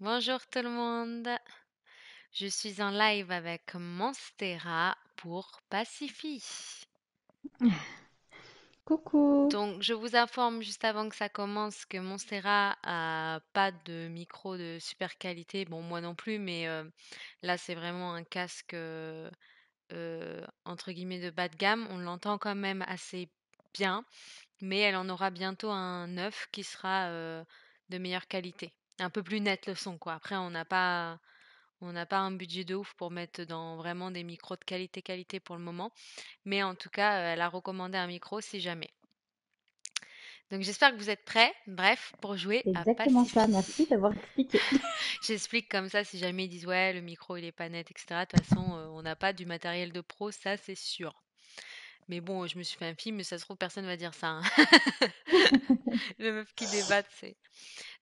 Bonjour tout le monde. Je suis en live avec Monstera pour Pacify. Coucou. Donc, je vous informe juste avant que ça commence que Monstera a pas de micro de super qualité. Bon, moi non plus, mais là, c'est vraiment un casque entre guillemets de bas de gamme. On l'entend quand même assez bien, mais elle en aura bientôt un neuf qui sera de meilleure qualité. Un peu plus net le son, quoi. Après, on n'a pas un budget de ouf pour mettre dans vraiment des micros de qualité pour le moment. Mais en tout cas, elle a recommandé un micro si jamais. Donc j'espère que vous êtes prêts, bref, pour jouer C'est à exactement ça. Merci Pacify. d'avoir expliqué. J'explique comme ça si jamais ils disent ouais, le micro il est pas net, etc. De toute façon, on n'a pas du matériel de pro, ça c'est sûr. Mais bon, je me suis fait un film, mais ça se trouve, personne va dire ça, hein. Le meuf qui débatte, c'est.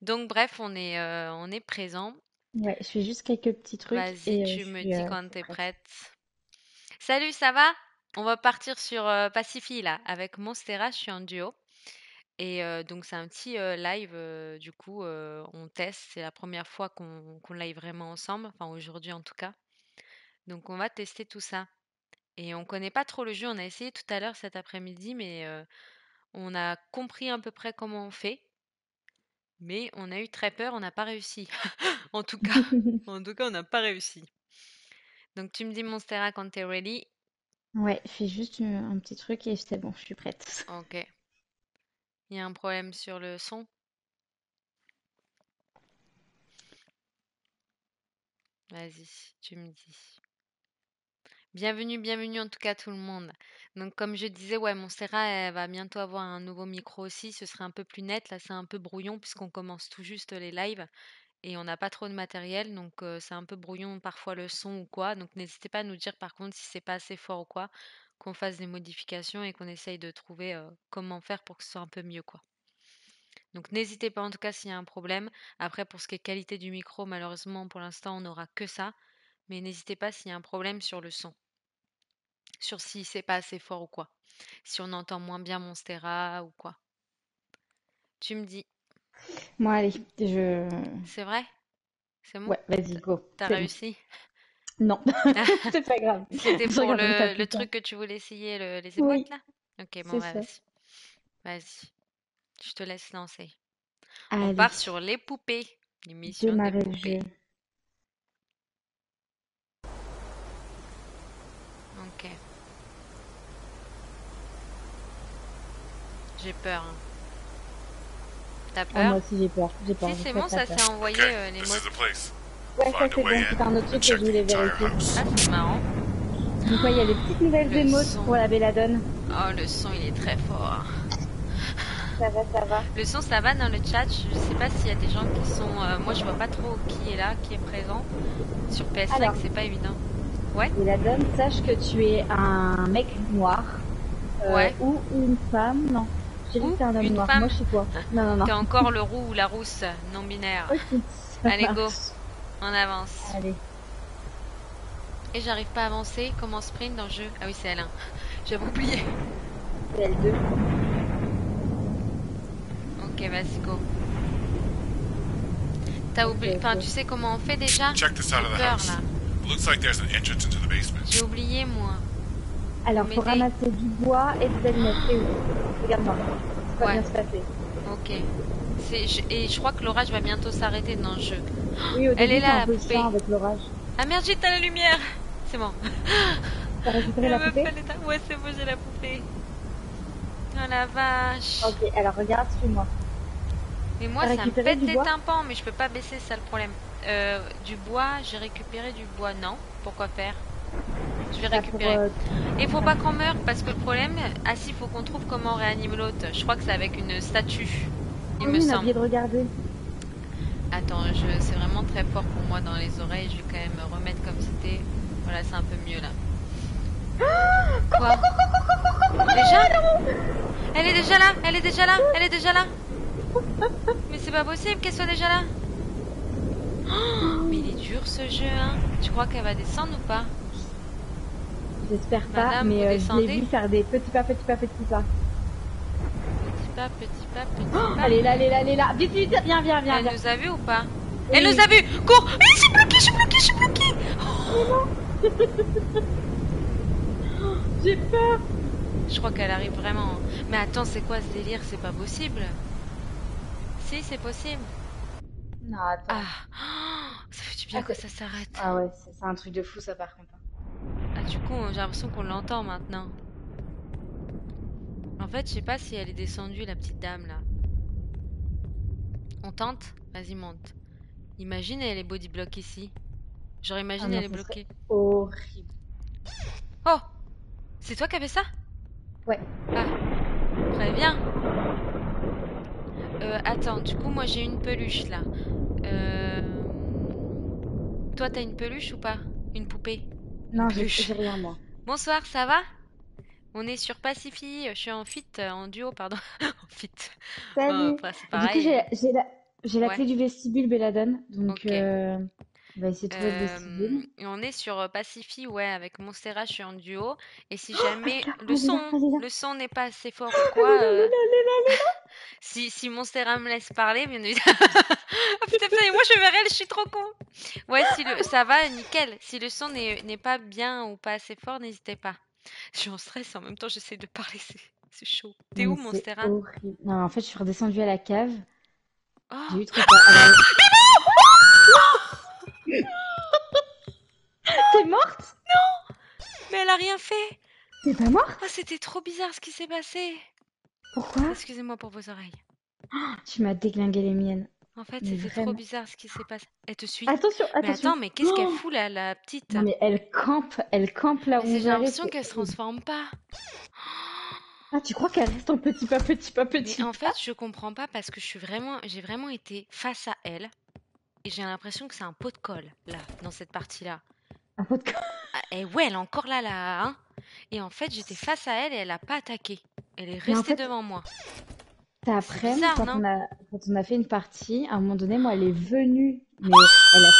Donc bref, on est présent. Ouais, je fais juste quelques petits trucs Vas-y, et tu me dis je quand suis t'es prête. prête. Salut, ça va? On va partir sur Pacify là, avec Monstera, je suis en duo. Et donc c'est un petit live, du coup, on teste, c'est la première fois qu'on live vraiment ensemble, enfin aujourd'hui en tout cas. Donc on va tester tout ça. Et on connaît pas trop le jeu, on a essayé tout à l'heure cet après-midi, mais on a compris à peu près comment on fait, mais on a eu très peur, on n'a pas réussi. En tout cas, on n'a pas réussi. Donc tu me dis Monstera quand t'es ready. Ouais, je fais juste un petit truc et c'est bon, je suis prête. Ok. Il y a un problème sur le son? Vas-y, tu me dis. Bienvenue en tout cas tout le monde. Donc comme je disais, ouais, Monstera, elle va bientôt avoir un nouveau micro aussi, ce serait un peu plus net. Là, c'est un peu brouillon puisqu'on commence tout juste les lives et on n'a pas trop de matériel, donc c'est un peu brouillon parfois le son ou quoi. Donc n'hésitez pas à nous dire par contre si c'est pas assez fort ou quoi, qu'on fasse des modifications et qu'on essaye de trouver comment faire pour que ce soit un peu mieux quoi. Donc n'hésitez pas en tout cas s'il y a un problème. Après pour ce qui est qualité du micro, malheureusement pour l'instant on n'aura que ça, mais n'hésitez pas s'il y a un problème sur le son, sur si c'est pas assez fort ou quoi. Si on entend moins bien Monstera ou quoi. Tu me dis, Bon, allez, je... c'est vrai? C'est bon? Ouais, vas-y, go. T'as C'est bon. réussi? Non, c'est pas grave. C'était Je pour regarderai ça le plus tard. truc que tu voulais essayer, les Oui, émotes là? Ok, bon, c'est ça. vas-y. Vas-y, je te laisse lancer. On part Allez, sur les poupées. L'émission des démarrer le jeu. poupées. Ok, j'ai peur, hein. T'as Ah, peur? moi aussi j'ai peur. J'ai peur, Si j'ai c'est très bon, très ça peur. s'est envoyé Okay, les this is mots. the place. Ouais, ça Find a c'est way bon. C'était in un autre and truc que check je the voulais entire vérifier. house. Ah, c'est marrant. Donc ouais, il y a des petites nouvelles Le émotes son. pour la belladone. Oh, le son, il est très fort. Ça va, ça va. Le son, ça va dans le chat. Je sais pas s'il y a des gens qui sont. Moi, je vois pas trop qui est là, qui est présent. Sur PS5, Alors, c'est pas évident. Ouais? belladone, sache que tu es un mec noir Ouais. ou une femme. Non, j'ai dit que Ou c'est un homme une noir. Moi, femme? je sais quoi. Non, non, non. T'es encore le roux ou la rousse, non binaire. Ok, ça Allez, go, marche. on avance. Allez, Et j'arrive pas à avancer. Comment sprint dans le jeu? Ah oui, c'est L1. J'avais oublié. c'est L2. Ok, vas-y, go. T'as Ok, oublié. Enfin, ok. tu sais comment on fait déjà? Check this out J'ai of the peur house. là. Looks like there's an entrance into the basement. J'ai oublié, moi. Vous Alors, faut m'aidez? ramasser du bois et des allumettes. C'est où? Regarde-moi. Ça va Ouais, bien se passer. ok. Et je crois que l'orage va bientôt s'arrêter dans le jeu. Oui, au Elle est début, c'est là, un la peu poupée. chiant avec l'orage. Ah merde, j'ai éteint la lumière. C'est bon. T'as récupéré La la meuf, poupée? elle est... Ouais, c'est bon, j'ai la poupée. Oh la vache. Ok, alors regarde, suis-moi. Mais moi, T'as ça me récupéré pète du les bois? tympans, mais je peux pas baisser, c'est ça le problème. Du bois, j'ai récupéré du bois, non. Pourquoi faire? Je vais Bah, pour... récupérer. Et faut ouais. pas qu'on meure, parce que le problème... Ah si, faut qu'on trouve comment on réanime l'autre. Je crois que c'est avec une statue, il Oui, me on a semble. oublié de regarder. Attends, c'est vraiment très fort pour moi dans les oreilles. Je vais quand même me remettre comme c'était. Voilà, c'est un peu mieux là. Quoi? Déjà? Elle est déjà là? Elle est déjà là? Elle est déjà là? Mais c'est pas possible qu'elle soit déjà là. Oh, mais il est dur ce jeu, hein. Tu crois qu'elle va descendre ou pas? J'espère pas, Madame, vous mais je l'ai descendez? vu faire des petits pas, petits pas, petits pas. Petit pas, petit pas, petit Oh, pas. elle est là, elle est là, elle est là. Vite, vite, viens, viens, viens, Elle viens. nous a vus ou pas? Elle nous a vus. Cours. Je suis bloquée, je suis bloquée, je suis bloquée. J'ai peur. Je crois qu'elle arrive vraiment. Mais attends, c'est quoi ce délire? C'est pas possible. Si, c'est possible. Non, attends. Ah, ça fait du bien que ça s'arrête. Ah ouais, c'est un truc de fou ça par contre. Ah, du coup, j'ai l'impression qu'on l'entend maintenant. En fait, je sais pas si elle est descendue, la petite dame là. On tente? Vas-y, monte. Imagine, elle est bodyblock ici. Genre, imagine, elle est bloquée. Horrible. Oh! C'est toi qui as fait ça? Ouais. Ah, très bien. Attends, du coup, moi j'ai une peluche là. Toi, t'as une peluche ou pas? Une poupée? Non, Une j'ai peluche. rien moi. Bonsoir, ça va? On est sur Pacify. Je suis en en duo, pardon. En fit. Salut. Après, c'est Du coup, pareil. j'ai la Ouais. clé du vestibule Belladone, donc Ok. on va essayer de trouver le vestibule. Et on est sur Pacify, ouais, avec Monstera, je suis en duo. Et si jamais Elle est là, elle est là. le son n'est pas assez fort ou quoi, Elle est là. si Monstera me laisse parler, bien évidemment. Oh putain, et moi je verrai, je suis trop con. Ouais, ça va, nickel. Si le son n'est pas bien ou pas assez fort, n'hésitez pas. Je suis en stress, en même temps j'essaie de parler, c'est chaud. T'es Non, où, mais c'est Monstera? horrible. Non, en fait, je suis redescendue à la cave. Oh, J'ai eu trop peur. Alors, t'es morte? mais elle a rien fait. T'es pas morte? Oh, c'était trop bizarre ce qui s'est passé. Pourquoi? Excusez-moi pour vos oreilles. Tu m'as déglingué les miennes. En fait, Mais c'était trop vraiment. bizarre ce qui s'est passé. Elle te suit. Attention, Mais attention. attends, mais qu'est-ce qu'elle fout là, la petite? Non, mais elle campe là Mais où j'ai j'arrive. l'impression qu'elle se transforme pas. Ah, tu crois qu'elle reste en petit pas, petit pas, Mais petit en pas? fait, je comprends pas parce que j'ai vraiment été face à elle et j'ai l'impression que c'est un pot de colle là, dans cette partie-là. Un pot de corps. Ah, et ouais, elle est encore là, hein. Et en fait, j'étais face à elle et elle a pas attaqué. Elle est Mais en restée fait, devant moi. t'as C'est après, bizarre, quand non? on a fait une partie, à un moment donné, moi, elle est venue, mais elle a...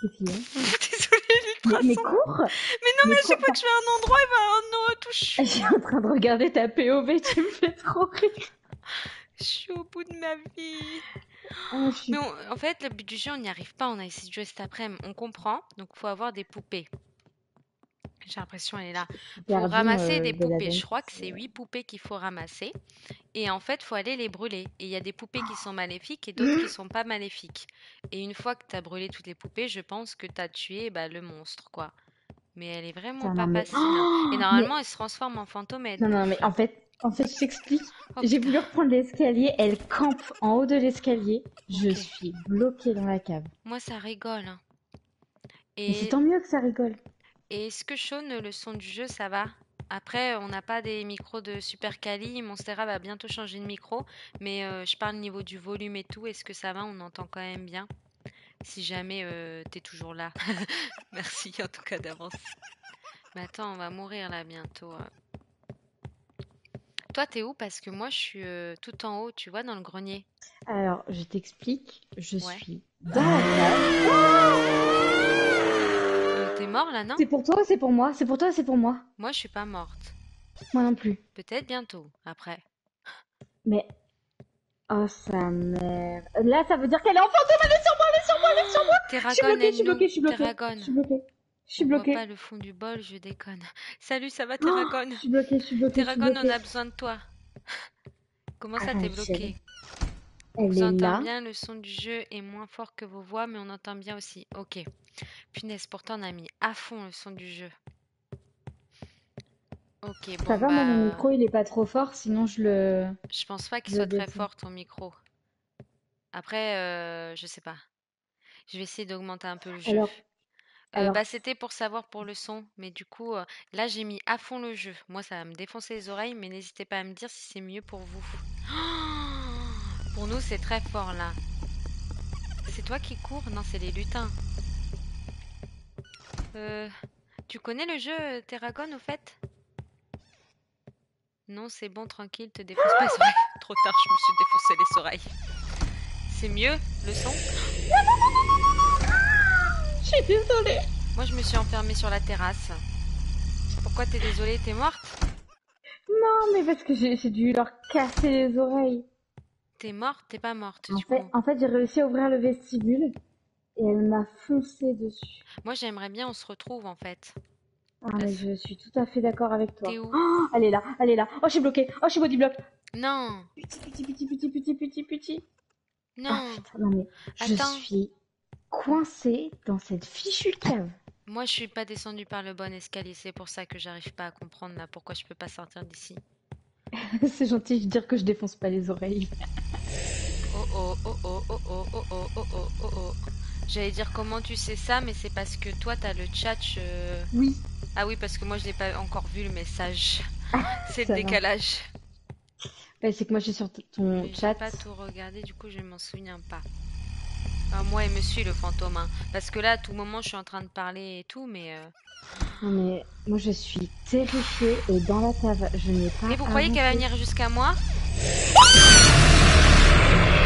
Qu'est-ce qu'il y a? Désolée, Mais l'ultrason. cours! Mais non, mais Mais à chaque cours! fois que je vais à un endroit, il va un touche. Je suis en train de regarder ta POV, tu me fais trop rire. Je suis au bout de ma vie. Ah, je suis Mais en fait, le but du jeu, on n'y arrive pas. On a essayé de jouer cet après-midi. On comprend. Donc, il faut avoir des poupées. J'ai l'impression elle est là. Faut perdue, ramasser des poupées. Belladone. Je crois que c'est 8 poupées qu'il faut ramasser. Et en fait, faut aller les brûler. Et il y a des poupées qui sont maléfiques et d'autres qui sont pas maléfiques. Et une fois que tu as brûlé toutes les poupées, je pense que tu as tué le monstre, quoi. Mais elle est vraiment Putain, pas non, mais... facile, hein. Et Mais... normalement, elle se transforme en fantôme et elle Non, non, bouffe. mais en fait, je t'explique. Oh J'ai putain. voulu reprendre l'escalier, elle campe en haut de l'escalier. Je Ok. suis bloquée dans la cave. Moi, ça rigole, hein. Mais c'est Et, tant mieux que ça rigole. et est-ce que Shaun, le son du jeu, ça va? Après, on n'a pas des micros de super quali. Monstera va bientôt changer de micro. Mais je parle au niveau du volume et tout. Est-ce que ça va? On entend quand même bien. Si jamais t'es toujours là. Merci en tout cas d'avance. Mais attends, on va mourir là bientôt. Toi, t'es où? Parce que moi, je suis tout en haut, tu vois, dans le grenier. Alors, je t'explique. Je Ouais. suis dans la cave. T'es mort là, non? C'est pour toi, c'est pour moi. C'est pour toi, c'est pour moi. Moi, je suis pas morte. Moi non plus. Peut-être bientôt, après. Mais... Oh, sa mère. Là, ça veut dire qu'elle est en fantôme. Elle est sur moi, elle est sur moi, elle est sur moi. Terragon, Je suis bloquée, je suis bloquée, je suis bloquée. Terragon. Je suis bloquée. Je suis On voit bloquée. pas le fond du bol, je déconne. Salut, ça va, Oh, Terragon? je suis bloquée, je suis bloquée, je suis Terragon, on bloquée. a besoin de toi. Comment ça, Ah, t'es Rachel. bloqué? On Elle vous est entend là. bien, le son du jeu est moins fort que vos voix, mais on entend bien aussi. Ok. Punaise, pourtant on a mis à fond le son du jeu. Ok, Ça bon va, moi, mon bah... micro, il est pas trop fort, sinon je le... Je pense pas qu'il Je le soit très descends. fort ton micro. Après, je sais pas. Je vais essayer d'augmenter un peu le jeu. Alors, Bah c'était pour savoir pour le son, mais du coup, là j'ai mis à fond le jeu. Moi ça va me défoncer les oreilles, mais n'hésitez pas à me dire si c'est mieux pour vous. Pour nous c'est très fort là. C'est toi qui cours? Non, c'est les lutins. Tu connais le jeu Terragon au fait? Non, c'est bon, tranquille, te défonce pas les oreilles. Trop tard, je me suis défoncé les oreilles. C'est mieux le son? je suis désolée. Moi je me suis enfermée sur la terrasse. Pourquoi t'es désolée? T'es morte? Non, mais parce que j'ai dû leur casser les oreilles. T'es morte? T'es pas morte, En du fait, coup. en fait, j'ai réussi à ouvrir le vestibule et elle m'a foncé dessus. Moi, j'aimerais bien on se retrouve, en fait. Ah, mais Parce- je suis tout à fait d'accord avec T'es toi. où? Oh, elle est là, elle est là. Oh, je suis bloquée. Oh, je suis bodyblock. Non! Petit. Ah Non! putain, non mais je Attends! suis coincée dans cette fichue cave. Moi, je suis pas descendue par le bon escalier. C'est pour ça que j'arrive pas à comprendre là pourquoi je peux pas sortir d'ici. C'est gentil de dire que je défonce pas les oreilles. Oh oh oh oh oh oh oh oh oh oh oh oh. J'allais dire comment tu sais ça, mais c'est parce que toi t'as le chat. Oui, Ah oui, parce que moi je l'ai pas encore vu le message. C'est le ça va. décalage. Ouais, c'est que moi je suis sur ton Mais j'ai chat. pas tout regardé, du coup je m'en souviens pas. Ah, moi il me suit le fantôme, hein. Parce que là à tout moment je suis en train de parler et tout, mais Non mais moi je suis terrifiée et dans la cave, je n'ai mais pas vous croyez qu'elle va avancé. venir jusqu'à moi?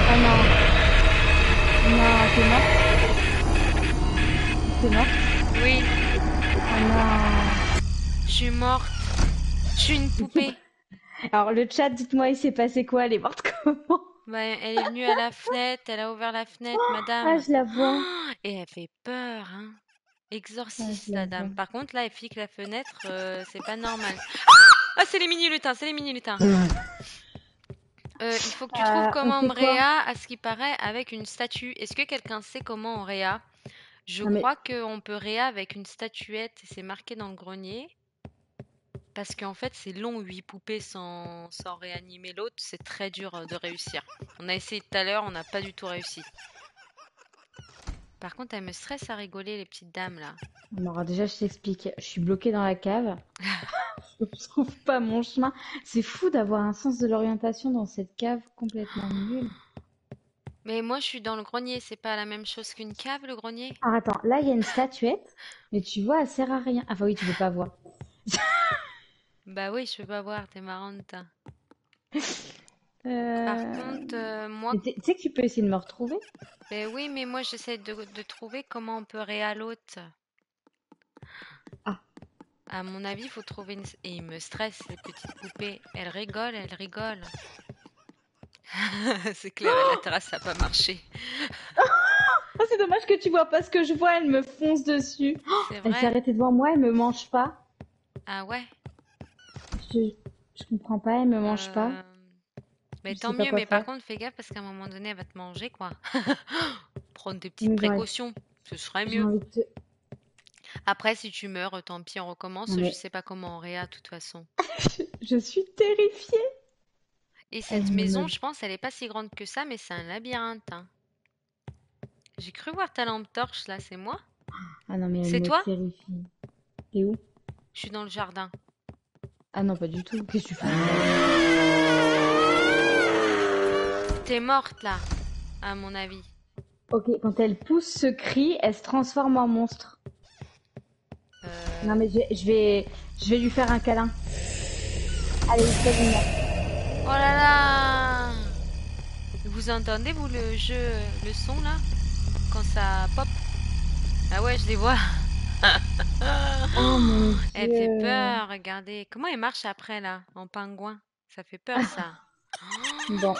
Oh non, non, t'es morte? T'es morte? Oui, Oh non. je suis morte. Je suis une poupée. Alors le chat, dites-moi, il s'est passé quoi? Elle est morte comment? Bah, elle est venue à la fenêtre, elle a ouvert la fenêtre, Ah, madame. je la vois. Et elle fait peur, hein. Ah, je Exorciste, la la vois. dame. Par contre, là, elle fique la fenêtre, c'est pas normal. Ah, c'est les mini-lutins, c'est les mini-lutins. Il faut que tu trouves On comment fait on quoi? réa, à ce qui paraît, avec une statue. Est-ce que quelqu'un sait comment on réa? Je Non mais crois qu'on peut réa avec une statuette, et c'est marqué dans le grenier. Parce qu'en fait, c'est long, 8 poupées sans réanimer l'autre, c'est très dur de réussir. On a essayé tout à l'heure, on n'a pas du tout réussi. Par contre, elle me stresse à rigoler, les petites dames, là. alors déjà, je t'explique. Je suis bloquée dans la cave. Je trouve pas mon chemin. C'est fou d'avoir un sens de l'orientation dans cette cave complètement nulle. Mais moi, je suis dans le grenier, c'est pas la même chose qu'une cave, le grenier? Alors attends, là il y a une statuette, mais tu vois, elle sert à rien. Enfin oui, tu peux pas voir. Bah oui, je peux pas voir, t'es marrante, hein. Par Euh... contre, moi, Mais tu sais que tu peux essayer de me retrouver? ben oui, mais moi, j'essaie de trouver comment on peut réa l'autre. Ah, À mon avis, il faut trouver une... Et il me stresse, ces petites poupées. Elles rigolent, elles rigolent. C'est clair, et la terrasse, ça n'a pas marché. oh, c'est dommage que tu vois pas ce que je vois, elle me fonce dessus. C'est Elle s'est vrai? arrêtée devant moi, elle me mange pas. Ah ouais? Je, je comprends pas, elle me mange pas. Euh... Mais Je tant sais pas mieux, quoi mais par faire. contre, fais gaffe parce qu'à un moment donné, elle va te manger, quoi. Prendre des petites Mais précautions, ce serait j'ai mieux. envie de te... Après, si tu meurs, tant pis, on Non recommence. Je mais sais pas comment on réa, de toute façon. je suis terrifiée. Et Elle cette ne maison, me... je pense, elle est pas si grande que ça, mais c'est un labyrinthe, hein. J'ai cru voir ta lampe torche, là, c'est moi? Ah non mais elle C'est me toi? terrifie. T'es où? Je suis dans le jardin. Ah non, pas du tout. Qu'est-ce que tu fais? T'es morte, là, à mon avis. Ok, quand elle pousse ce cri, elle se transforme en monstre. Non Euh... mais je vais lui faire un câlin. Allez, câline-moi. Oh là là! Vous entendez, vous, le jeu, le son, là? Quand ça pop? Ah ouais, je les vois. Oh mon Elle fait Dieu. peur, regardez. Comment elle marche après, là, en pingouin? Ça fait peur, ça. Bon,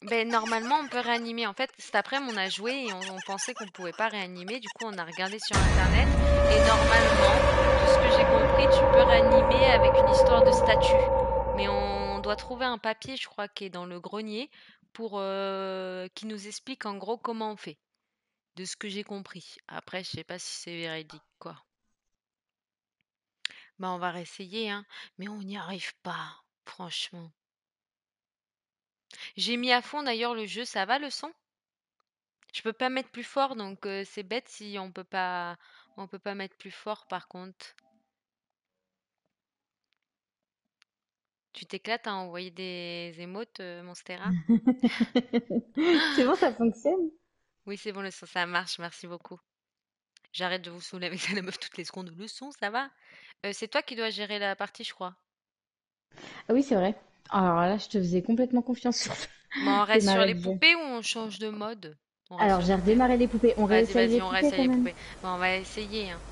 Ben, normalement, on peut réanimer. En fait, cet après-midi, on a joué et on pensait qu'on pouvait pas réanimer. Du coup, on a regardé sur Internet. Et normalement, de ce que j'ai compris, tu peux réanimer avec une histoire de statut. Mais on doit trouver un papier, je crois, qui est dans le grenier pour qui nous explique en gros comment on fait. De ce que j'ai compris. Après, je sais pas si c'est véridique, quoi. Bah, on va réessayer, hein. Mais on n'y arrive pas, franchement. J'ai mis à fond d'ailleurs le jeu, ça va le son? Je peux pas mettre plus fort, donc c'est bête si on peut pas mettre plus fort par contre. Tu t'éclates à envoyer des émotes, Monstera? c'est bon, ça fonctionne. Oui, c'est bon, le son, ça marche, merci beaucoup. J'arrête de vous saouler avec la meuf toutes les secondes. Le son, ça va? C'est toi qui dois gérer la partie, je crois. Ah oui, c'est vrai. Alors là, je te faisais complètement confiance sur Bon, on reste sur démarrer les le jeu. poupées ou on change de mode? On reste Alors, sur les j'ai poupées. redémarré les poupées. On Vas-y, réessaye vas-y, les on poupées réessaye quand les même. poupées. Bon, on va essayer, hein.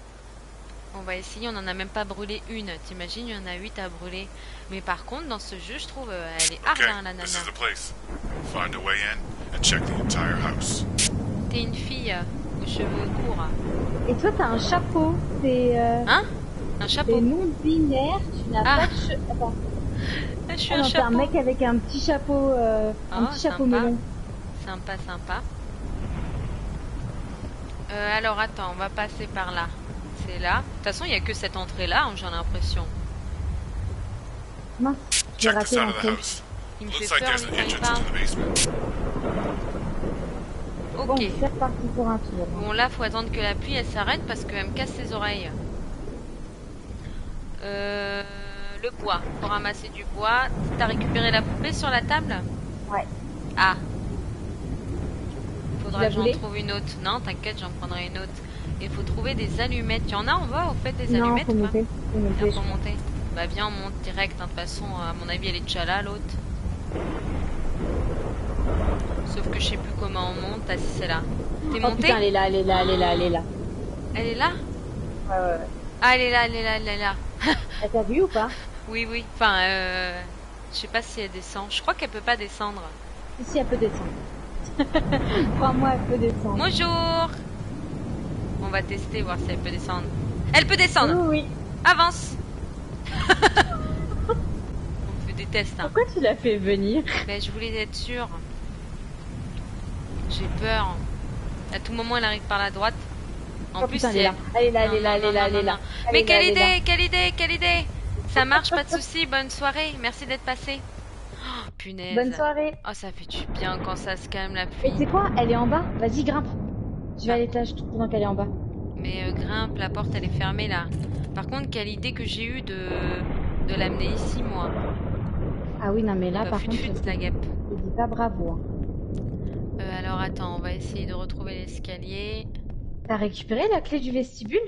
On va essayer, on en a même pas brûlé une. T'imagines, il y en a 8 à brûler. Mais par contre, dans ce jeu, je trouve, elle est hard, Okay, hein, la this nana. is the place. Find a way in and check the entire house. T'es une fille aux cheveux courts. Et toi, t'as un chapeau. C'est Hein? Un chapeau. non-binaire. Tu n'as Ah. pas de cheveux. Attends. Ah, je suis Ah un non, t'es un chapeau. mec avec un petit chapeau, un Oh, petit chapeau sympa. melon. Sympa, sympa. Alors attends, on va passer par là. C'est là. De toute façon, il n'y a que cette entrée-là, hein, j'ai l'impression. Mince, j'ai Check this raté out of the l'entrée. house. Il me fait Looks like peur, there's lui, an quand il entrance parle. into the basement. Bon, Ok. c'est reparti pour un tour. Bon, là, faut attendre que la pluie, elle s'arrête parce qu'elle me casse les oreilles. Le bois. Faut ramasser du bois. T'as récupéré la poupée sur la table? Ouais. Ah. Faudra Tu la que j'en voulais trouve une autre. Non, t'inquiète, j'en prendrai une autre. Il faut trouver des allumettes. Il y en a en bas, au fait, des Non, allumettes faut ou pas? monter. Faut monter. Viens pour monter. Bah viens, on monte direct. Hein. De toute façon, à mon avis, elle est déjà là, l'autre. Sauf que je sais plus comment on monte. Ah si, c'est là. T'es Oh montée? putain, elle est là, elle est là, elle est là, elle est là. Elle est là? Ouais, ouais, ouais. Ah, elle est là, elle est là, elle est là. Elle t'a vu ou pas? Oui, oui. Enfin, je sais pas si elle descend. Je crois qu'elle peut pas descendre. Si, elle peut descendre. Crois-moi, elle peut descendre. Bonjour. On va tester, voir si elle peut descendre. Elle peut descendre. Oui, oui. Avance. On fait des tests. Hein. Pourquoi tu l'as fait venir? Mais je voulais être sûre. J'ai peur. À tout moment, elle arrive par la droite. En Oh plus, putain, elle c'est est là. Elle est là, elle est là, elle est là, elle est là. Mais quelle idée, quelle idée, quelle idée. Ça marche, pas de souci. Bonne soirée. Merci d'être passé. Oh, punaise. Bonne soirée. Oh, ça fait du bien quand ça se calme la Et pluie. tu sais quoi? Elle est en bas. Vas-y, grimpe. Je vais Ah. à l'étage pendant qu'elle est en bas. Mais grimpe, la porte elle est fermée là. Par contre, quelle idée que j'ai eue de l'amener ici, moi. Ah oui, non, mais là, Bah, par fut contre, fut la guêpe. je dis pas bravo. Hein. Alors attends, on va essayer de retrouver l'escalier. T'as récupéré la clé du vestibule?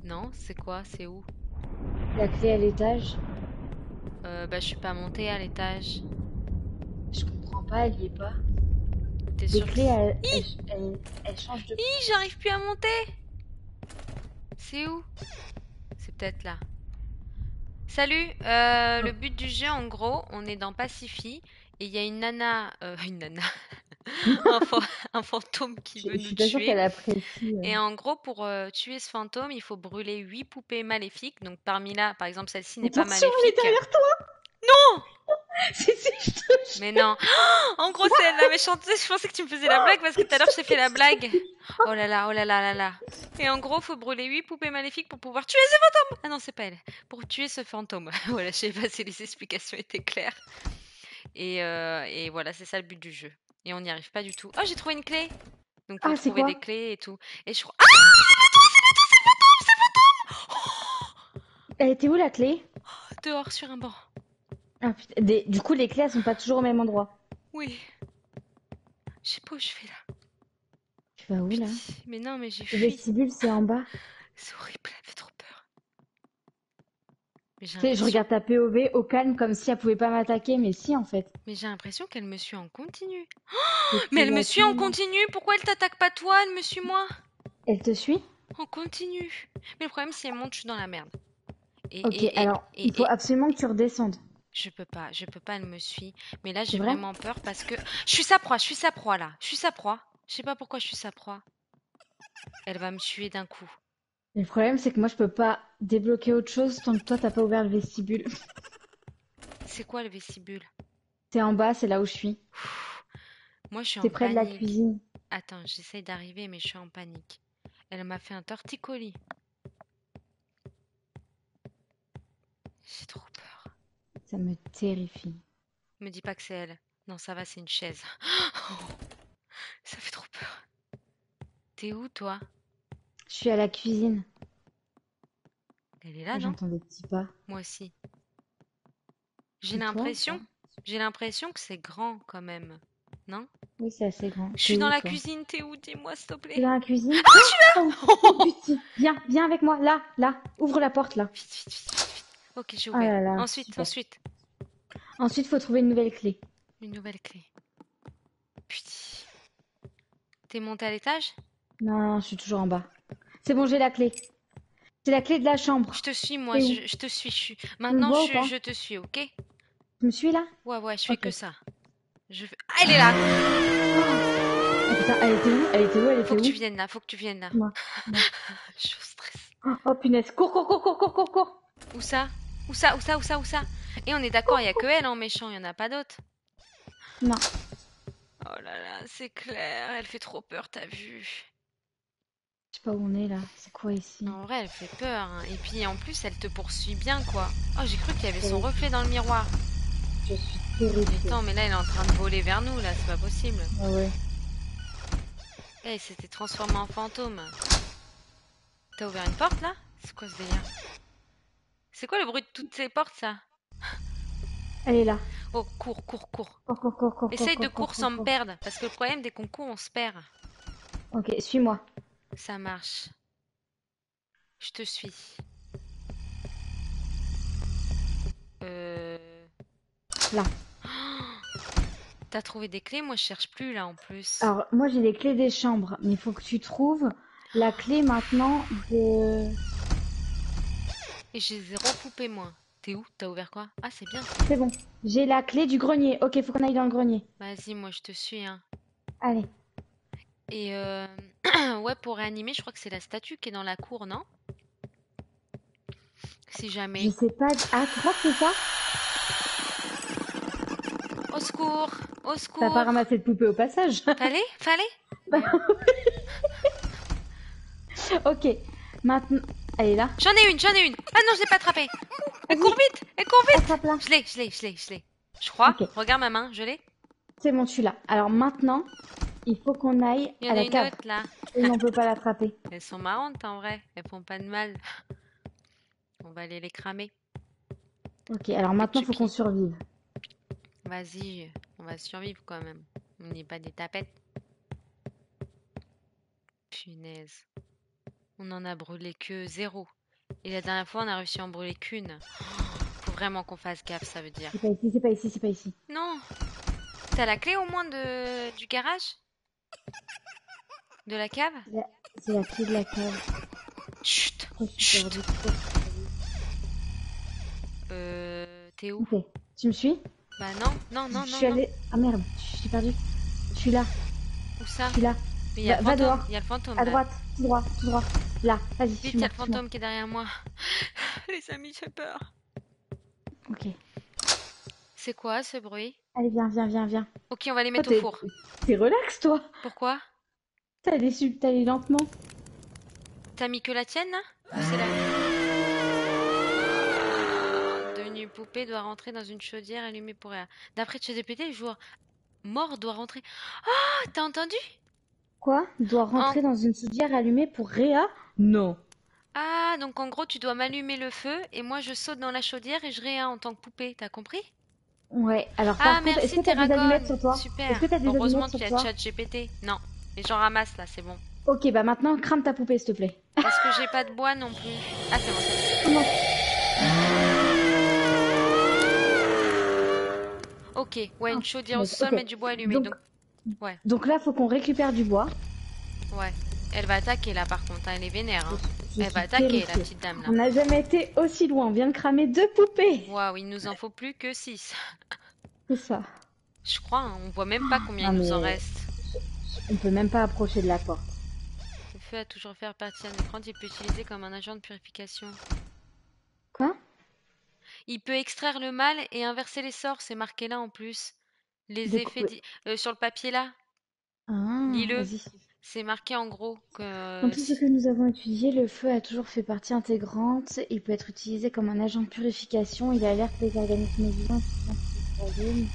Non, c'est quoi? C'est où? La clé à l'étage? Bah, je suis pas montée à l'étage. Je comprends pas, elle y est pas. T'es Les sûre clés, que... elles changent de... Hi, j'arrive plus à monter. C'est où? C'est peut-être là. Salut, le but du jeu en gros, on est dans Pacify et il y a une nana, une nana, un, un fantôme qui veut Je nous suis pas sûre tuer. qu'elle apprécie. Et en gros, pour tuer ce fantôme, il faut brûler 8 poupées maléfiques. Donc parmi là, par exemple, celle-ci n'est pas Attention, elle est maléfique. derrière toi! Non! Si, si, je te jure. Mais non. En gros, c'est elle la méchante. Je pensais que tu me faisais la blague parce que tout à l'heure, je t'ai fait la blague. Oh là là, oh là là là là. Et en gros, faut brûler 8 poupées maléfiques pour pouvoir tuer ce fantôme. Ah non, c'est pas elle. Pour tuer ce fantôme. Voilà, je sais pas si les explications étaient claires. Et voilà, c'est ça le but du jeu. Et on n'y arrive pas du tout. Oh, j'ai trouvé une clé. Donc, faut Ah, c'est trouver quoi? des clés et tout. Et je crois... Elle était où la clé? Dehors sur un banc. Ah, putain. Du coup, les clés, elles sont pas toujours au même endroit. Oui. Je sais pas où je vais là. Tu vas où là? Mais non, mais j'ai Le fui. vestibule, c'est en bas. C'est horrible, elle fait trop peur. Mais Tu sais, je regarde ta POV au calme comme si elle pouvait pas m'attaquer, mais si en fait. j'ai l'impression qu'elle me suit en continu. Depuis Mais elle me la suit en cuisine. continu. Pourquoi elle t'attaque pas toi? Elle me suit moi. Elle te suit? En continu. Mais le problème, si elle monte, je suis dans la merde. Ok, alors, il faut absolument que tu redescendes. Je peux pas, elle me suit. Mais là, C'est j'ai vrai? vraiment peur parce que... Je suis sa proie là. Je suis sa proie. Je sais pas pourquoi je suis sa proie. Elle va me tuer d'un coup. Le problème, c'est que moi, je peux pas débloquer autre chose tant que toi, t'as pas ouvert le vestibule. C'est quoi le vestibule? C'est en bas, c'est là où je suis. Moi, je suis en C'est près de la panique. cuisine. Attends, j'essaye d'arriver, mais je suis en panique. Elle m'a fait un torticolis. J'ai trop peur. Ça me terrifie. Me dis pas que c'est elle. Non, ça va, c'est une chaise. Ça fait trop peur. T'es où, toi? Je suis à la cuisine. Elle est là, non? J'entends des petits pas. Moi aussi. Et toi, J'ai l'impression que c'est grand quand même. Non? Oui, c'est assez grand. Je suis T'es dans où, la toi? cuisine, t'es où? Dis-moi, s'il te T'es plaît. dans la cuisine? Ah, je suis là! Oh, putain. Viens avec moi. Là. Ouvre la porte, là. Vite, vite, vite, vite. Ok, j'ai Oh ouvert. là là, Ensuite, super. ensuite. Ensuite, faut trouver une nouvelle clé. Une nouvelle clé. Putain. T'es monté à l'étage? Non, je suis toujours en bas. C'est bon, j'ai la clé. C'est la clé de la Je chambre. te suis, moi, C'est où? je te suis. Tu me Maintenant, vois ou pas? je te suis, ok? Tu me suis là? Ouais, ouais, je fais Ok. que ça. Ah, elle est là! Oh putain, elle était où? Elle était où? Elle Faut était que tu où? viennes là, faut que tu viennes là. Moi. Moi. Je suis au stress. Oh punaise. Cours, cours, cours, cours, cours, cours, cours. Où ça? Où ça? Où ça? Où ça? Où ça? Et on est d'accord, il y a que elle en méchant, il y en a pas d'autres. Non. Oh là là, c'est clair, elle fait trop peur, t'as vu? Je sais pas où on est là. C'est quoi ici? En vrai, elle fait peur, hein. Et puis en plus, elle te poursuit bien, quoi. Oh, j'ai cru qu'il y avait son Terrifiée. reflet dans le miroir. Je suis Mais terrifiée. attends, mais là, elle est en train de voler vers nous, là, c'est pas possible. Ah ouais. Eh, elle s'était transformée en fantôme. T'as ouvert une porte, là? C'est quoi ce délire? C'est quoi le bruit de toutes ces portes, ça? Elle est là. Oh, cours, cours, cours. Cours, cours, cours, cours, cours, Essaye de cours, cours, cours cours, sans me cours. perdre, parce que le problème, dès qu'on court, on se perd. Ok, suis-moi. Ça marche. Je te suis. Euh... Là. T'as trouvé des clés? Moi, je cherche plus, là, en plus. Alors, moi j'ai les clés des chambres, mais il faut que tu trouves la clé maintenant de... Et je les ai recoupés, moi. T'es où? T'as ouvert quoi? Ah, c'est bien. C'est bon. J'ai la clé du grenier. Ok, faut qu'on aille dans le grenier. Vas-y, moi, je te suis, hein. Allez. Et ouais, pour réanimer, je crois que c'est la statue qui est dans la cour, non? Si Je jamais. sais pas... Ah, tu crois que c'est ça? Au secours! Au T'as pas secours! ramassé de poupée au passage? Fallait? Fallait? Bah, Merde. ok. Maintenant... Elle est là. J'en ai une, j'en ai une! Ah non, je l'ai pas attrapée! Elle court Vas-y, vite! Elle court vite! attrape-la. Je l'ai, je l'ai, je l'ai, je l'ai. Je crois. Ok, Regarde ma main, je l'ai. c'est bon, je suis là. Alors maintenant, il faut qu'on aille Il y à en a la une cave. autre, là. Et on peut pas l'attraper. Elles sont marrantes, en vrai. Elles font pas de mal. On va aller les cramer. Ok, alors Les maintenant, faut qu'on Chucky. survive. Vas-y, on va survivre quand même. On n'est pas des tapettes. Punaise. On en a brûlé que zéro. Et la dernière fois, on a réussi à en brûler qu'une. Faut vraiment qu'on fasse gaffe, ça veut dire. C'est pas ici, c'est pas ici, c'est pas ici. Non! T'as la clé au moins du garage? De la cave? C'est la clé de la cave. Chut! Pourquoi je suis Chut! perdue? Pourquoi je suis T'es où? perdue? Ok, tu me suis? Bah non, non, non, Je non, suis non. allée... Ah merde, je suis perdue. Je suis là, Où ça? je suis là. Mais il y a le Va fantôme, dehors, il y a le fantôme à là. droite, tout droit, tout droit. Là, vas-y, Vite, il y a suis-moi, le suis-moi. fantôme qui est derrière moi. Les amis, j'ai peur. Ok. C'est quoi ce bruit? Allez, viens, viens, viens, viens. Ok, on va les Oh, mettre au four. t'es relax, toi. Pourquoi? T'as allé lentement. T'as mis que la tienne là? Ou c'est la... Devenue poupée doit rentrer dans une chaudière allumée pour rien. D'après ChatGPT, le joueur mort doit rentrer. Ah, t'as entendu? Quoi? Doit En... rentrer dans une chaudière allumée pour Réa? Non. Ah, donc en gros, tu dois m'allumer le feu et moi je saute dans la chaudière et je réa en tant que poupée. T'as compris? Ouais, alors Ah, par contre, est-ce merci que t'as des allumettes Terracone. sur toi? Est-ce Super. que t'as des allumettes Heureusement sur qu'il y a toi? ChatGPT. Non, mais j'en ramasse là, c'est bon. Ok, bah maintenant, crame ta poupée, s'il te plaît. Parce que j'ai pas de bois non plus. Ah, c'est bon, c'est Comment? bon. Ok, ouais, Ah, une chaudière au punaise, sol, ok. mais du bois allumé. Donc, Donc, ouais, donc là, faut qu'on récupère du bois. ouais. Elle va attaquer là, par contre, hein, elle est vénère. Hein. Je Elle va suis attaquer, la terrifiée. petite dame là. On n'a jamais été aussi loin. On vient de cramer 2 poupées. Waouh, il nous en faut plus que 6. C'est ça. Je crois, hein, on voit même pas combien Non, il nous en mais reste. on peut même pas approcher de la porte. Le feu a toujours fait partie d'un écran, il peut utiliser comme un agent de purification. Quoi? Il peut extraire le mal et inverser les sorts, c'est marqué là en plus. Les De effets quoi? sur le papier là, Ah, lis-le. vas-y. C'est marqué en gros que Dans tout ce que nous avons étudié, le feu a toujours fait partie intégrante. Il peut être utilisé comme un agent de purification. Il alerte les organismes vivants qui sont sur le royaume.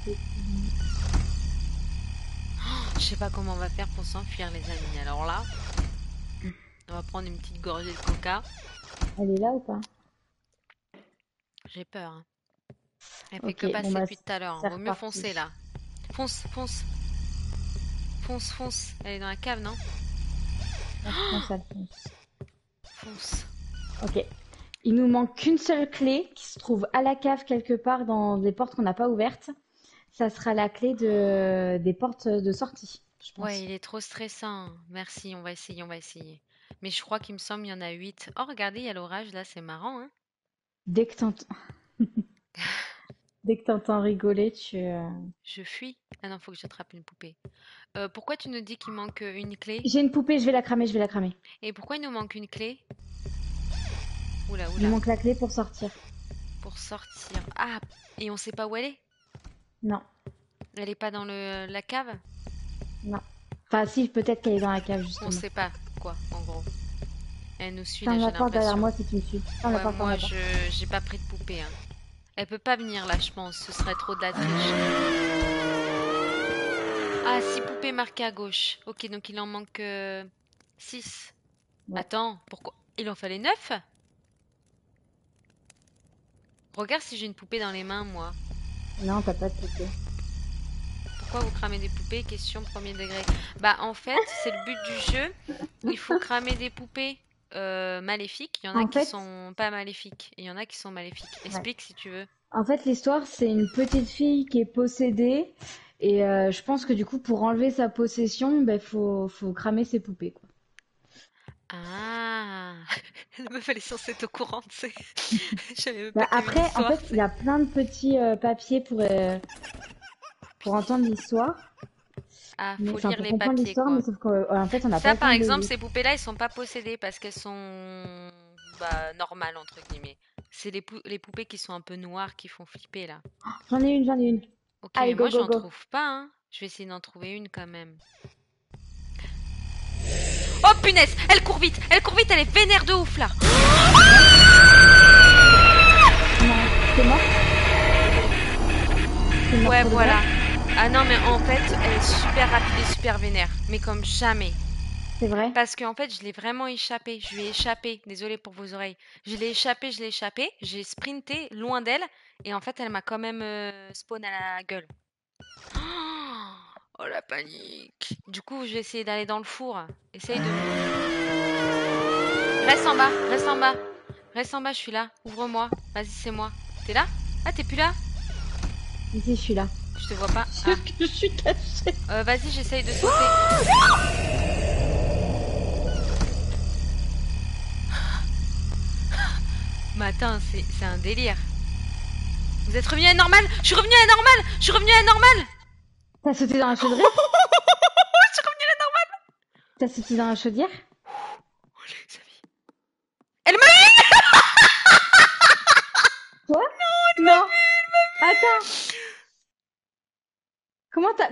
je sais pas comment on va faire pour s'enfuir les amis. Alors là, on va prendre une petite gorgée de coca. Elle est là ou pas? J'ai peur. Hein. Elle fait que Ok, bon passer bah depuis tout à l'heure. c'est Vaut mieux foncer reparti. là. Fonce, fonce, fonce, fonce. Elle est dans la cave, non? Fonce, Alphonse. Fonce. Ok. Il nous manque qu'une seule clé qui se trouve à la cave quelque part dans des portes qu'on n'a pas ouvertes. Ça sera la clé des portes de sortie, je Ouais, pense. il est trop stressant. Merci, on va essayer, on va essayer. Mais je crois qu'il me semble il y en a 8. Oh, regardez, il y a l'orage là, c'est marrant, hein? Dès que t'entends, dès que t'entends rigoler, Je fuis. Ah non, faut que j'attrape une poupée. Pourquoi tu nous dis qu'il manque une clé? J'ai une poupée, je vais la cramer, je vais la cramer. Et pourquoi il nous manque une clé? Oula, Il oula. manque la clé pour sortir. Pour sortir. Ah, et on sait pas où elle est? Non, Elle est pas dans la cave? non. Enfin, si, peut-être qu'elle est dans la cave, On justement. sait pas quoi, en gros. Elle nous suit là, Ferme j'ai la porte derrière l'impression. moi si tu me suis. Ferme la Ouais, porte, ferme moi la porte. j'ai pas pris de poupée, hein. Elle peut pas venir là, je pense. Ce serait trop de la triche. Ah, 6 poupées marquées à gauche. Ok, donc il en manque 6. Ouais. Attends, pourquoi? Il en fallait 9? Regarde si j'ai une poupée dans les mains, moi. Non, t'as pas de poupée. Pourquoi vous cramez des poupées? Question premier degré. Bah, en fait, c'est le but du jeu. Il faut cramer des poupées maléfiques. Il y en a En qui fait, sont pas maléfiques. Et il y en a qui sont maléfiques. ouais. Explique si tu veux. En fait, l'histoire, c'est une petite fille qui est possédée. Et je pense que du coup, pour enlever sa possession, ben, faut cramer ses poupées, quoi. Ah! La meuf, elle est censée être au courant, tu sais. Je savais même Bah, pas qu'il y avait une après, en histoire, fait, tu il y sais. a plein de petits papiers pour entendre l'histoire. Ah, Mais faut enfin, lire pour les comprendre papiers, l'histoire, mais quoi. sauf qu'en fait, on n'a pas Ça, le par temps de le exemple, lire. ces poupées-là, elles sont pas possédées parce qu'elles sont bah, normales, entre guillemets. C'est les poupées qui sont un peu noires qui font flipper, là. J'en ai une, j'en ai une. Ok, mais Allez, go, moi, go, j'en go. trouve pas, hein. Je vais essayer d'en trouver une quand même. Oh punaise! Elle court vite, elle est vénère de ouf, là! Non, t'es morte? T'es morte Ouais, pour de vrai? voilà. Ah non, mais en fait, elle est super rapide et super vénère. Mais comme jamais. C'est vrai? Parce qu'en fait, je l'ai vraiment échappé. Je lui ai échappé. Désolée pour vos oreilles. Je l'ai échappé. J'ai sprinté loin d'elle. Et en fait, elle m'a quand même spawn à la gueule. Oh la panique. Du coup, je vais essayer d'aller dans le four. Essaye de... Reste en bas, reste en bas. Reste en bas, je suis là. Ouvre-moi. Vas-y, c'est moi. T'es là? Ah, t'es plus là? Ici, je suis là. Je te vois pas. Sûr Ah. que je suis cachée. Vas-y, j'essaye de sauter. Mais attends, c'est un délire. Vous êtes revenu à la normale? Je suis revenu à la normale! Je suis revenu à la normale! T'as sauté dans la Je suis chaudière? revenu à la normale! T'as sauté dans la chaudière? Oh, les amis. Elle m'a eu! Quoi? Elle m'a Non. vu! Elle m'a Attends. vu!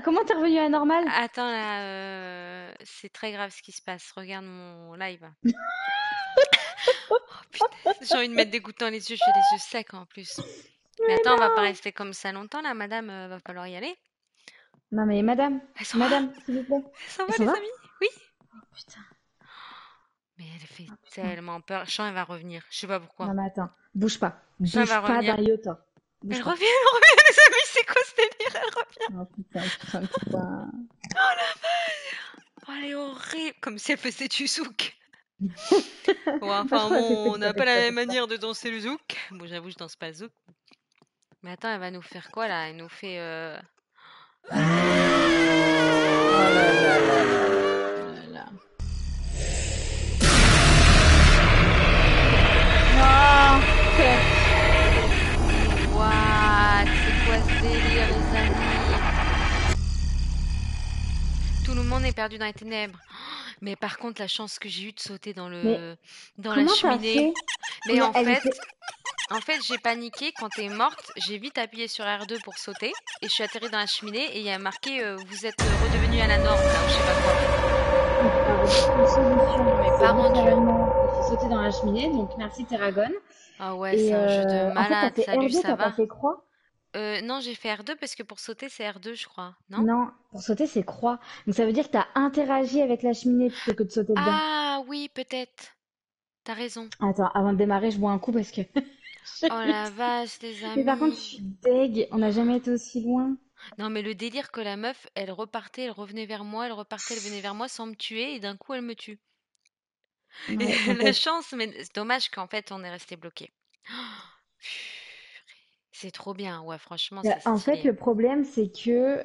Comment t'es revenu à la normale? Attends là, c'est très grave ce qui se passe. Regarde mon live. Oh putain, j'ai envie de mettre des gouttes dans les yeux, j'ai les yeux secs en plus. Mais Mais attends, on va pas non. rester comme ça longtemps là, madame, va falloir y aller. Non, mais madame, Elle s'en va? madame, s'il vous plaît. Elle s'en Elle va s'en les va? amis? Oui? Putain, Mais elle fait oh, putain. tellement peur. Je sens elle va revenir, je sais pas pourquoi. Non, mais attends. Bouge pas. Je sens elle va Bouge pas revenir. d'un iota. Bouge pas. Elle revient les amis, c'est quoi ce délire? Elle revient. Oh, putain, putain, putain. Oh la vache! Oh, elle est horrible, comme si elle faisait du zouk. Bon, Moi, je enfin crois que c'est bon, fait on n'a pas exprès la même pour ça. manière de danser le zouk. Bon, j'avoue, je danse pas le zouk. Mais attends, elle va nous faire quoi là? Elle nous fait Oh là là là là là là là. Non, What? C'est quoi ce délire, les amis? Tout le monde est perdu dans les ténèbres. Mais par contre, la chance que j'ai eue de sauter mais dans la comment t'as cheminée. fait? Mais Elle était... en fait, j'ai paniqué quand t'es morte. J'ai vite appuyé sur R2 pour sauter et je suis atterrie dans la cheminée et il y a marqué vous êtes redevenu à la norme là, ou je sais pas quoi. Une solution. Mais C'est pas rendu. littéralement, il faut sauter dans la cheminée, donc merci Terragon. Ah ouais, c'est Et un jeu de en fait, t'as malade. fait Salut, R2, ça t'as pas va? fait croix? Non, j'ai fait R2 parce que pour sauter, c'est R2, je crois. Non? Non, pour sauter, c'est croix. Donc ça veut dire que t'as interagi avec la cheminée plutôt que de sauter dedans. Ah oui, peut-être. T'as raison. Attends, avant de démarrer, je bois un coup parce que... Oh la vache, les Mais par contre, je amis. suis deg, on n'a jamais été aussi loin. Non, mais le délire que la meuf, elle repartait, elle revenait vers moi, elle repartait, elle venait vers moi sans me tuer, et d'un coup, elle me tue. Et Ouais, en la fait, chance, mais c'est dommage qu'en fait, on est resté bloqué. C'est trop bien, ouais, franchement, c'est en fait, stylé. le problème, c'est que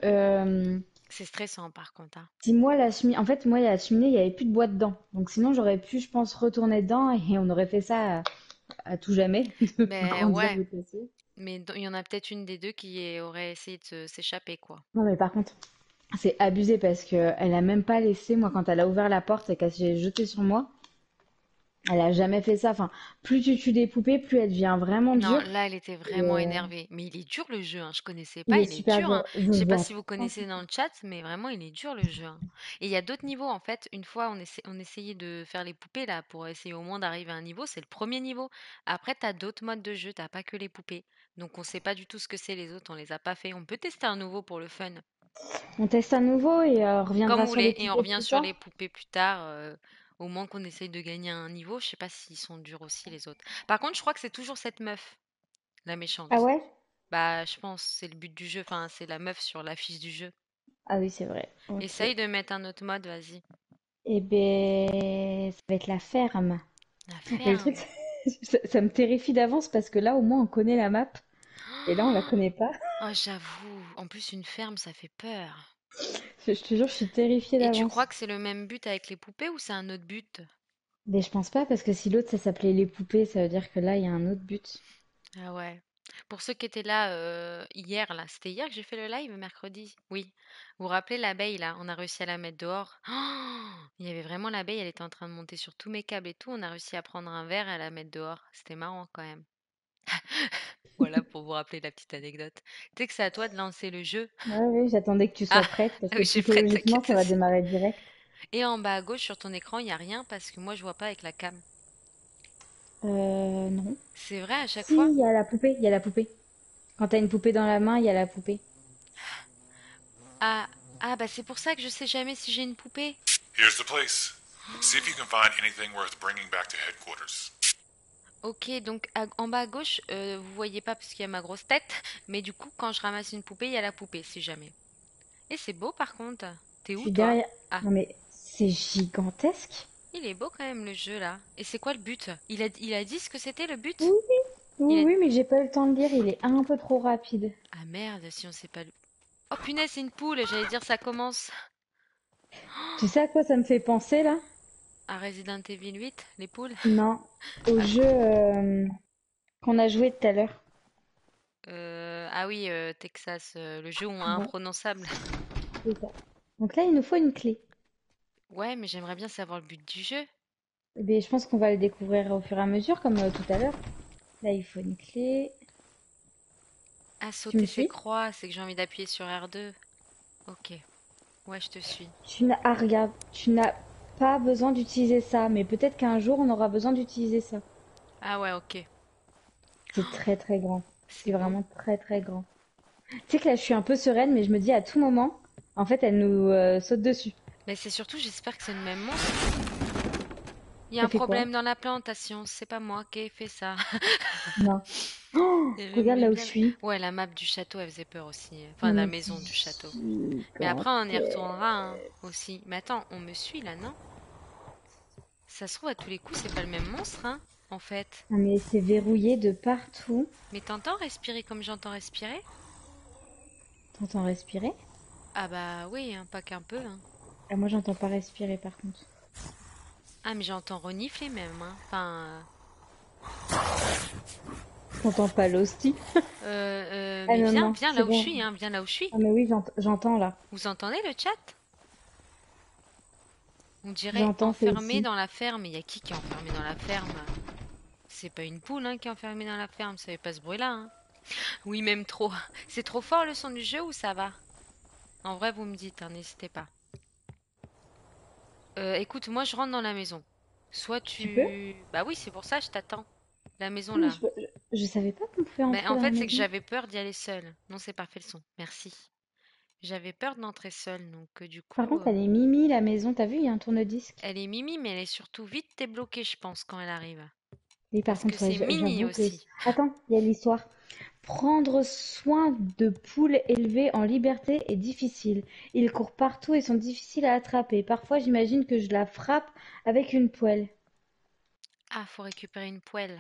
C'est stressant par contre, hein. Si moi, la cheminée, en fait, moi, la cheminée, il n'y avait plus de bois dedans. Donc sinon, j'aurais pu, je pense, retourner dedans et on aurait fait ça à tout jamais, de Ben grandir ouais, le PC. mais il y en a peut-être une des deux qui aurait essayé de s'échapper, quoi. Non, mais par contre, c'est abusé parce que elle a même pas laissé, moi, quand elle a ouvert la porte et qu'elle s'est jetée sur moi, elle a jamais fait ça. Enfin, plus tu tues des poupées, plus elle devient vraiment Non, dure. là, elle était Et, vraiment énervée. Mais il est dur le jeu, hein. Je connaissais il pas, est il est super dur, hein. dur. Je Je sais pas vois si vous pas. connaissez dans le chat, mais vraiment, il est dur le jeu, hein. Et il y a d'autres niveaux en fait. Une fois, on essayait de faire les poupées là pour essayer au moins d'arriver à un niveau. C'est le premier niveau. Après, t'as d'autres modes de jeu. T'as pas que les poupées. Donc, on sait pas du tout ce que c'est les autres. On les a pas fait. On peut tester un nouveau pour le fun, On teste à nouveau et on comme reviendra vous sur les voulez. Et on poupées revient plus sur tard. les poupées plus tard. Au moins qu'on essaye de gagner un niveau. Je sais pas s'ils sont durs aussi les autres. Par contre, je crois que c'est toujours cette meuf, la Ah méchante. ouais? Bah, je pense, c'est le but du jeu, enfin, c'est la meuf sur l'affiche du jeu. Ah oui, c'est vrai. Ok. Essaye de mettre un autre mode, vas-y. Eh ben, ça va être la ferme. La Mais le truc, ferme. ça me terrifie d'avance parce que là, au moins, on connaît la map. Et là, on la connaît pas. Oh, j'avoue. En plus, une ferme, ça fait peur. Je te jure, je suis terrifiée Et tu crois d'avance. que c'est le même but avec les poupées ou c'est un autre but? Mais je pense pas parce que si l'autre, ça s'appelait les poupées, ça veut dire que là, il y a un autre but. Ah ouais. Pour ceux qui étaient là hier, là, c'était hier que j'ai fait le live, mercredi. Oui. Vous vous rappelez l'abeille, là? On a réussi à la mettre dehors. Il y avait vraiment l'abeille, elle était en train de monter sur tous mes câbles et tout. On a réussi à prendre un verre et à la mettre dehors. C'était marrant quand même. Voilà pour vous rappeler la petite anecdote. Tu sais que c'est à toi de lancer le jeu. Ouais, oui, j'attendais que tu sois Ah, prête parce ah que oui, je suis prête, psychologiquement, t'inquiète ça va aussi. démarrer direct. Et en bas à gauche sur ton écran, il n'y a rien parce que moi je vois pas avec la cam. Non. C'est vrai à chaque Si, fois? il y a la poupée, il y a la poupée. Quand t'as une poupée dans la main, il y a la poupée. Ah, ah bah c'est pour ça que je sais jamais si j'ai une poupée. Here's the place. See if you can find anything worth bringing back to headquarters. Ok, donc en bas à gauche, vous voyez pas parce qu'il y a ma grosse tête, mais du coup quand je ramasse une poupée, il y a la poupée si jamais. Et c'est beau par contre. T'es Je où suis toi? derrière. Ah, Non mais c'est gigantesque. il est beau quand même le jeu là. Et c'est quoi le but? Il a dit ce que c'était le Oui, but? Il oui, a... oui, mais j'ai pas eu le temps de lire, il est un peu trop rapide. Ah merde, si on sait pas le... Oh punaise, c'est une poule, j'allais dire ça commence. Tu sais à quoi ça me fait penser là? À Resident Evil 8, les poules? Non, au À jeu quoi? qu'on a joué tout à l'heure. Ah oui, Texas, le jeu Ouais, imprononçable. c'est ça. Donc là, il nous faut une clé. Ouais, mais j'aimerais bien savoir le but du jeu. Mais je pense qu'on va le découvrir au fur et à mesure, comme tout à l'heure. Là, il faut une clé. Ah, Tu me sauter ses suis? croix, c'est que j'ai envie d'appuyer sur R2. Ok, ouais, je te suis. Regarde, tu n'as pas besoin d'utiliser ça, mais peut-être qu'un jour, on aura besoin d'utiliser ça. Ah ouais, ok. C'est très très grand. C'est C'est beau. vraiment très très grand. Tu sais que là, je suis un peu sereine, mais je me dis à tout moment, en fait, elle nous saute dessus. Mais c'est surtout, j'espère que c'est le même monstre. Il y a Ça un fait quoi? problème dans la plantation, c'est pas moi qui ai fait ça. Non. Oh, regarde J'aimais là où je bien. suis. Ouais, la map du château, elle faisait peur aussi. Enfin, Non la mais maison du c'est château. Mais après, on y gigantesque. retournera hein, aussi. Mais attends, on me suit là, non? Ça se trouve, à tous les coups, c'est pas le même monstre, hein, en fait. Non mais c'est verrouillé de partout. Mais t'entends respirer comme j'entends respirer? T'entends respirer? Ah bah oui, hein, pas qu'un peu, hein. Ah, moi, j'entends pas respirer par contre. Ah mais j'entends renifler même, hein. Enfin, T'entends pas l'hostie? Ah mais non, viens, non, viens c'est là où je bon. suis, hein, viens là où je suis. Ah mais oui, j'entends là. Vous entendez le chat? On dirait J'entends, c'est enfermé ici. dans la ferme. Il y a qui est enfermé dans la ferme? C'est pas une poule, hein, qui est enfermée dans la ferme. Ça fait pas ce bruit-là, hein. Oui, même trop. C'est trop fort le son du jeu ou ça va? En vrai, vous me dites, hein, n'hésitez pas. Écoute, moi je rentre dans la maison. Soit Tu peux? tu... Bah oui, c'est pour ça que je t'attends. La maison Ah, mais là. je savais pas qu'on pouvait Mais entrer en dans la fait, c'est que maison. j'avais peur d'y aller seule. Non, c'est pas fait le son. Merci. J'avais peur d'entrer seule, donc du Par coup, contre, elle est mimi, la maison. T'as vu, il y a un tourne-disque. elle est mimi, mais elle est surtout vite débloquée, je pense, quand elle arrive. Oui, par Parce que contre, ouais, c'est mini j'avoue que... aussi. Attends, il y a l'histoire. Prendre soin de poules élevées en liberté est difficile. Ils courent partout et sont difficiles à attraper. Parfois, j'imagine que je la frappe avec une poêle. Ah, faut récupérer une poêle.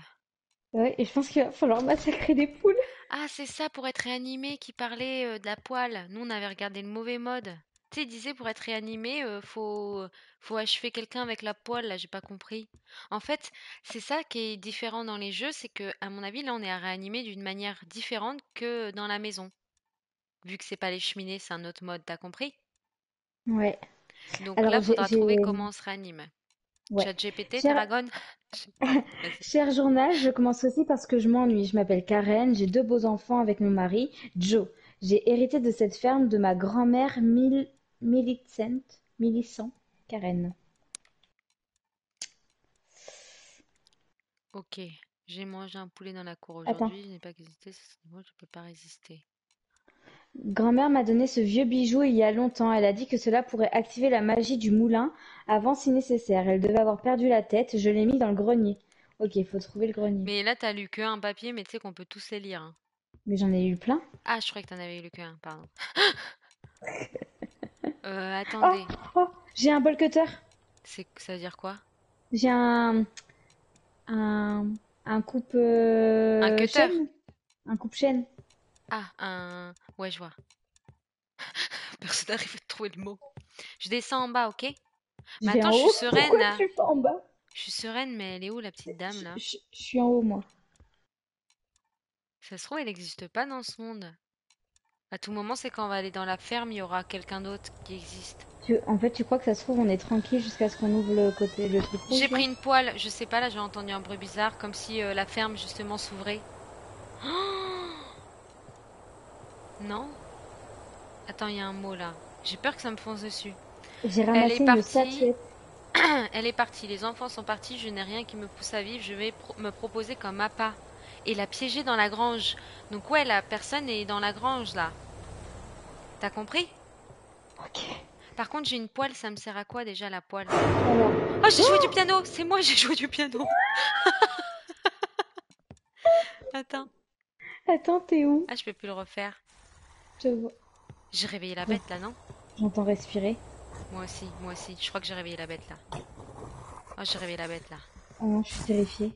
Ouais, et je pense qu'il va falloir massacrer des poules. Ah, c'est ça pour être réanimé qui parlait de la poêle. Nous, on avait regardé le mauvais mode. tu sais, il disait pour être réanimé, faut achever quelqu'un avec la poêle, là, j'ai pas compris. En fait, c'est ça qui est différent dans les jeux, c'est que, à mon avis, là, on est à réanimer d'une manière différente que dans la maison. Vu que c'est pas les cheminées, c'est un autre mode, t'as compris? Ouais. Donc Alors là, faudra trouver comment on se réanime. ouais. ChatGPT, Cher, Terragon? Je sais pas. Vas-y. cher journal, je commence aussi parce que je m'ennuie. Je m'appelle Karen, j'ai 2 beaux enfants avec mon mari, Joe. J'ai hérité de cette ferme de ma grand-mère Millicent, Karen. Ok. J'ai mangé un poulet dans la cour Attends. aujourd'hui, je n'ai pas hésité, moi je peux pas résister. Grand-mère m'a donné ce vieux bijou il y a longtemps. Elle a dit que cela pourrait activer la magie du moulin avant si nécessaire. Elle devait avoir perdu la tête. Je l'ai mis dans le grenier. Ok, il faut trouver le grenier. Mais là, t'as lu que un papier, mais tu sais qu'on peut tous les lire, hein. Mais j'en ai eu plein. Ah, je croyais que t'en avais lu que un, pardon. Oh, Attendez. oh, j'ai un bol cutter. Ça veut dire quoi? J'ai un, un coupe Un cutter. chaîne. Un coupe chaîne. Ah, ouais, je vois. Personne n'arrive à trouver le mot. Je descends en bas, ok? Je Mais vais attends, en je suis haut. sereine Pourquoi là. je suis pas en bas? Je suis sereine, mais elle est où la petite dame là? Je suis en haut, moi. Ça se trouve, elle n'existe pas dans ce monde. À tout moment, c'est quand on va aller dans la ferme, il y aura quelqu'un d'autre qui existe. En fait, tu crois que ça se trouve, on est tranquille jusqu'à ce qu'on ouvre le truc J'ai rouge, là? pris une poêle, je sais pas, là j'ai entendu un bruit bizarre, comme si la ferme justement s'ouvrait. Non? Attends, il y a un mot là. J'ai peur que ça me fonce dessus. J'ai Elle est ramassé une partie. statuette. Elle est partie. Les enfants sont partis. Je n'ai rien qui me pousse à vivre. Je vais me proposer comme appât. Et la piéger dans la grange. Donc ouais, la personne est dans la grange là. T'as compris? Ok. Par contre, j'ai une poêle. Ça me sert à quoi déjà la poêle? Alors. Oh, j'ai joué du piano. C'est moi, j'ai joué du piano. Attends. Attends, t'es où? Ah, je peux plus le refaire. Je vois. J'ai réveillé la Bon, bête là, non? j'entends respirer. Moi aussi, moi aussi. Je crois que j'ai réveillé la bête là. Oh, j'ai réveillé la bête là. Oh non, je suis terrifiée.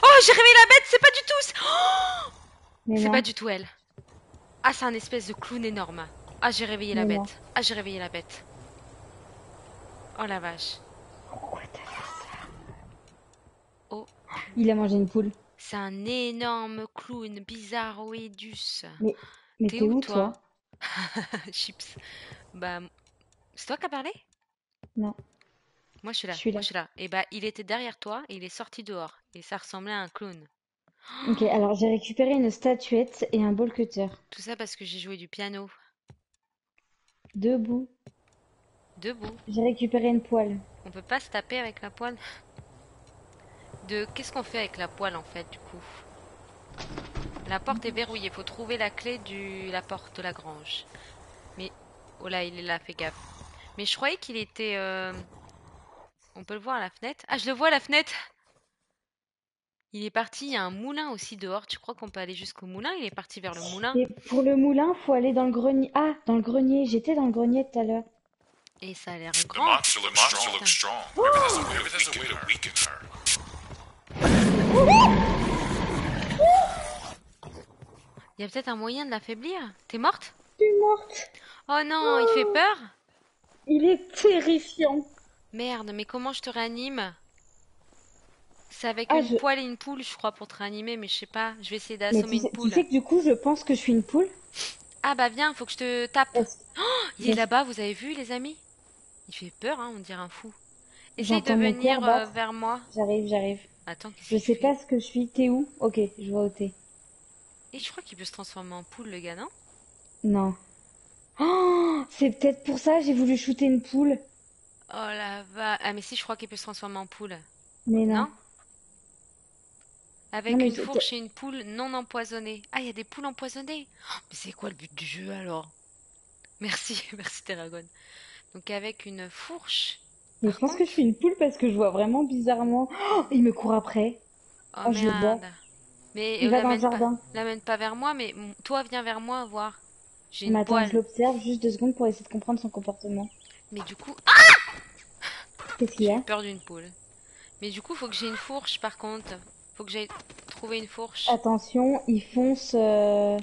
Oh, j'ai réveillé la bête. C'est pas du tout. Oh, Mais c'est pas non, du tout elle. Ah, c'est un espèce de clown énorme. Ah, j'ai réveillé la mais non. bête. Ah, j'ai réveillé la bête. Oh la vache. Pourquoi t'as fait ça? Oh, Il a mangé une poule. c'est un énorme clown bizarroïdus. Mais, mais T'es t'es où où, toi? toi? Chips. Bah, c'est toi qui as parlé? Non, Moi je suis je là, suis moi là. je suis là. Et bah, il était derrière toi et il est sorti dehors. Et ça ressemblait à un clown. Ok, alors j'ai récupéré une statuette et un ball cutter. Tout ça parce que j'ai joué du piano. Debout. Debout. J'ai récupéré une poêle. On peut pas se taper avec la poêle? Qu'est-ce qu'on fait avec la poêle en fait du coup? La porte est verrouillée, faut trouver la clé la porte de la grange. Mais oh là, il est là, fais gaffe. Mais je croyais qu'il était on peut le voir à la fenêtre. Ah, je le vois à la fenêtre. Il est parti, il y a un moulin aussi dehors. Tu crois qu'on peut aller jusqu'au moulin? Il est parti vers le moulin. Et pour le moulin, faut aller dans le grenier. Ah, dans le grenier. J'étais dans le grenier tout à l'heure. Et ça a l'air The grand. monster looks strong. Maybe there's a way to weaken her. Il y a peut-être un moyen de l'affaiblir. T'es morte? Je suis morte. Oh non, il fait peur? Il est terrifiant. Merde, mais comment je te réanime? C'est avec Ah, une poêle et une poule, je crois, pour te réanimer, mais je sais pas. Je vais essayer Mais d'assommer une tu poule. sais que du coup, je pense que je suis une poule. Ah bah viens, faut que je te tape. Parce- Il est là-bas, vous avez vu, les amis? Il fait peur, hein, on dirait un fou. Essaye de J'entends mon cœur venir battre. vers moi. J'arrive. Attends, qu'est-ce Je qu'il sais fait? pas ce que je suis. T'es où? Ok, je vois où t'es. Et je crois qu'il peut se transformer en poule, le gars, non? Non. Oh, c'est peut-être pour ça j'ai voulu shooter une poule. Oh la va. Ah mais si, je crois qu'il peut se transformer en poule. Mais non. Non? Non Avec mais une fourche et une poule non empoisonnée. Ah, il y a des poules empoisonnées. Oh, mais c'est quoi le but du jeu alors? Merci, merci Terragon. Donc avec une fourche. mais je Par pense que je contre. suis une poule parce que je vois vraiment bizarrement. Oh, il me court après. Oh Oh, je le vois. merde. Mais Il va dans le jardin. l'amène pas vers moi, mais toi viens vers moi voir. J'ai Mais une attends, je poêle. l'observe juste 2 secondes pour essayer de comprendre son comportement. Mais du coup, ah, Qu'est-ce qu'il y j'ai eu a? peur d'une poule. Mais du coup, faut que j'ai une fourche par contre. Faut que j'aille trouver une fourche. Attention, il fonce.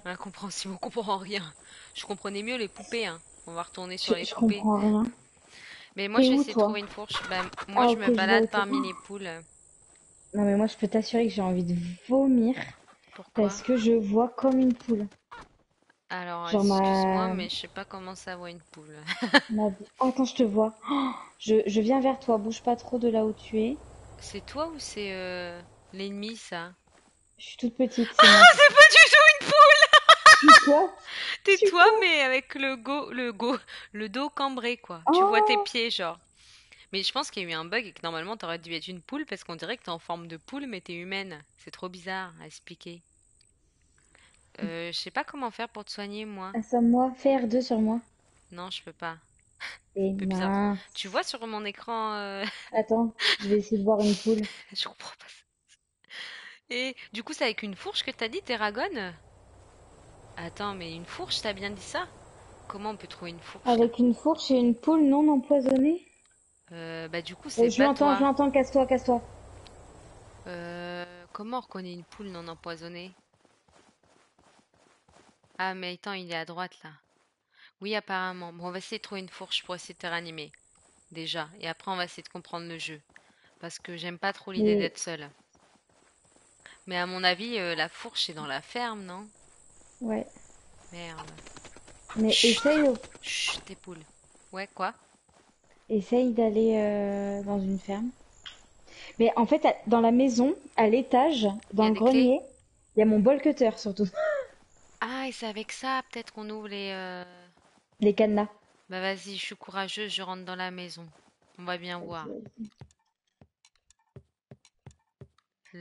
Incompréhensible, on comprend rien. Je comprenais mieux les poupées, hein. On va retourner sur les Je poupées. comprends rien. Mais moi, T'es je vais où, essayer de toi? trouver une fourche. Bah, moi, Ah, je ok, me je vois où balade t'es. parmi les poules. Non, mais moi, je peux t'assurer que j'ai envie de vomir Pourquoi? parce que je vois comme une poule. Alors, Genre excuse-moi, mais je sais pas comment ça voit une poule. Attends, je te vois. Oh, je viens vers toi. Bouge pas trop de là où tu es. C'est toi ou c'est l'ennemi, ça? Je suis toute petite, c'est Ah, moi. c'est pas du tout une poule! Tu suis quoi? Je T'es suis toi, quoi? mais avec le dos cambré, quoi. Tu vois tes Oh! pieds, genre. Mais je pense qu'il y a eu un bug et que normalement t'aurais dû être une poule parce qu'on dirait que t'es en forme de poule, mais t'es humaine. C'est trop bizarre à expliquer. Je sais pas comment faire pour te soigner, moi. Assomme-moi. Fais R2 sur moi. Non, je peux pas. Et Un peu bizarre. Tu vois mince. sur mon écran, Attends, je vais essayer de voir une poule. je comprends pas ça. Et du coup, c'est avec une fourche que t'as dit, Terragon? Attends, mais une fourche, t'as bien dit ça? Comment on peut trouver une fourche là? Avec une fourche et une poule non empoisonnée. Bah du coup, c'est pas Je toi. l'entends, casse-toi, casse-toi. Comment on reconnaît une poule non empoisonnée? Ah, mais attends, il est à droite là. Oui, apparemment. Bon, on va essayer de trouver une fourche pour essayer de te réanimer. Déjà. Et après, on va essayer de comprendre le jeu. Parce que j'aime pas trop l'idée Mais, d'être seule. Mais à mon avis, la fourche est dans la ferme, non? ouais. Merde. Mais Chut! essaye, Chut, tes poules. Ouais, quoi? essaye d'aller dans une ferme. Mais en fait, dans la maison, à l'étage, Il y dans a le des clés? grenier, il y a mon bol cutter surtout. Ah, et c'est avec ça, peut-être qu'on ouvre les... Les cadenas. Bah vas-y, je suis courageuse, je rentre dans la maison. On va bien Vas-y, voir. vas-y.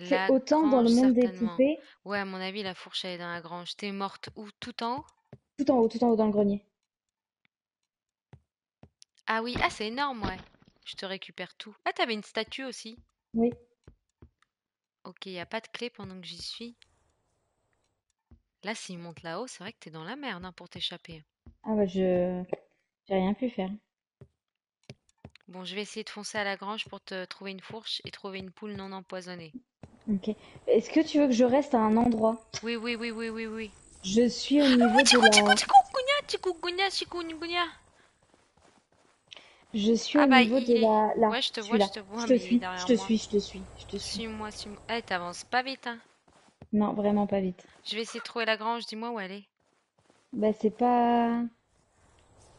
C'est La autant dans le grange, monde des certainement. poupées, Ouais, à mon avis, la fourche, elle est dans la grange. T'es morte où? Tout en haut? tout en haut dans le grenier. Ah oui, ah c'est énorme, ouais. Je te récupère tout. Ah, t'avais une statue aussi. Oui. Ok, y a pas de clé pendant que j'y suis. Là, s'il monte là-haut, c'est vrai que t'es dans la merde hein, pour t'échapper. Ah bah j'ai rien pu faire. Bon, je vais essayer de foncer à la grange pour te trouver une fourche et trouver une poule non empoisonnée. Ok. Est-ce que tu veux que je reste à un endroit? Oui, oui, oui, oui, oui, oui. Je suis au Ah, niveau de tchikou, tchikou, la. tchikou, gounia, tchikou, gounia. Je suis Ah au bah, niveau de il est... la. Là, Ouais, celui-là. je te vois, Je te mais il est suis, je derrière te moi. suis, je te suis, je te suis. Suis-moi, suis-moi. Eh, t'avances pas vite, hein. Non, vraiment pas vite. Je vais essayer de trouver la grange, dis-moi où elle est. Bah c'est pas.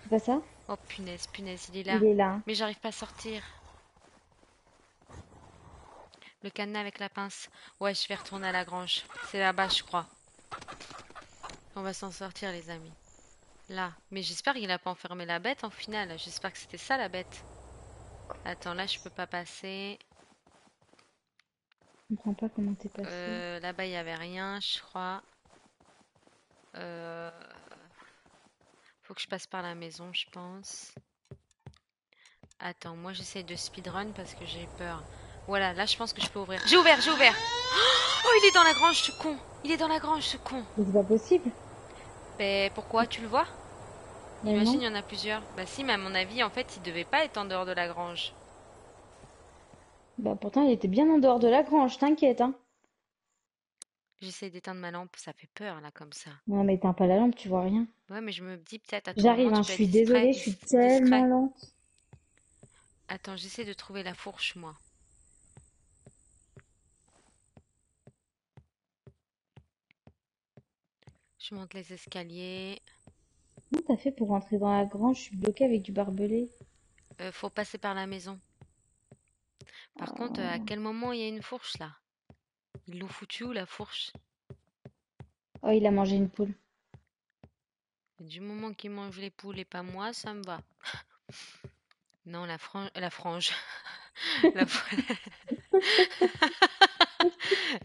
C'est pas ça? Oh punaise, punaise, il est Il là. est là. Mais j'arrive pas à sortir. Le cadenas avec la pince. Ouais, je vais retourner à la grange. C'est là-bas, je crois. On va s'en sortir, les amis. Là. Mais j'espère qu'il a pas enfermé la bête en finale. J'espère que c'était ça la bête. Attends, là, je peux pas passer. Je comprends pas comment t'es passé. Là-bas, il y avait rien, je crois. Euh, Faut que je passe par la maison, je pense. Attends, moi, j'essaie de speedrun parce que j'ai peur. Voilà, là, je pense que je peux ouvrir. J'ai ouvert, j'ai ouvert! Oh, il est dans la grange, ce con! Il est dans la grange, ce con! Mais c'est pas possible. Mais pourquoi? Tu le vois? Mais Imagine, non. il y en a plusieurs. Bah si, mais à mon avis, en fait, il devait pas être en dehors de la grange. Bah pourtant il était bien en dehors de la grange, t'inquiète, hein. J'essaie d'éteindre ma lampe, ça fait peur, là, comme ça. Non mais éteins pas la lampe, tu vois rien. Ouais, mais je me dis peut-être à tout moment, J'arrive, hein, tu je peux être suis discret, désolée, je suis tellement discret. lente. Attends, j'essaie de trouver la fourche, moi. Je monte les escaliers. Comment t'as fait pour rentrer dans la grange? Je suis bloquée avec du barbelé. Faut passer par la maison. Par contre, à Oh, quel moment il y a une fourche, là? Ils l'ont foutu où, la fourche? oh, il a mangé une poule. Du moment qu'il mange les poules et pas moi, ça me va. Non, la frange. La, fr-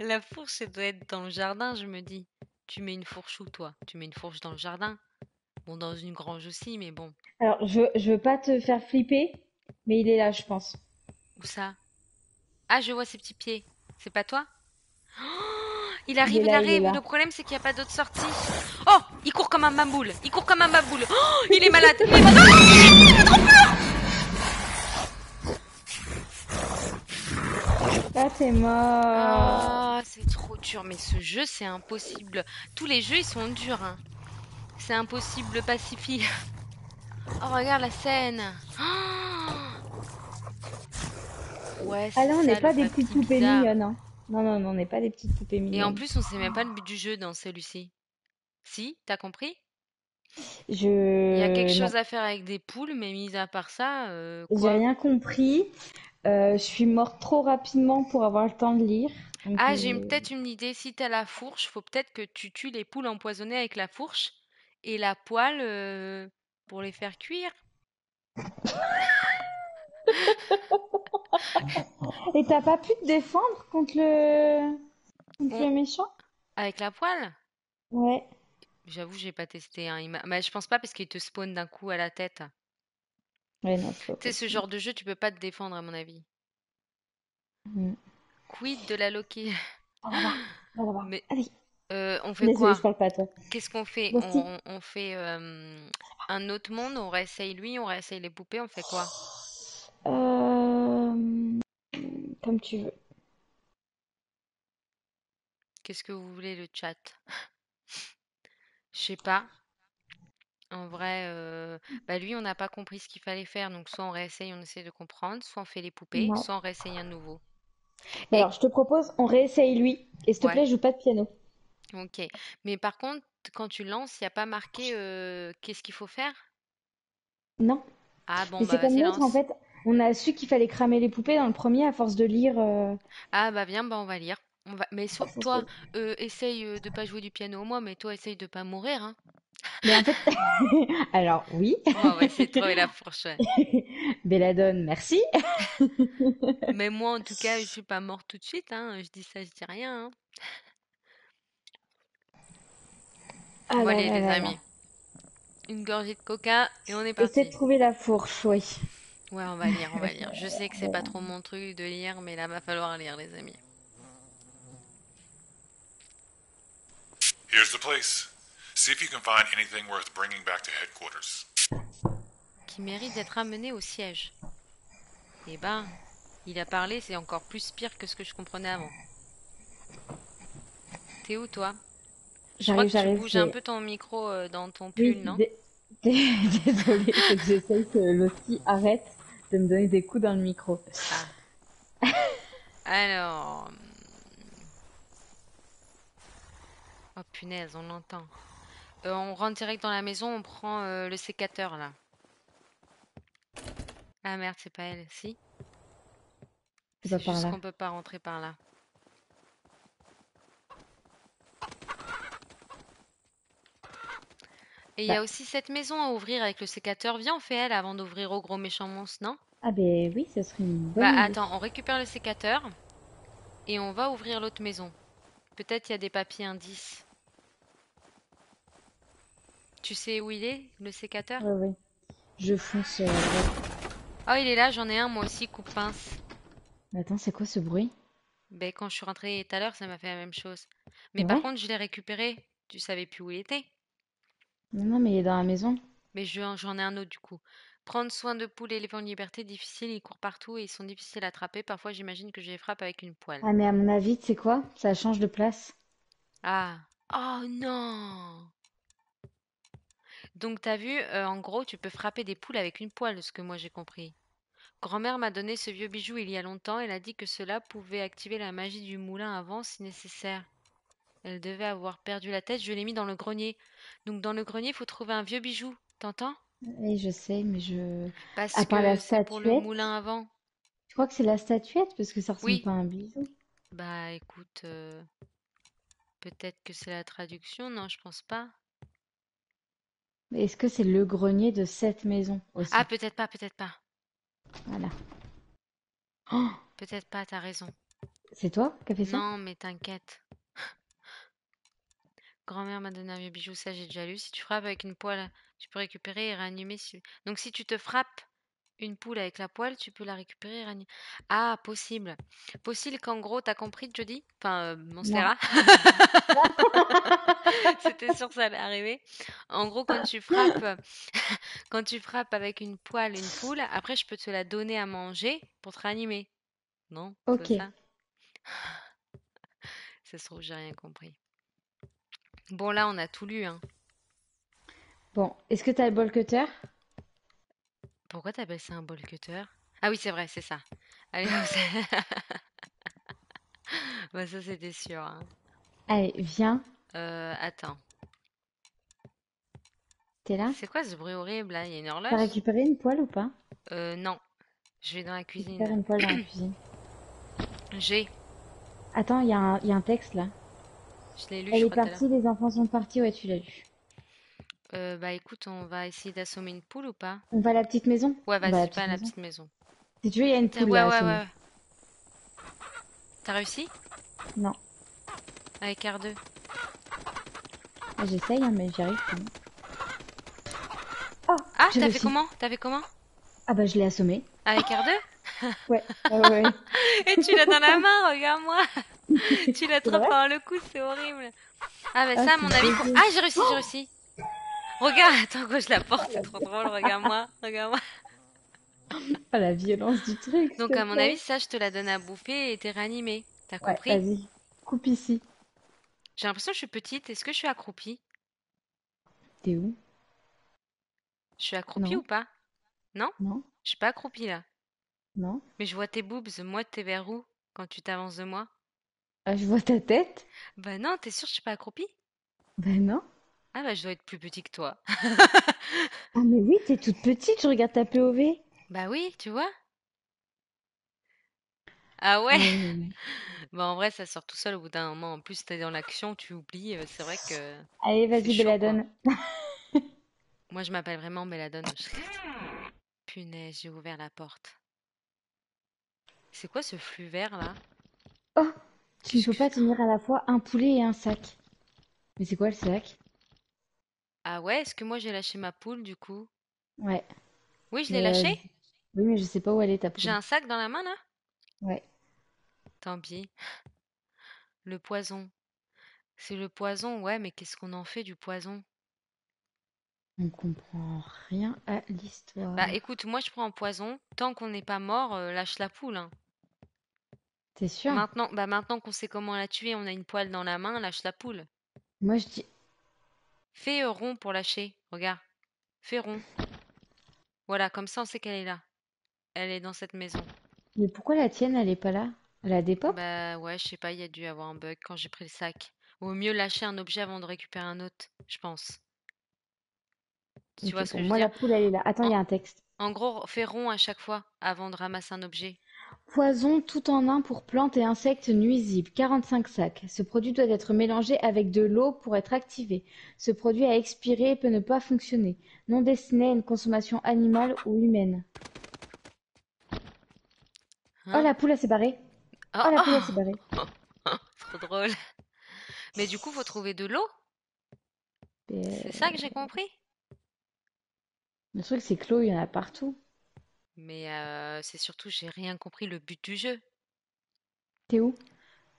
la fourche, elle doit être dans le jardin, je me dis. Tu mets une fourche où, toi? Tu mets une fourche dans le jardin? Bon, dans une grange aussi, mais bon. Alors, je veux pas te faire flipper, mais il est là, je pense. Où ça? Ah, je vois ses petits pieds. C'est pas toi? Il Il est arrive, il là, il est arrive. là. Le problème, c'est qu'il n'y a pas d'autre sortie. Oh, il court comme un maboule. Il court comme un maboule. Oh, il est malade. Il est malade. Ah, t'es mort. Ah, c'est trop dur. Mais ce jeu, c'est impossible. Tous les jeux, ils sont durs, hein. C'est impossible, Pacifique. Oh, regarde la scène. Ouais, Ah c'est là, on n'est ça le pas des petites papy poupées bizarre. mignonnes, hein. Non, non, non, on n'est pas des petites poupées Et en mignonnes. plus, on sait même pas le but du jeu dans celui-ci. Si, t'as compris? Il y a quelque Non, chose à faire avec des poules, mais mis à part ça, j'ai quoi? rien compris. Je suis morte trop rapidement pour avoir le temps de lire. Donc, Ah, peut-être une idée. Si t'as la fourche, faut peut-être que tu tues les poules empoisonnées avec la fourche et la poêle pour les faire cuire. Et t'as pas pu te défendre contre On- le méchant? Avec la poêle? Ouais. J'avoue, j'ai pas testé, hein. Mais je pense pas parce qu'il te spawn d'un coup à la tête. Ouais, non, c'est pas Tu sais, ce possible. genre de jeu, tu peux pas te défendre, à mon avis. Mm. Quid de la Loki? Va là-bas, va là-bas. Mais Allez. on fait Désolée, je quoi? parle pas à toi. Qu'est-ce qu'on fait? Voici. On fait un autre monde, on réessaye lui, on réessaye les poupées, on fait quoi? Euh, Comme tu veux. Qu'est-ce que vous voulez, le chat? Je sais pas. En vrai, bah lui, on n'a pas compris ce qu'il fallait faire, donc soit on réessaye, on essaie de comprendre, soit on fait les poupées, Ouais. soit on réessaye un nouveau. Mais Et alors, je te propose, on réessaye lui. Et s'il te ouais, plaît, joue pas de piano. ok. Mais par contre, quand tu lances, il n'y a pas marqué qu'est-ce qu'il faut faire? Non. Ah bon, Mais bah c'est comme vas-y, l'autre, en lance. fait. On a su qu'il fallait cramer les poupées dans le premier à force de lire. Ah bah viens, bah on va lire. On va... Mais Ça se toi, fait. essaye de pas jouer du piano au moins, mais toi, essaye de pas mourir, hein. Mais en fait, alors oui. Ouais, on va essayer de trouver la fourche, ouais. Belladone, merci. Mais moi, en tout cas, je suis pas morte tout de suite, hein. Je dis ça, je dis rien, hein. Ah Bon, là allez, là les là là. amis, une gorgée de coca et on est Essaie de parti. trouver la fourche, oui. Ouais, on va lire, on va lire. Je sais que c'est pas trop mon truc de lire, mais là, va falloir lire, les amis. Here's the place. See if you can find anything worth bringing back to headquarters. Qui mérite d'être amené au siège. Eh ben, il a parlé, c'est encore plus pire que ce que je comprenais avant. T'es où, toi? Je crois J'arrive, que tu j'arrive, bouges un c'est... peu ton micro dans ton Oui, pull, non? désolée, c'est que j'essaye que l'outil arrête de me donner des coups dans le micro. Ah. Alors. Oh punaise, on l'entend. On rentre direct dans la maison, on prend le sécateur, là. Ah merde, c'est pas elle. Si? C'est pas C'est par juste là. qu'on peut pas rentrer par là. Et il y Bah, a aussi cette maison à ouvrir avec le sécateur. Viens, on fait elle avant d'ouvrir au gros méchant monstre, non? ah ben oui, ce serait une Bah bonne idée. attends, on récupère le sécateur et on va ouvrir l'autre maison. Peut-être il y a des papiers indices. Tu sais où il est, le sécateur? Ouais, ouais. Je fonce à droite. Oh, il est là, j'en ai un moi aussi, coupe-pince. Mais attends, c'est quoi ce bruit? Ben quand je suis rentrée tout à l'heure, ça m'a fait la même chose. C'est Mais par vrai? contre, je l'ai récupéré. Tu savais plus où il était. Non, non, mais il est dans la maison. Mais j'en ai un autre du coup. Prendre soin de poules élevés en liberté, difficile, ils courent partout et ils sont difficiles à attraper. Parfois, j'imagine que je les frappe avec une poêle. Ah, mais à mon avis, tu sais quoi? Ça change de place. Ah. Oh non! Donc t'as vu, en gros, tu peux frapper des poules avec une poêle, ce que moi j'ai compris. Grand-mère m'a donné ce vieux bijou il y a longtemps. Elle a dit que cela pouvait activer la magie du moulin avant si nécessaire. Elle devait avoir perdu la tête, je l'ai mis dans le grenier. Donc dans le grenier, il faut trouver un vieux bijou. T'entends? Oui, je sais, mais je... Parce À part la que c'est pour le statuette, moulin avant. je crois que c'est la statuette, parce que ça ressemble Oui. pas à un bijou. Bah écoute, peut-être que c'est la traduction, non, je pense pas. Mais est-ce que c'est le grenier de cette maison Ah, aussi? peut-être pas, peut-être pas. Voilà. Oh, Peut-être pas, t'as raison. c'est toi qui as fait ça? Non, mais t'inquiète. Grand-mère m'a donné un vieux bijou, ça j'ai déjà lu. Si tu frappes avec une poêle, tu peux récupérer et réanimer. Donc si tu te frappes une poule avec la poêle, tu peux la récupérer et réanimer. Ah, possible. Possible qu'en gros, t'as compris, Jody? Enfin, Non. Monstera. C'était sûr que ça allait arriver. En gros, quand tu frappes avec une poêle une poule, après je peux te la donner à manger pour te réanimer. Non? C'est Ok. ça? Ça se trouve, j'ai rien compris. Bon, là, on a tout lu, hein. Bon, est-ce que t'as le bol cutter? Pourquoi t'appelles ça un ball cutter? Ah oui, c'est vrai, c'est ça. Allez, hop, bah, ça c'était sûr, hein. Allez, viens. Attends. T'es là? C'est quoi ce bruit horrible là? Il y a une T'as horloge? récupéré une poêle ou pas? Non. Je vais dans la Récupère cuisine. une poêle dans la cuisine. J'ai. Attends, il y a un texte là. Je l'ai lu, Elle je est crois, tout à l'heure. partie, les enfants sont partis. Ouais, tu l'as lu. Bah écoute, on va essayer d'assommer une poule ou pas? On va à la petite maison? Ouais, On va à vas-y, la pas petite à la maison. petite maison. Si tu veux, il y a une poule Ouais, là à ouais, assommer. ouais. T'as réussi? Non. Avec R2. Ah, j'essaye, hein, mais j'y arrive pas. Oh, Ah, j'ai t'as fait réussi. comment? T'as fait comment? Ah bah je l'ai assommé. Avec R2? Ouais, ouais, ouais, ouais. Et tu l'as dans la main, regarde-moi! Tu C'est l'attrapes vrai? par le cou, c'est horrible! Ah bah Ah, ça, à c'est mon avis, pour... dégueu. Ah, j'ai réussi, j'ai réussi! Regarde, attends que je la porte, c'est trop drôle, regarde-moi, regarde-moi. Oh, la violence du truc, s'il Donc te à mon avis, plaît. ça, je te la donne à bouffer et t'es réanimé. T'as Ouais, compris? vas-y. Coupe ici. J'ai l'impression que je suis petite, est-ce que je suis accroupie? T'es où? Je suis accroupie Non, ou pas? Non? non, Je suis pas accroupie là. non. Mais je vois tes boobs, moi t'es vers où quand tu t'avances de moi? Ah, je vois ta tête. Bah non, t'es sûre que je suis pas accroupie? Ben non. Ah bah je dois être plus petit que toi. Ah mais oui, t'es toute petite, je regarde ta POV. Bah oui, tu vois? Ah Ah ouais? ouais, ouais, ouais. Bah en vrai ça sort tout seul au bout d'un moment. En plus t'es dans l'action, tu oublies, c'est vrai que Allez, c'est vas-y, chaud quoi. Belladone. Moi je m'appelle vraiment Belladone. Punaise, j'ai ouvert la porte. C'est quoi ce flux vert là? Oh, tu ne Qu'est-ce peux que... pas tenir à la fois un poulet et un sac. Mais c'est quoi le sac? Ah ouais, est-ce que moi j'ai lâché ma poule du coup? Ouais. Oui, je l'ai Mais lâchée? oui, mais je sais pas où elle est ta J'ai poule. un sac dans la main là? Ouais. Tant pis. Le poison. C'est le poison, ouais, mais qu'est-ce qu'on en fait du poison? On comprend rien à Bah l'histoire. écoute, moi je prends un poison. Tant qu'on n'est pas mort, lâche la poule, hein. T'es sûr? Maintenant qu'on sait comment la tuer, on a une poêle dans la main, lâche la poule. Moi je dis. Fais rond pour lâcher. Regarde. Fais rond. Voilà, comme ça on sait qu'elle est là. Elle est dans cette maison. Mais pourquoi la tienne, elle est pas là? Elle a des pop? Bah ouais, je sais pas, il y a dû avoir un bug quand j'ai pris le sac. Vaut mieux lâcher un objet avant de récupérer un autre, je pense. Tu vois Ok, ce que pour je veux moi dire? la poule, elle est là. Attends, il En, y a un texte. en gros, fais rond à chaque fois avant de ramasser un objet. Poison tout en un pour plantes et insectes nuisibles, 45 sacs. Ce produit doit être mélangé avec de l'eau pour être activé. Ce produit a expiré et peut ne pas fonctionner. Non destiné à une consommation animale ou humaine. Oh, Hein? la poule, elle s'est barrée. Oh, Oh, la poule, elle s'est oh! barrée. Trop drôle. Mais du coup, faut trouver de l'eau? C'est ça que j'ai compris? Le truc, c'est que l'eau, il y en a partout. Mais c'est surtout, j'ai rien compris le but du jeu. T'es où?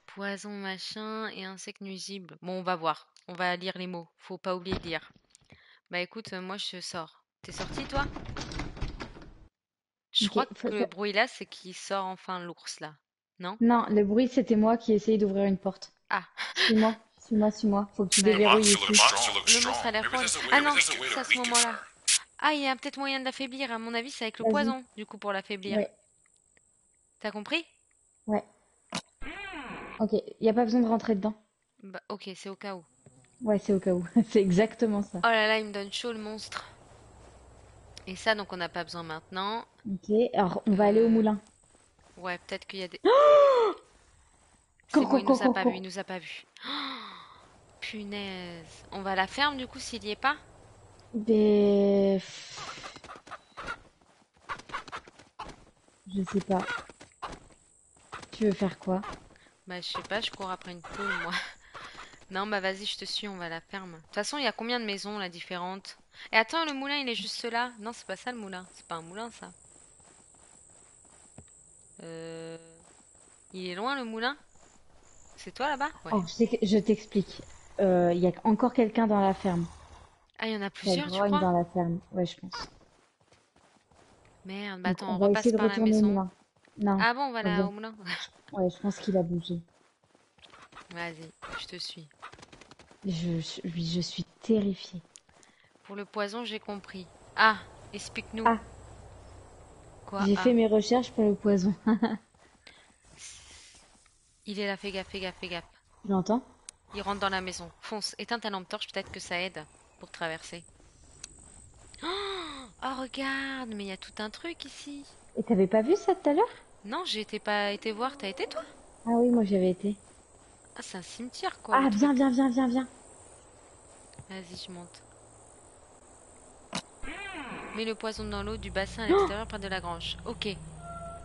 Poison machin et insecte nuisible. Bon, on va voir. On va lire les mots. Faut pas oublier de lire. Bah écoute, moi je sors. T'es sorti toi? Je Ok. crois que le bruit là, c'est qu'il sort enfin l'ours là. Non? Non, le bruit, c'était moi qui essayais d'ouvrir une porte. Ah, Suis-moi, suis-moi, suis-moi. Faut que tu bah, The déverrouilles monster, ici. the monster looks le monstre a strong. l'air Maybe fort. there's a way. Ah Maybe non, there's a way c'est to à ce weaken moment-là. her. Ah, il y a peut-être moyen de l'affaiblir. À mon avis, c'est avec le Vas-y. poison, du coup, pour l'affaiblir. Ouais, T'as compris? ouais. Ok, y a pas besoin de rentrer dedans. Bah ok, c'est au cas où. Ouais, c'est au cas où. C'est exactement ça. Oh là là, il me donne chaud le monstre. Et ça, donc on n'a pas besoin maintenant. Ok, alors on va aller au Euh, moulin. Ouais, peut-être qu'il y a des... C'est Cours, bon, cours, il cours, nous a cours, pas vu, cours. il nous a pas vu. Punaise. On va à la ferme du coup s'il y est pas? Des... Je sais pas. Tu veux faire quoi? Bah je sais pas, je cours après une poule moi. Non bah vas-y, je te suis, on va à la ferme. De toute façon, il y a combien de maisons là différentes? Et attends, le moulin il est juste là. Non, c'est pas ça le moulin. C'est pas un moulin ça. Euh... Il est loin le moulin? C'est toi là-bas? Ouais. Oh, je t'explique. Il y a encore quelqu'un dans la ferme. Ah, il y en a Ça plusieurs, tu grogne crois? dans la ferme. Ouais, je pense. Merde, bah Donc attends, on on va repasse essayer de par la retourner au maison. moulin. Non, Ah bon, on va pas là besoin. au moulin? Ouais, je pense qu'il a bougé. Vas-y, je te suis. Oui, je suis terrifiée. Pour le poison, j'ai compris. Ah, explique-nous. Ah, Quoi? J'ai Ah, fait mes recherches pour le poison. il est là, fais gaffe, fais gaffe, fais gaffe. J'entends. Il rentre dans la maison. Fonce, éteins ta lampe torche, peut-être que ça aide pour traverser. Oh, regarde, mais il y a tout un truc ici. Et t'avais pas vu ça tout à l'heure? Non, pas été voir, t'as été toi? Ah oui, moi j'y avais été. Ah, c'est un cimetière quoi, le Ah, viens, truc. viens, viens, viens, viens. Vas-y, je monte. Mets le poison dans l'eau du bassin à Oh, l'extérieur près de la grange. Ok.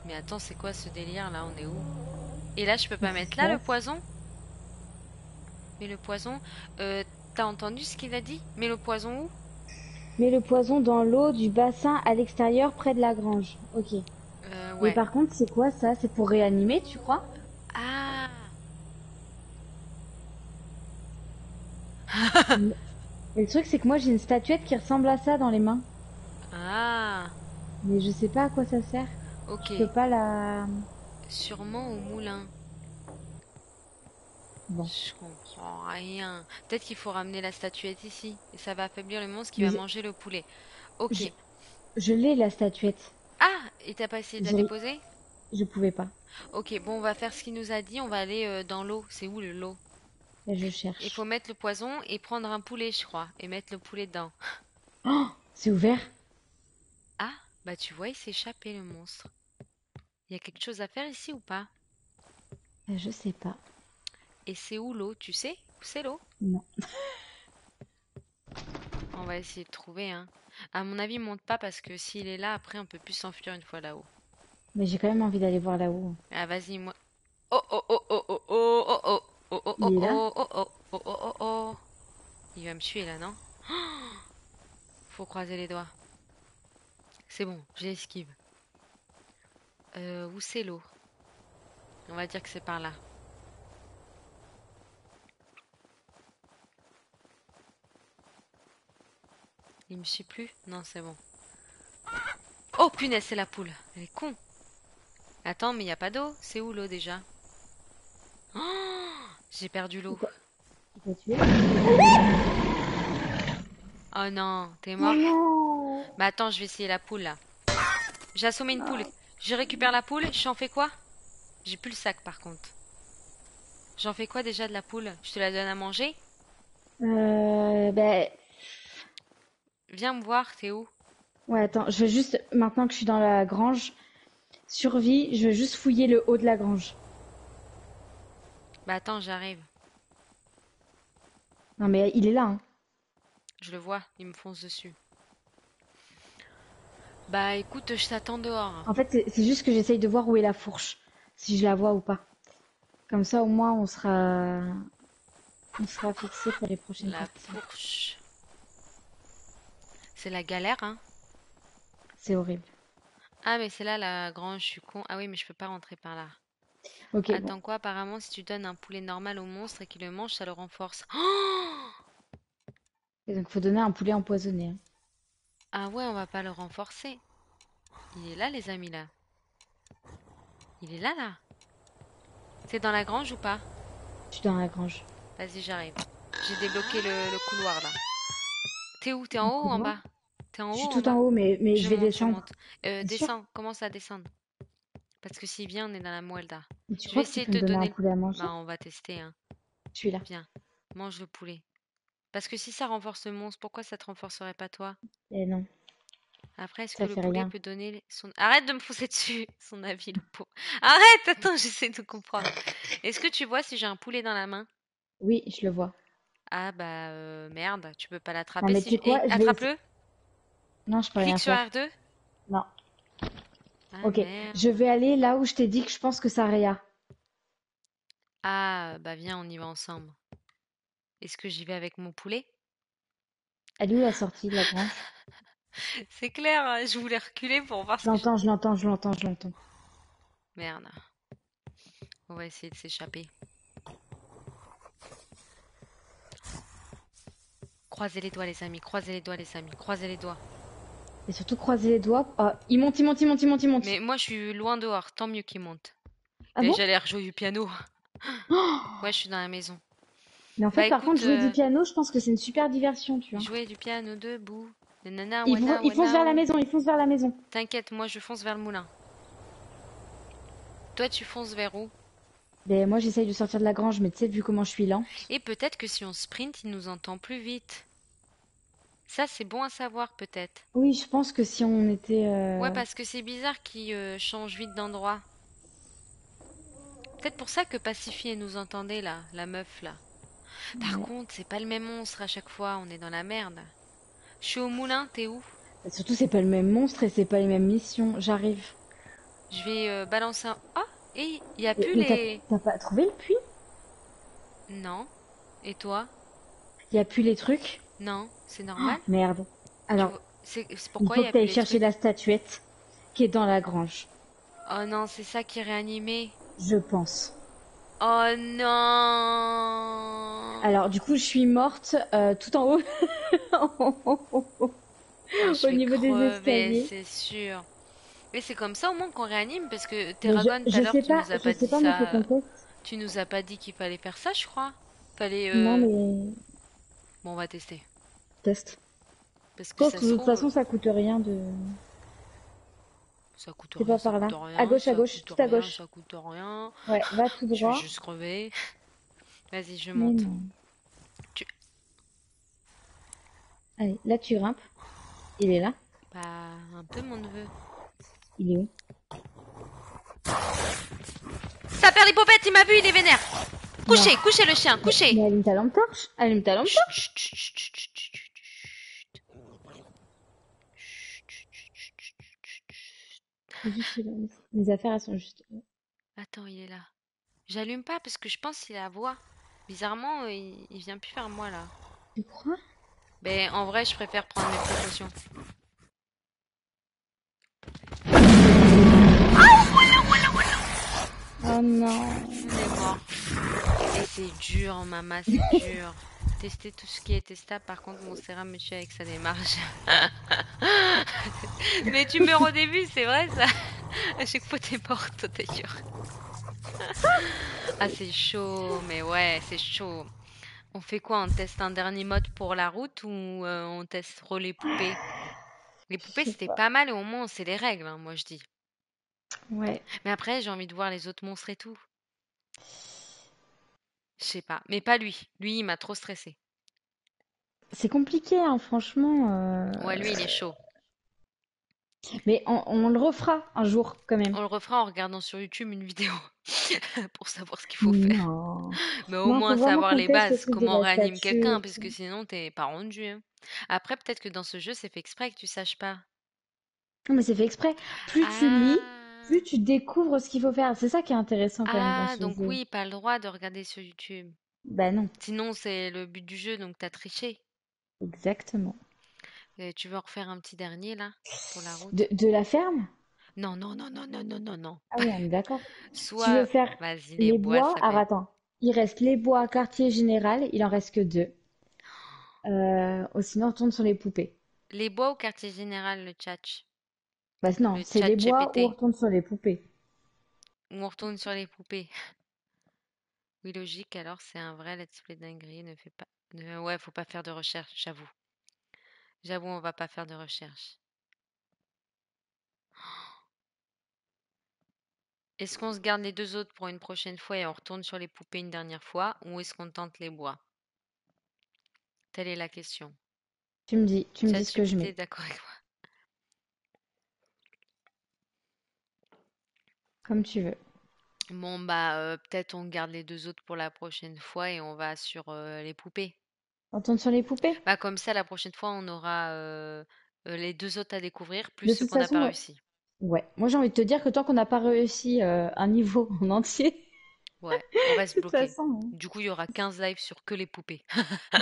Mais attends, c'est quoi ce délire là? On est où? Et là, je peux pas qu'est-ce qui se mettre là le passe? poison? Mais le poison, t'as entendu ce qu'il a dit? Mais le poison où? Mets le poison dans l'eau du bassin à l'extérieur près de la grange. Ok. Et Ouais. par contre, c'est quoi ça? C'est pour réanimer, tu crois? Ah! Mm. Et le truc, c'est que moi j'ai une statuette qui ressemble à ça dans les mains. Ah! Mais je sais pas à quoi ça sert. Ok. Je peux pas la... Sûrement au moulin. Bon. Je comprends rien. Peut-être qu'il faut ramener la statuette ici. Et ça va affaiblir le monstre qui va Mais manger le poulet. Ok. je, je l'ai la statuette. Ah! Et t'as pas essayé de la Je, déposer? je pouvais pas. Ok, bon, on va faire ce qu'il nous a dit. On va aller dans l'eau. C'est où le l'eau? Et je Il faut cherche. mettre le poison et prendre un poulet, je crois. Et mettre le poulet dedans. Oh, c'est ouvert. Ah! Bah tu vois, il s'est échappé le monstre. Il y a quelque chose à faire ici ou pas? Je sais pas. Et c'est où l'eau, tu sais? Où c'est l'eau? Non. On va essayer de trouver, hein. À mon avis, il monte pas parce que s'il est là, après, on peut plus s'enfuir une fois là-haut. Mais j'ai quand même envie d'aller voir là-haut. Ah, vas-y, moi. Oh oh oh oh oh oh oh oh oh oh Il est là? oh oh oh oh oh oh oh. Il va me tuer là, non? Faut croiser les doigts. C'est bon, je l'esquive. Où c'est l'eau? On va dire que c'est par là. Il me suit plus? Non, c'est bon. Oh punaise, c'est la poule. Elle est con. Attends, mais il y a pas d'eau. C'est où l'eau déjà? Oh, j'ai perdu l'eau. Il t'a tué? Oh non, t'es Oh mort? non! Bah attends, je vais essayer la poule là. J'ai assommé une poule. Je récupère la poule, j'en fais quoi? J'ai plus le sac par contre. J'en fais quoi déjà de la poule? Je te la donne à manger? Ben, Viens me voir, t'es où? ouais, attends, je vais juste, maintenant que je suis dans la grange, survie, je vais juste fouiller le haut de la grange. Bah attends, j'arrive. Non, mais il est là, hein. Je le vois, il me fonce dessus. Bah écoute, je t'attends dehors. En fait, c'est juste que j'essaye de voir où est la fourche, si je la vois ou pas. Comme ça, au moins, on sera fixé pour les prochaines La parties. fourche. C'est la galère, hein? C'est horrible. Ah mais c'est là la grange, je suis con. Ah oui, mais je peux pas rentrer par là. Ok, bon. Attends quoi, apparemment si tu donnes un poulet normal au monstre et qu'il le mange, ça le renforce. Oh! Et donc, faut donner un poulet empoisonné, hein. Ah ouais, on va pas le renforcer. Il est là les amis là. Il est là là. T'es dans la grange ou pas? Je suis dans la grange. Vas-y, j'arrive. J'ai débloqué le couloir là. T'es où? T'es en Le haut ou en couloir? bas? T'es en Je haut suis ou en tout en bas? haut, mais Je je vais monte, je descendre. monte. Bien sûr. Descends, commence à descendre. Parce que s'il vient, on est dans la moelle là. Mais tu Je vais crois que tu essayer peux de me te donner un donner. poulet à manger? Bah, on va tester, hein. Je suis là. Viens, mange le poulet. Parce que si ça renforce le monstre, pourquoi ça te renforcerait pas toi? Eh non, Après, est-ce que ça le fait poulet rien. peut donner son... Arrête de me foncer dessus, son avis, le pot. Arrête, attends, j'essaie de comprendre. Est-ce que tu vois si j'ai un poulet dans la main? Oui, je le vois. Ah bah merde, tu peux pas Non, l'attraper mais si tu sais je... quoi? Eh, Je vais essayer. attrape-le. Non, je peux rien Clique sur faire. R2. Non. Ah Ok, je merde. vais aller là où je t'ai dit que je pense que ça réa. Ah bah viens, on y va ensemble. Est-ce que j'y vais avec mon poulet? Elle est où la sortie de la grange? C'est clair, hein, je voulais reculer pour voir Je ce que je... l'entends, je l'entends, je l'entends, je l'entends. Merde, on va essayer de s'échapper. Croisez les doigts les amis, croisez les doigts les amis, croisez les doigts. Et surtout croiser les doigts. Ah, il monte, il monte, il monte, il monte, il monte. Mais moi je suis loin dehors, tant mieux qu'il monte. Ah Et bon? j'allais rejouer du piano. Oh, Ouais, je suis dans la maison. mais en fait, Bah par contre, écoute, jouer du piano, je pense que c'est une super diversion, tu vois. jouer du piano debout. Nanana, Ils wana, foncent vers la wana. maison, ils foncent vers la maison. T'inquiète, moi je fonce vers le moulin. Toi, tu fonces vers où? Mais moi, j'essaye de sortir de la grange, mais tu sais, vu comment je suis lente. Et peut-être que si on sprint, il nous entend plus vite. Ça, c'est bon à savoir, peut-être. Oui, je pense que si on était... Ouais, parce que c'est bizarre qu'il change vite d'endroit. Peut-être pour ça que Pacifie elle nous entendait là, la meuf là. Par Ouais. contre, c'est pas le même monstre à chaque fois, on est dans la merde. Je suis au moulin, t'es où? Et surtout, c'est pas le même monstre et c'est pas les mêmes missions. J'arrive. Je vais balancer un... Ah! Et il y a plus Mais les... t'as pas trouvé le puits? Non. Et toi? Il y a plus les trucs? Non, c'est Oh, normal. merde. Tu Alors, vois... C'est il pourquoi il faut y que a plus t'ailles les chercher trucs? la statuette qui est dans la grange, Oh non, c'est ça qui est réanimé. je pense. Oh non! Alors, du coup, je suis morte tout en haut, Oh, je au vais niveau des crever, escaliers. c'est sûr. Mais c'est comme ça au moins qu'on réanime, parce que Mais Terragon, tout à l'heure, tu nous as je pas sais dit pas, mais faut ça. qu'on teste. Tu nous as pas dit qu'il fallait faire ça, je crois. Fallait... Non, mais Bon, on va tester. teste. Parce que Sauf ça que se de toute trouve, façon, ça coûte rien de... ça coûte C'est rien, pas ça par coûte là. rien, À ça gauche, coûte tout à rien, gauche. ça coûte rien. Ouais, va tout Je vais droit. juste crever. Vas-y, je Mais monte. non. Tu... Allez, là, tu grimpes. Il est là. Bah, un peu, mon neveu. Il est où? Ça perd l'hypopète, il m'a vu, il est vénère. Non. Couchez, couchez le chien, couchez. Mais allume ta lampe torche. Allume ta lampe Chut, torche. chut, chut, chut, chut, chut, chut, chut. C'est juste là. Mes affaires, elles sont juste... Attends, il est là. J'allume pas parce que je pense qu'il a la voix. Bizarrement, il vient plus vers moi là. Tu crois? Mais en vrai, je préfère prendre mes précautions. Oh non. On est mort. Et c'est dur, maman, c'est dur. Tester tout ce qui est testable, par contre, mon sérum me tue avec sa démarche. Mais tu meurs au début, c'est vrai ça? À chaque fois, t'es morte, d'ailleurs. Ah, c'est chaud, mais ouais, c'est chaud. On fait quoi? On teste un dernier mode pour la route ou on teste les poupées? Les Je poupées, sais c'était pas. pas mal et au moins, on sait les règles, hein, moi je dis. Ouais. Mais après, j'ai envie de voir les autres monstres et tout. Je sais pas. Mais pas lui. Lui, il m'a trop stressé. C'est compliqué, hein, franchement. Ouais, lui, il est chaud. Mais on le refera un jour, quand même. On le refera en regardant sur YouTube une vidéo pour savoir ce qu'il faut faire. Non. Mais au Non, faut moins vraiment savoir qu'on les teste le bases, truc de comment on la réanime statue quelqu'un, et parce tout. que sinon t'es pas rendu, hein. Après, peut-être que dans ce jeu, c'est fait exprès que tu saches pas. Non, mais c'est fait exprès. Plus tu lis, Ah, plus tu découvres ce qu'il faut faire. C'est ça qui est intéressant quand même dans ah, ce donc jeu. oui, pas le droit de regarder sur YouTube. Bah non, Sinon, c'est le but du jeu, donc t'as triché. exactement. Et tu veux en refaire un petit dernier là, pour la route? De la ferme? Non, non, non, non, non, non, non, non. Ah oui, on est d'accord. Tu veux Soit, faire vas-y, les les bois, bois? ça Alors fait. attends, il reste les bois quartier général, il en reste que deux. Ou sinon on tourne sur les poupées. Les bois au quartier général, le tchatch. Bah non, Le c'est tchat les bois ou on GPT. retourne sur les poupées. Ou on retourne sur les poupées. Oui, logique, alors c'est un vrai let's play dinguerie. Ne fait pas. Ouais, faut pas faire de recherche, j'avoue. J'avoue, on va pas faire de recherche. Est-ce qu'on se garde les deux autres pour une prochaine fois et on retourne sur les poupées une dernière fois? Ou est-ce qu'on tente les bois? Telle est la question. Tu me dis ce que je ChatGPT mets, est d'accord avec moi. comme tu veux. Bon, bah, peut-être on garde les deux autres pour la prochaine fois et on va sur les poupées. On tourne sur les poupées? Bah, comme ça, la prochaine fois, on aura les deux autres à découvrir, plus De ceux toute qu'on n'a façon, pas ouais. réussi. Ouais. Moi j'ai envie de te dire que tant qu'on n'a pas réussi un niveau en entier, Ouais, on reste de toute bloqué. façon, Du coup, il y aura 15 lives sur que les poupées.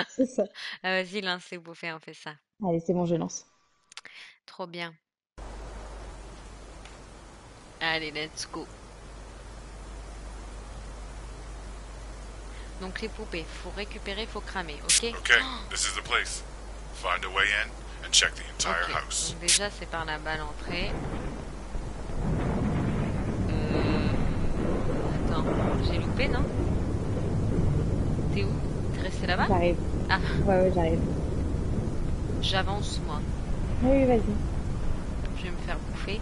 c'est ça. Ah, vas-y, l'un c'est bouffé, on fait ça. Allez, c'est bon, je lance. Trop bien. Allez, let's go. Donc les poupées, faut récupérer, faut cramer, ok? Okay, this is the place. Find a way in and check the entire Ok. house. Donc déjà, c'est par là-bas l'entrée. Euh... Attends, j'ai loupé, non? T'es où? T'es resté là-bas? J'arrive. Ah, Ouais, ouais, j'arrive. j'avance, moi. Oui, vas-y. Je vais me faire bouffer.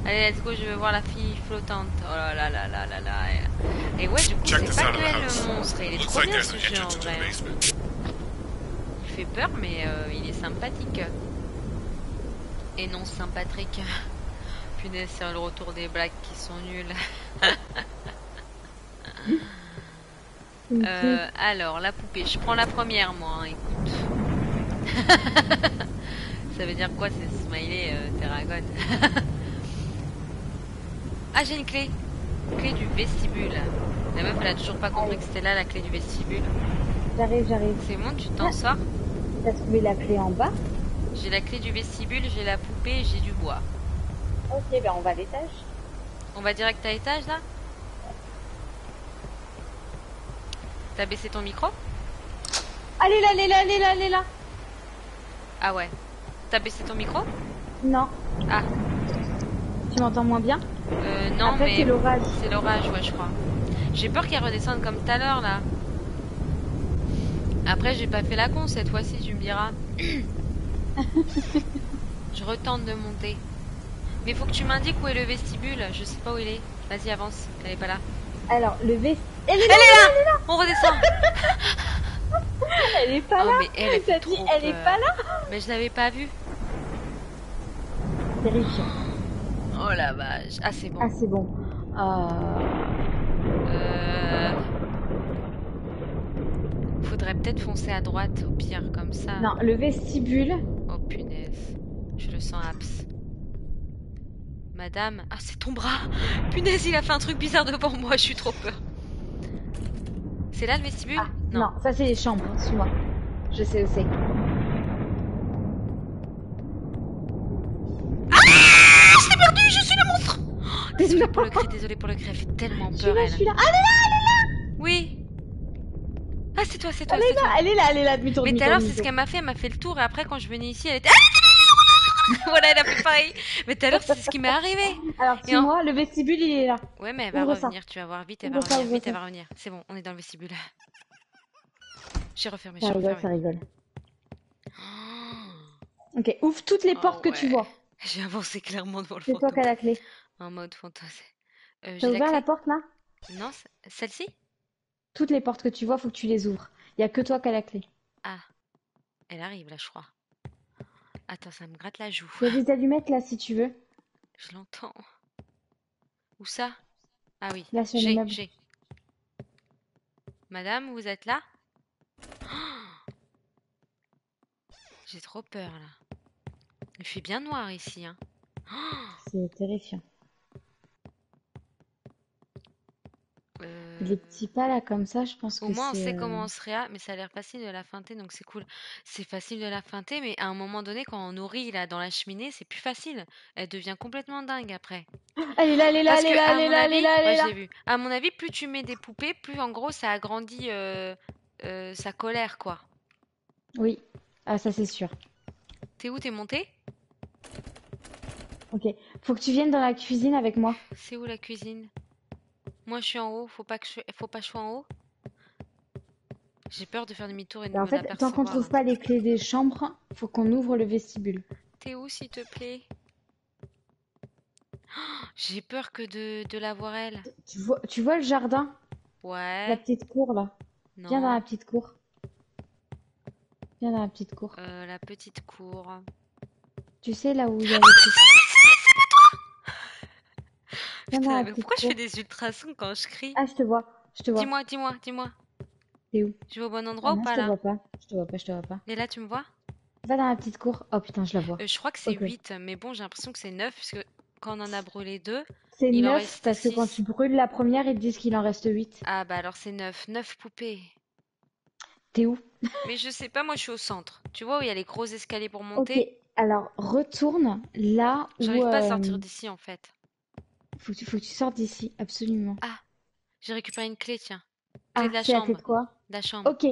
Allez, let's go, je veux voir la fille flottante. Oh là là là là là là. Et ouais, du coup, Check c'est this pas out of the Noël house. le monstre. Il est Looks trop like bien there's ce an jeu en entrance into vrai. the basement. Il fait peur, mais il est sympathique. Et non sympathique. Punaise, c'est le retour des blagues qui sont nulles. Ok. Alors, la poupée. Je prends la première, moi. Hein, écoute. Ça veut dire quoi, c'est smiley Terragon? Ah, j'ai une clé. Clé du vestibule. La meuf, elle a toujours pas compris que c'était là la clé du vestibule. J'arrive. C'est bon, tu t'en Ah. sors? T'as trouvé la clé en bas? J'ai la clé du vestibule, j'ai la poupée et j'ai du bois. Ok, ben on va à l'étage. On va direct à l'étage là? T'as baissé ton micro? Elle est là, elle est là, elle est là, elle est là. Ah ouais. T'as baissé ton micro? Non. Ah. Tu m'entends moins bien? Non, Après, mais c'est l'orage. c'est l'orage, ouais, je crois. J'ai peur qu'elle redescende comme tout à l'heure là. Après, j'ai pas fait la con cette fois-ci, tu me diras. Je retente de monter. Mais faut que tu m'indiques où est le vestibule. Je sais pas où il est. Vas-y, avance. Elle est pas là. Alors, le vest... Elle est Elle là, est là. On redescend. elle est pas Oh, là. mais elle fait T'as dit, trop elle est peur. pas là. Mais je l'avais pas vue. Terrifiant. Oh la vache. Ah, c'est bon. Ah, c'est bon. Faudrait peut-être foncer à droite, au pire, comme ça. Non, le vestibule. Oh punaise. Je le sens abs. Madame. Ah, c'est ton bras. Punaise, il a fait un truc bizarre devant moi. Je suis trop peur. C'est là le vestibule? Ah, non, ça c'est les chambres. Suis-moi. Je sais où c'est. Ah, je l'ai perdu. Je suis le monstre. Oh, désolée pour le cri. Désolée pour le cri. Elle fait tellement peur, Je elle. suis là. Ah, elle est là, elle est là. Oui. Ah, c'est toi, c'est toi, Elle est c'est là, toi. elle est là, elle est là. Demi-tour, Mais tout à demi-tour, l'heure, c'est demi-tour. ce qu'elle m'a fait. Elle m'a fait le tour et après, quand je venais ici, elle était. Voilà, elle a fait pareil. Mais tout à l'heure, c'est ce qui m'est arrivé. Alors, Et en- suis-moi, le vestibule, il est là. Ouais, mais elle va Ouvre ça. revenir. Tu vas voir vite, elle va Ouvre ça, revenir. ouvre Vite, elle ça. va revenir. C'est bon, on est dans le vestibule. J'ai refermé, Ça j'ai rigole, refermé. ça rigole. Oh, Ok, ouvre toutes les portes que tu ouais. vois. J'ai avancé clairement devant le C'est toi fantôme. qui as la clé. En mode fantôme. T'as J'ai la ouvert clé? la porte là? Non, celle-ci? Toutes les portes que tu vois, faut que tu les ouvres. Il y a que toi qui as la clé. Ah, elle arrive là, je crois. Attends, ça me gratte la joue. Il y a des allumettes là si tu veux. Je l'entends. Où ça? Ah oui, Là sur les meubles. j'ai. Madame, vous êtes là? Oh, j'ai trop peur là. Il fait bien noir ici, hein. Oh, C'est terrifiant. Les petits pas là comme ça, je pense Au que moins, on c'est. sait comment on se réa, mais ça a l'air facile de la feinter, donc c'est cool. C'est facile de la feinter, mais à un moment donné, quand on nourrit là dans la cheminée, c'est plus facile. Elle devient complètement dingue après. Elle est là, elle est là, Parce elle est que, là, à elle est mon là, elle est avis, là, elle ouais, est je là. l'ai vu. À mon avis, plus tu mets des poupées, plus en gros ça agrandit sa colère, quoi. Oui. Ah ça c'est sûr. T'es où? T'es monté? Ok. Faut que tu viennes dans la cuisine avec moi. C'est où la cuisine? Moi, je suis en haut. Faut pas que je sois en haut. J'ai peur de faire demi-tour et de En me fait, tant qu'on apercevoir. trouve pas les clés des chambres, faut qu'on ouvre le vestibule. T'es où, s'il te plaît? Oh, j'ai peur que de la voir elle. Tu vois le jardin? La Ouais. petite cour là. Viens dans Non. la petite cour. Viens dans la petite cour. La petite cour. Tu sais là où il y a les petits. Viens dans Putain, la mais petite pourquoi je cour. fais des ultrasons quand je crie? Ah je te vois. Je te vois. Dis-moi, dis-moi, dis-moi. T'es où? Je vais au bon Ah endroit ou non, je pas te là? vois pas. Je te vois pas, je te vois pas. Et là, tu me vois? Va dans la petite cour. Oh putain, je la vois. Je crois que c'est Ok. 8, mais bon, j'ai l'impression que c'est 9, puisque quand on en a brûlé 2, C'est il en 9 reste parce que quand 6. tu brûles la première, ils te disent qu'il en reste 8. Ah bah alors c'est 9. 9 poupées. T'es où? Mais je sais pas, moi je suis au centre. Tu vois où il y a les gros escaliers pour Ok, monter? alors retourne là où J'arrive pas à sortir d'ici en fait. faut que tu sortes d'ici, absolument. Ah, j'ai récupéré une clé, tiens. Clé Ah, de la c'est la clé chambre. de quoi? De la chambre. Ok,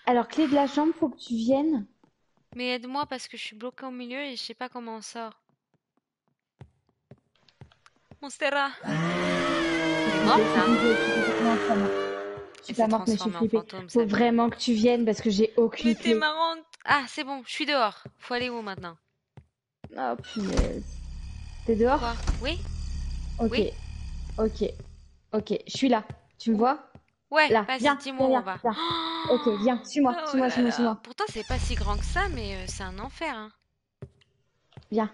alors clé de la chambre, faut que tu viennes. Mais aide-moi parce que je suis bloquée au milieu et je sais pas comment on sort. Monstera! T'es morte là? Non, je suis pas morte. Je suis Elle pas s'est morte, mais je suis transformée en flippée. fantôme, Faut ça. vraiment que tu viennes parce que j'ai aucune Mais t'es clé. marrante! Ah, c'est bon, je suis dehors. Faut aller où maintenant? Oh punaise. T'es dehors? Quoi? Oui? Ok, Oui? ok, ok. Je suis là. Tu me Où? vois? Ouais, Là. vas-y, Viens, dis-moi viens, où on viens, va. viens. Ok, viens. Suis-moi, Oh suis-moi, là suis-moi, là. suis-moi. Pourtant, c'est pas si grand que ça, mais c'est un enfer, hein. Viens.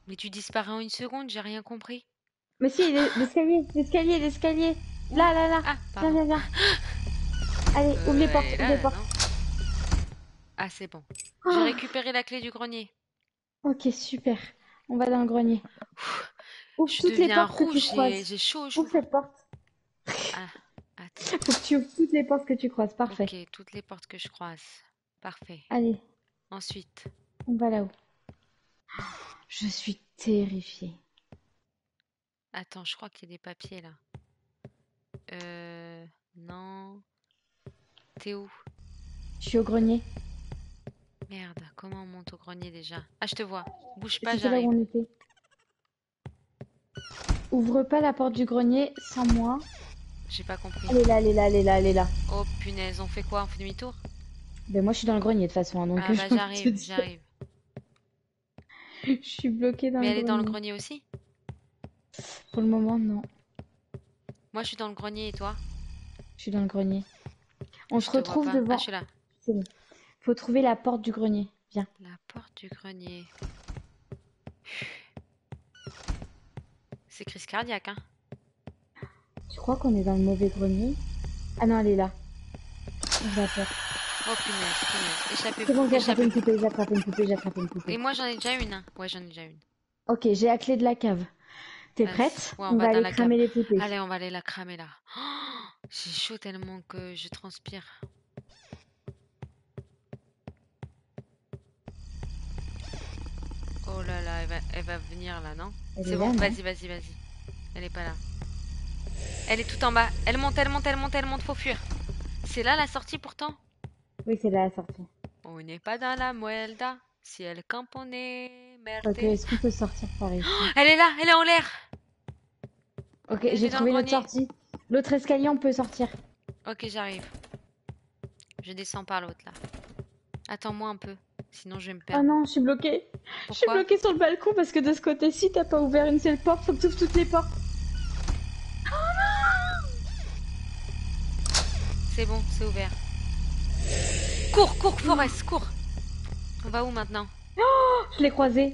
Mais tu disparais en une seconde, j'ai rien compris. Mais si, l'escalier, l'escalier, l'escalier. Où? Là, là, là. Ah, Viens, pardon. viens, viens. Allez, ouvre les Elle portes, est ouvre là, les là, portes. non? Ah, c'est bon. J'ai Ah, récupéré la clé du grenier. ok, super. On va dans le grenier. Ouvre Je toutes les deviens portes que tu rouge, croises. j'ai chaud aux Ouvre joues. cette porte. Ah, attends. Faut que tu ouvres toutes les portes que tu croises. Parfait. Ok, toutes les portes que je croise. Parfait. Allez, Ensuite. on va là-haut. Je suis terrifiée. Attends, je crois qu'il y a des papiers là. Non. T'es où? Je suis au grenier. Merde, comment on monte au grenier déjà? Ah, je te vois. Bouge pas, C'était là où j'arrive. on était. Ouvre pas la porte du grenier sans moi. J'ai pas compris. Elle est là, elle est là, elle est là, elle est là. Oh punaise, on fait quoi? On fait demi-tour? Ben moi je suis dans le grenier de toute façon, hein, donc Ah j'ai bah envie de te j'arrive, dire. j'arrive. Je suis bloquée dans Mais le elle est dans le grenier. grenier aussi? Pour le moment, non. Moi je suis dans le grenier et toi? Je suis dans le grenier. On Je se te vois retrouve pas. Ah, je devant. suis là. C'est bon. Faut trouver la porte du grenier. Viens. La porte du grenier. C'est crise cardiaque, hein? Tu crois qu'on est dans le mauvais grenier? Ah non, elle est là. Ouvre la porte. Oh punaise, punaise. C'est bon, Échappez-vous, j'ai attrapé une échappez-vous. poupée, j'ai attrapé une poupée, j'ai attrapé une Et poupée. moi j'en ai déjà une, hein? Ouais, j'en ai déjà une. Ok, j'ai la clé de la cave. T'es Vas-y. prête? Ouais, on On va va dans aller la cave. cramer les poupées. Allez, on va aller la cramer là. Oh, j'ai chaud tellement que je transpire. Oh là là, elle va venir là, non? Elle C'est est bon, là, non? vas-y, vas-y, vas-y. Elle est pas là. Elle est tout en bas. Elle monte, elle monte, elle monte, elle monte, faut fuir. C'est là la sortie pourtant? Oui, c'est là la sortie. On n'est pas dans la muelda. Si elle campone, Ok, merde. est-ce qu'on peut sortir par ici? Elle est là, elle est en l'air. Ok, Elle j'ai est dans le trouvé notre grenier. sortie. L'autre escalier, on peut sortir. Ok, j'arrive. Je descends par l'autre là. Attends-moi un peu, sinon je vais me Oh perdre. non, je suis bloquée. Je suis Pourquoi? bloquée sur le balcon parce que de ce côté-ci, t'as pas ouvert une seule porte. Faut que tu ouvres toutes les portes. C'est bon, c'est ouvert. Cours, cours, Forest, cours. On va où maintenant? Je l'ai croisée.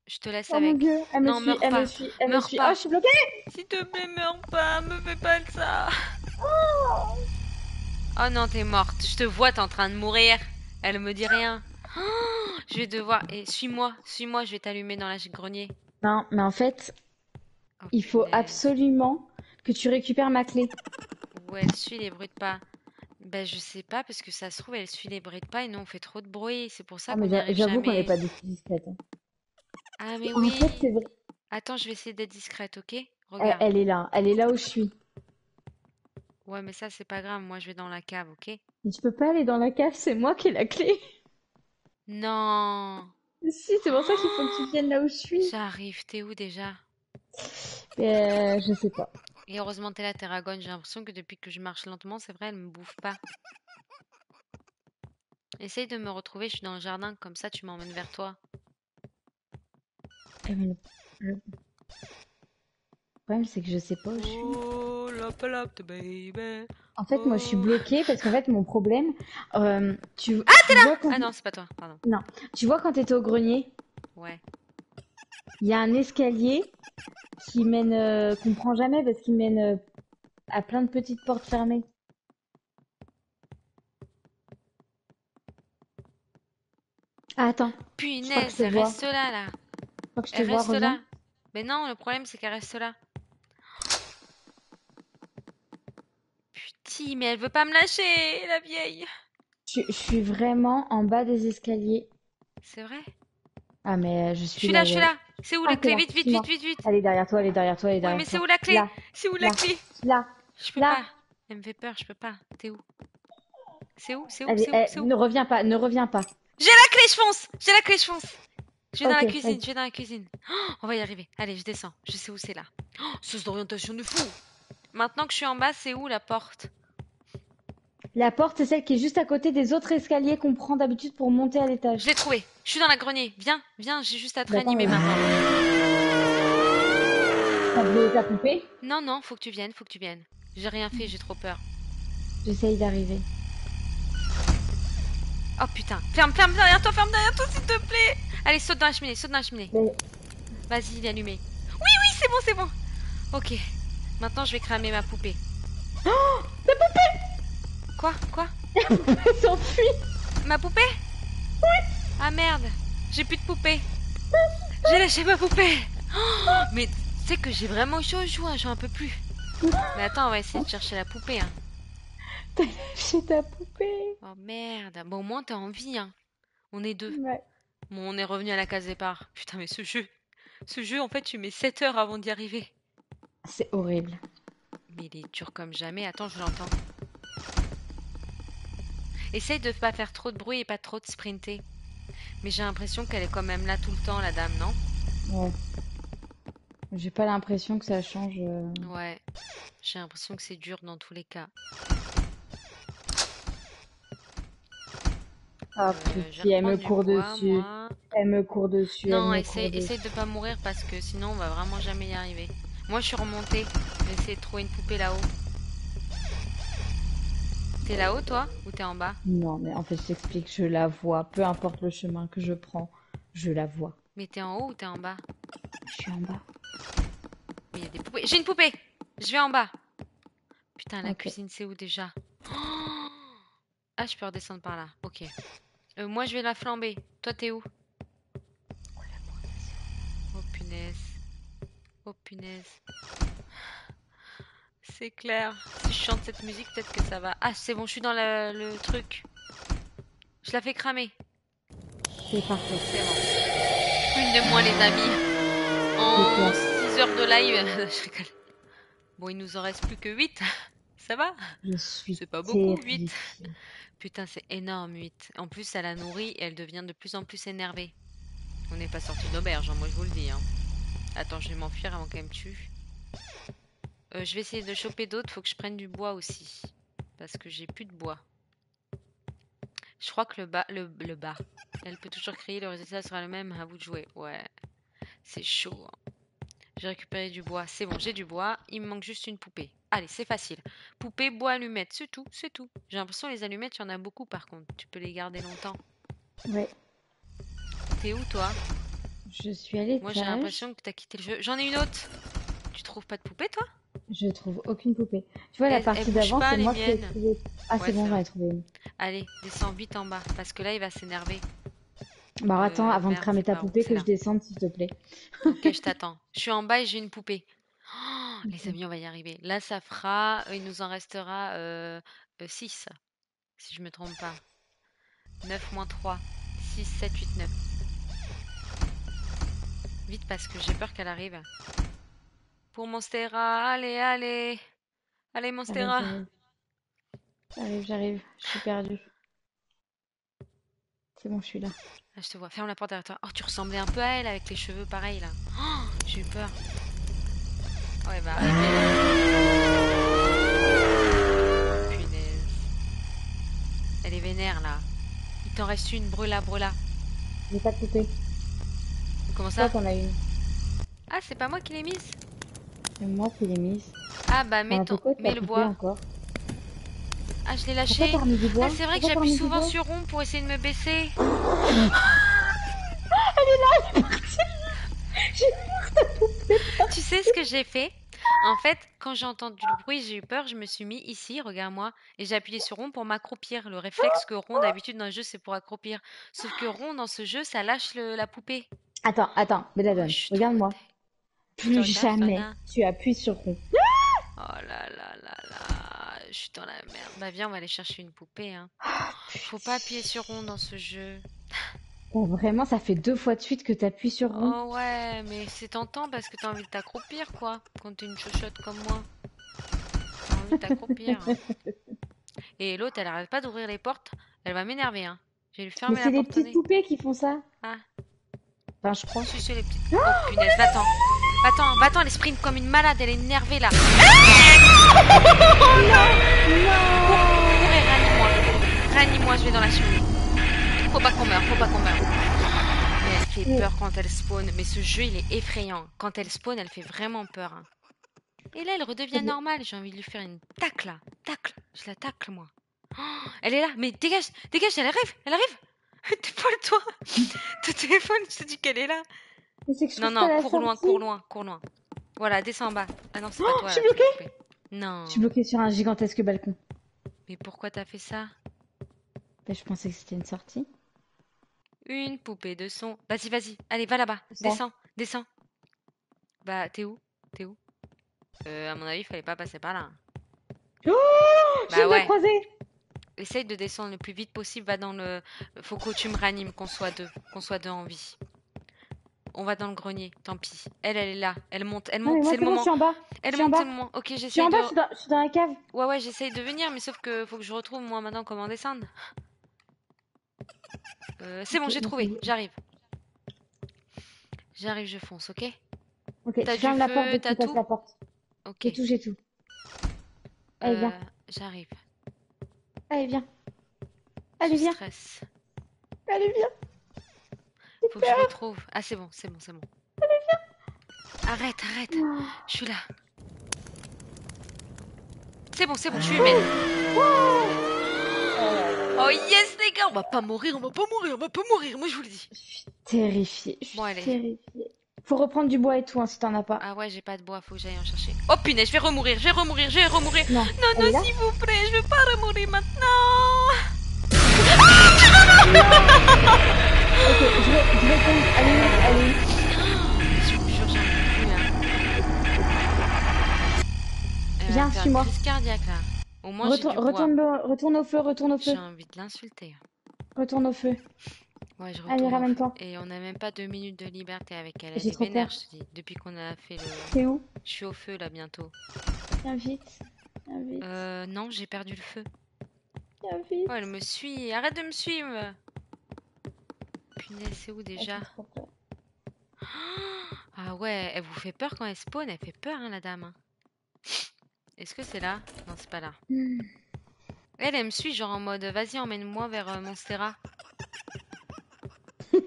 Je te laisse Oh mon avec. dieu, elle me Non, suit, meurs elle me pas. suit, elle me Meurs suit. Oh, pas. je suis bloquée. S'il te plaît, meurs pas. Me fais pas ça. Oh, Oh non, t'es morte. Je te vois, t'es en train de mourir. Elle me dit rien. Oh, je vais devoir... Et suis-moi, suis-moi, je vais t'allumer dans la grenier. non, mais en fait, Oh il faut punaise. absolument que tu récupères ma clé. Où elle suit les bruits de pas? Ben je sais pas, parce que ça se trouve, elle suit les bruits de pas et nous on fait trop de bruit. C'est pour ça Ah, mais qu'on n'y arrive j'avoue qu'on n'est jamais. pas discrète, hein. Ah mais En fait, oui. c'est vrai. Attends, je vais essayer d'être discrète, ok? Elle, Regarde. elle est là. Elle est là où je suis. Ouais, mais ça c'est pas grave, moi je vais dans la cave, ok? Mais tu peux pas aller dans la cave, c'est moi qui ai la clé. Non. Si, c'est pour ça qu'il faut que tu viennes là où je suis. J'arrive, t'es où déjà? Je sais pas. Et heureusement t'es là, Terragon. J'ai l'impression que depuis que je marche lentement, c'est vrai, elle me bouffe pas. Essaye de me retrouver, je suis dans le jardin, comme ça tu m'emmènes vers toi. Mais le problème, c'est que je sais pas où je suis. Oh, lop, baby. En fait, moi, je suis Oh. bloquée parce qu'en fait, mon problème, tu vois quand, Ah non, c'est pas toi, pardon. non, tu vois quand t'étais au grenier, Ouais. il y a un escalier qui mène, qu'on prend jamais parce qu'il mène à plein de petites portes fermées. Ah, attends, je crois que je Punaise, te elle vois. reste là, là. Je crois que je te Elle vois, reste reviens. là. Mais non, le problème c'est qu'elle reste là. Putain, mais elle veut pas me lâcher, la vieille. Je suis vraiment en bas des escaliers. C'est vrai? Ah, mais je Je suis suis là, là, je suis ouais. là. C'est où Ah, la t'es clé? là, Vite, vite, vite, suis-moi. vite, vite. Elle est derrière toi, elle est derrière toi, elle est Oui, mais derrière c'est toi. où la clé? Là, C'est où la là, clé? là, Je peux là. pas. Elle me fait peur, je peux pas. T'es où? C'est où? C'est où? Allez, C'est où? C'est où? ne reviens pas, ne reviens pas. J'ai la clé, je fonce! J'ai la clé, je fonce! Je vais dans Ok, la cuisine, vas-y. je vais dans la cuisine. Oh, on va y arriver. Allez, je descends. Je sais où c'est là. Oh, sauce d'orientation de fou! Maintenant que je suis en bas, c'est où la porte? La porte, c'est celle qui est juste à côté des autres escaliers qu'on prend d'habitude pour monter à Je l'étage. l'ai trouvé. Je suis dans la grenier. Viens, viens, j'ai juste à te D'accord, réanimer mais maintenant. t'as brûlé ta poupée? Non, non, faut que tu viennes, faut que tu viennes. J'ai rien fait, j'ai trop peur. J'essaye d'arriver. Oh putain, ferme derrière toi, s'il te plaît. Allez, saute dans la cheminée, saute dans la cheminée. Mais Vas-y, il est allumé. Oui, oui, c'est bon, c'est bon. Ok, maintenant je vais cramer ma poupée. oh, la poupée! Quoi? Elle s'enfuit. Ma poupée? Ah merde, j'ai plus de poupée. J'ai lâché ma poupée. Oh, mais tu sais que j'ai vraiment chaud aux joues, hein, j'en peux plus. Mais attends, on va essayer de chercher la poupée. Hein. T'as lâché ta poupée. Oh merde. Bon, au moins t'as envie. Hein. On est deux. Ouais. Bon, on est revenu à la case départ. Putain, mais ce jeu, en fait, tu mets 7 heures avant d'y arriver. C'est horrible. Mais il est dur comme jamais. Attends, je l'entends. Essaye de pas faire trop de bruit et pas trop de sprinter. Mais j'ai l'impression qu'elle est quand même là tout le temps, la dame, non? Ouais. J'ai pas l'impression que ça change. Ouais. J'ai l'impression que c'est dur dans tous les cas. Ah, Je puis vais elle me reprendre du court bois, dessus. moi. Elle me court dessus. Non, Elle me court essaye dessus. de pas mourir parce que sinon on va vraiment jamais y arriver. Moi je suis remontée. Je vais essayer de trouver une poupée là-haut. T'es là-haut toi ou t'es en bas? Non, mais en fait, je t'explique, je la vois. Peu importe le chemin que je prends, je la vois. Mais t'es en haut ou t'es en bas? Je suis en bas. Mais il y a des poupées. J'ai une poupée! Je vais en bas. Putain, la Ok. cuisine c'est où déjà? Oh, ah, je peux redescendre par là. Ok. Moi je vais la flamber. Toi t'es où? Oh punaise. Oh punaise. C'est clair. Si je chante cette musique, peut-être que ça va. Ah, c'est bon, je suis dans le truc. Je la fais cramer. C'est parfait. C'est bon. Une de moins, les amis. En 6 heures de live. Je rigole. Bon, il nous en reste plus que 8. Ça va? Je suis C'est pas beaucoup, 8. terrifiée. Putain, c'est énorme, 8. En plus, elle a nourri et elle devient de plus en plus énervée. On n'est pas sorti d'auberge, hein, moi je vous le dis. Hein. Attends, je vais m'enfuir avant qu'elle me tue. Je vais essayer de choper d'autres. Faut que je prenne du bois aussi. Parce que j'ai plus de bois. Je crois que le bas. Elle peut toujours crier, le résultat sera le même. À vous de jouer. Ouais. C'est chaud. Hein. J'ai récupéré du bois. C'est bon, j'ai du bois. Il me manque juste une poupée. Allez, c'est facile. Poupée, bois, allumettes. C'est tout, c'est tout. J'ai l'impression que les allumettes, il y en a beaucoup par contre. Tu peux les garder longtemps. Ouais. T'es où toi? Je suis à Moi, j'ai l'étage. l'impression que t'as quitté le jeu. J'en ai une autre. Tu trouves pas de poupée toi? Je trouve aucune poupée. Tu vois, la Elle partie bouge d'avant, pas, c'est les moi qui ai miennes. trouvé. Ah, Ouais, c'est bon, c'est j'en ai vrai. trouvé une. Allez, descends vite en bas. Parce que là, il va s'énerver. Bah, attends, avant de Merde, cramer c'est ta par où? poupée, C'est que là. je descende, s'il te plaît. Ok, je t'attends. Je suis en bas et j'ai une poupée. Oh, les Ok. amis, on va y arriver. Là, ça fera... il nous en restera 6, si je me trompe pas. 9 moins 3. 6, 7, 8, 9. Vite, parce que j'ai peur qu'elle arrive. Pour Monstera, allez, allez. Allez, J'arrive, Monstera. j'arrive. Je suis perdue. C'est bon, je suis là. Ah, je te vois. Ferme la porte derrière toi. Oh, tu ressemblais un peu à elle avec les cheveux pareils, là. Oh, j'ai eu peur. Oh, elle va arriver, là. Punaise. Elle est vénère, là. Il t'en reste une. Brûla, brûla. J'ai pas de poupée. Comment Toi, ça? t'en as une. Ah, c'est pas moi qui l'ai mise? C'est moi qui l'ai mise. Ah, bah, Enfin, pourquoi mets t'as le poupée bois. encore? Ah, je l'ai Pourquoi lâché. t'as remis du bois? Ah, c'est vrai que Pourquoi t'as j'appuie remis du souvent bois? sur rond pour essayer de me baisser. J'ai peur, ta poupée. Tu sais ce que j'ai fait? En fait, quand j'ai entendu le bruit, j'ai eu peur, je me suis mis ici, regarde-moi, et j'ai appuyé sur rond pour m'accroupir. Le réflexe que rond d'habitude dans le jeu, c'est pour accroupir. Sauf que rond dans ce jeu, ça lâche la poupée. Attends, Oh, Belladone, je suis trop regarde-moi. deg. Je te Plus regarde, jamais Fana. tu appuies sur rond. Oh là là là là, je suis dans la merde. Bah viens, on va aller chercher une poupée, hein. Faut pas appuyer sur rond dans ce jeu. Bon, vraiment, ça fait 2 fois de suite que t'appuies sur rond. Oh ouais, mais c'est tentant parce que t'as envie de t'accroupir, quoi. Quand t'es une chochotte comme moi. T'as envie de t'accroupir. Hein. Et l'autre, elle arrête pas d'ouvrir les portes. Elle va m'énerver, hein. Je vais lui Mais fermer c'est la les porte au petites nez. poupées qui font ça. Ah, Enfin, je crois. si, c'est les petites. Oh punaise, va-t'en. Va-t'en, va-t'en, elle sprint comme une malade, elle est énervée là. Cours et ranime-moi. Ranime-moi, je vais dans la cheminée. Faut pas qu'on meure, faut pas qu'on meure. fait Mais, peur quand elle spawn, mais ce jeu il est effrayant. Quand elle spawn, elle fait vraiment peur, hein. Et là, elle redevient normale. J'ai envie de lui faire une tacle, là. Tacle. Je la tacle, moi. Oh, elle est là. Mais dégage, dégage, elle arrive, elle arrive. Dévoile-toi. Ton téléphone, je te dis qu'elle est là. mais c'est que je Non, trouve pas non, la cours loin, sortie. cours loin, cours loin. Voilà, descends en bas. Ah non, c'est pas Je toi, suis là, tu bloquée. m'as coupé. Je suis Non. bloquée sur un gigantesque balcon. Mais pourquoi t'as fait ça? Ben, je pensais que c'était une sortie. Une poupée de son. Vas-y, vas-y. Allez, va là-bas. C'est ça. Descends, descends. Bah, t'es où? T'es où? À mon avis, il fallait pas passer par là, hein. Oh, je viens Bah de la ouais. croiser. Essaye de descendre le plus vite possible. Va dans le. Faut que tu me ranimes, qu'on soit deux. Qu'on soit deux en vie. On va dans le grenier. Tant pis. Elle est là. Elle monte, elle Non, mais monte. moi, C'est le c'est bon, je moment. suis en bas. Je Elle suis en monte, c'est bas. le moment. Ok, Je suis en j'essaye bas, de. je suis dans la cave. Ouais, ouais, j'essaye de venir, mais sauf que faut que je retrouve moi maintenant comment descendre. C'est bon, Ok, j'ai moi, c'est trouvé. bon. J'arrive. J'arrive, je fonce, ok? Ok, T'as tu du fermes la porte feu, dès que t'as tu passes tout? la porte. Ok. J'ai tout. Allez, viens. J'arrive. Allez, viens. Je Allez, viens. stresse. Allez, viens. J'ai Faut que je peur. retrouve. Ah, c'est bon, c'est bon, c'est bon. Arrête, arrête. Je suis là. C'est bon, je suis humaine. Oh yes, les gars, on va pas mourir, on va pas mourir, on va pas mourir. Moi, je vous le dis. Je suis terrifiée. Je suis Bon, allez. terrifiée. Faut reprendre du bois et tout, hein, si t'en as pas. Ah ouais, j'ai pas de bois, faut que j'aille en chercher. Oh punaise, je vais remourir, je vais remourir, je vais remourir. Non, Non, elle est non, là? s'il vous plaît, je veux pas remourir maintenant. Ok, je retourne. Allez, Je vous jure, j'en peux plus, là. Elle va viens, me faire une suis-moi. crise cardiaque, là. Au moins, j'ai du bois. Retourne au feu, J'ai envie de l'insulter. Retourne au feu. Ouais, je Allez, retourne au feu. ramène-toi. Et on n'a même pas 2 minutes de liberté avec elle. Elle J'ai est trop vénère, peur. je te dis. Depuis qu'on a fait le... T'es où? Je suis au feu, là, bientôt. Viens vite. Viens vite. Non, j'ai perdu le feu. Viens vite. Oh, elle me suit. Arrête de me suivre. Punaise, c'est où déjà? J'ai trop peur. Ah ouais, elle vous fait peur quand elle spawn. Elle fait peur, hein, la dame, hein. Est-ce que c'est là? Non, c'est pas là. Elle me suit, genre en mode, vas-y, emmène-moi vers Monstera.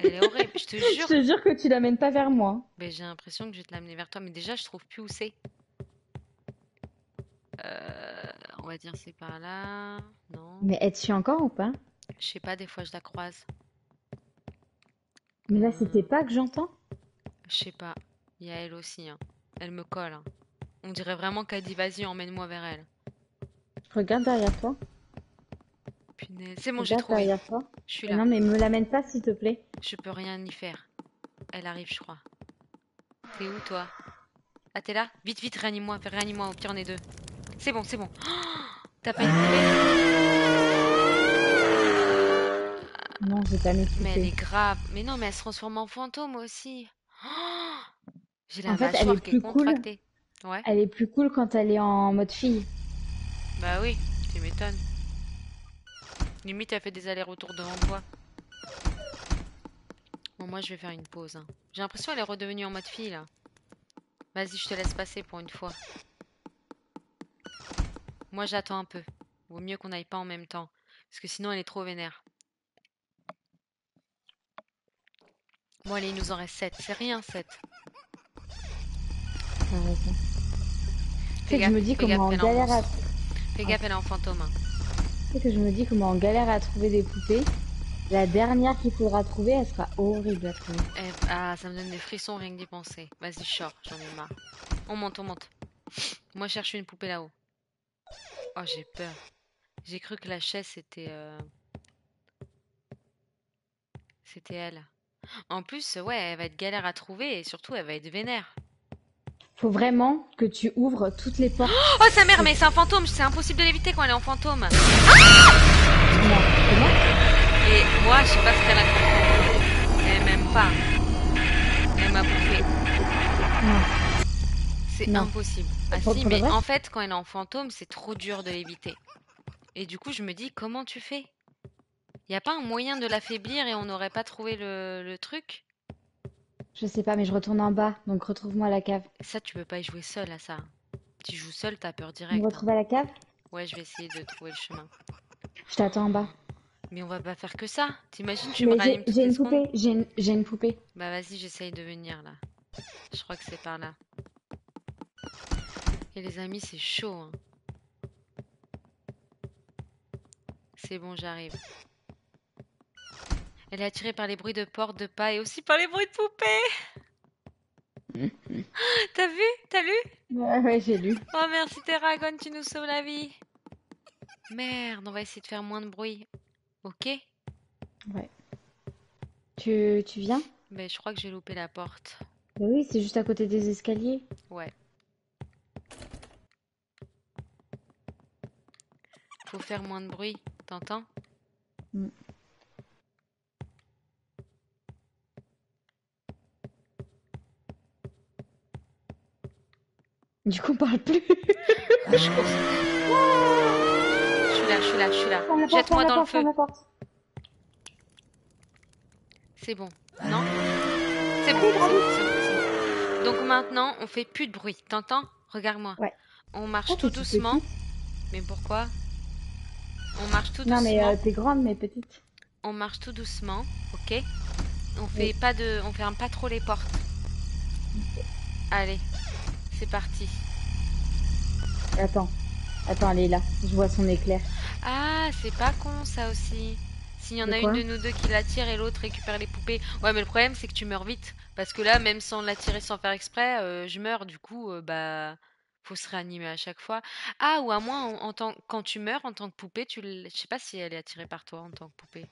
Elle est horrible, je te Je jure. te jure que tu l'amènes pas vers moi. Ben, j'ai l'impression que je vais te l'amener vers toi, mais déjà, je trouve plus où c'est. On va dire c'est par là. Non. Mais elle te suit encore ou pas? Je sais pas, des fois je la croise. Mais là, c'était pas que j'entends. Je sais pas. Il y a elle aussi, hein. Elle me colle, hein. On dirait vraiment qu'elle dit vas-y, emmène-moi vers elle. Regarde derrière toi. Punaise. C'est bon, j'ai Regarde trouvé. derrière toi. Je suis Mais là. non, mais me l'amène pas, s'il te plaît. Je peux rien y faire. Elle arrive, je crois. T'es où, toi? Ah, t'es là? Vite, vite, réanime-moi, réanime-moi, au pire on est deux. C'est bon, c'est bon. Oh, t'as pas écouté? Non, j'ai pas Mais elle est m'écouter. grave. Mais non, mais elle se transforme en fantôme aussi. Oh, j'ai la En fait, elle est mâchoire qui est plus cool. contractée. Ouais. Elle est plus cool quand elle est en mode fille. Bah oui, tu m'étonnes. Limite, elle fait des allers-retours devant toi. Bon, moi, je vais faire une pause, hein. J'ai l'impression qu'elle est redevenue en mode fille, là. Vas-y, je te laisse passer pour une fois. Moi, j'attends un peu. Vaut mieux qu'on n'aille pas en même temps. Parce que sinon, elle est trop vénère. Bon, allez, il nous en reste 7. C'est rien, 7. T'as raison. Tu sais Fais que je gaffe, me dis fais gaffe, comment on elle est en galère à... monstre. Fais gaffe, elle est en fantôme, hein. Tu sais que je me dis comment on galère à trouver des poupées. La dernière qu'il faudra trouver, elle sera horrible à trouver. Ah, ça me donne des frissons rien que d'y penser. Vas-y, je sors, j'en ai marre. On monte, on monte. Moi, je cherche une poupée là-haut. Oh, j'ai peur. J'ai cru que la chaise, c'était elle. En plus, ouais, elle va être galère à trouver et surtout, elle va être vénère. Faut vraiment que tu ouvres toutes les portes. Oh, sa mère, mais c'est un fantôme. C'est impossible de l'éviter quand elle est en fantôme. Non, comment? Et moi, je sais pas ce qu'elle a compris. Elle m'aime pas. Elle m'a bouffé. Non. C'est Non. impossible. Ah Pour si, de mais vrai? en fait, quand elle est en fantôme, c'est trop dur de l'éviter. Et du coup, je me dis, comment tu fais? Y a pas un moyen de l'affaiblir et on n'aurait pas trouvé le truc? Je sais pas, mais je retourne en bas, donc retrouve-moi à la cave. Ça, tu peux pas y jouer seul à ça. Si tu joues seul, t'as peur Tu me direct, hein. retrouves à la cave? Ouais, je vais essayer de trouver le chemin. Je t'attends en bas. Mais on va pas faire que ça. T'imagines, tu me Mais ranimes toutes j'ai les une secondes? poupée, j'ai une poupée. Bah vas-y, j'essaye de venir là. Je crois que c'est par là. Et les amis, c'est chaud, hein. C'est bon, j'arrive. Elle est attirée par les bruits de porte, de pas et aussi par les bruits de poupées. T'as vu? T'as lu? Ouais, ouais, j'ai lu. Oh merci Terragon, tu nous sauves la vie. Merde, on va essayer de faire moins de bruit. Ok? Ouais. Tu viens? Mais je crois que j'ai loupé la porte. Bah oui, c'est juste à côté des escaliers. Ouais. Faut faire moins de bruit. T'entends? Mm. Du coup, on parle plus. Je cours. Je suis là, je suis là, je suis là. Ferme la porte, ferme Jette-moi la dans le porte, ferme feu. la porte. C'est bon. Non? C'est bon, Allez, c'est bravo. bon, c'est bon, c'est bon. Donc maintenant, on fait plus de bruit. T'entends? Regarde-moi. Ouais. On Oh, marche tout t'es toute doucement. petite. Mais pourquoi? On marche tout Non, mais doucement. t'es grande, mais petite. On marche tout doucement. Ok? Oui. On ferme pas trop les portes. Allez, c'est parti. Attends. Attends, elle est là. Je vois son éclair. Ah, c'est pas con ça aussi. S'il y en De a une quoi? de nous deux qui l'attire et l'autre récupère les poupées. Ouais, mais le problème c'est que tu meurs vite. Parce que là, même sans l'attirer sans faire exprès, je meurs. Du coup, bah, faut se réanimer à chaque fois. Ah, ou à moins, quand tu meurs en tant que poupée, je sais pas si elle est attirée par toi en tant que poupée.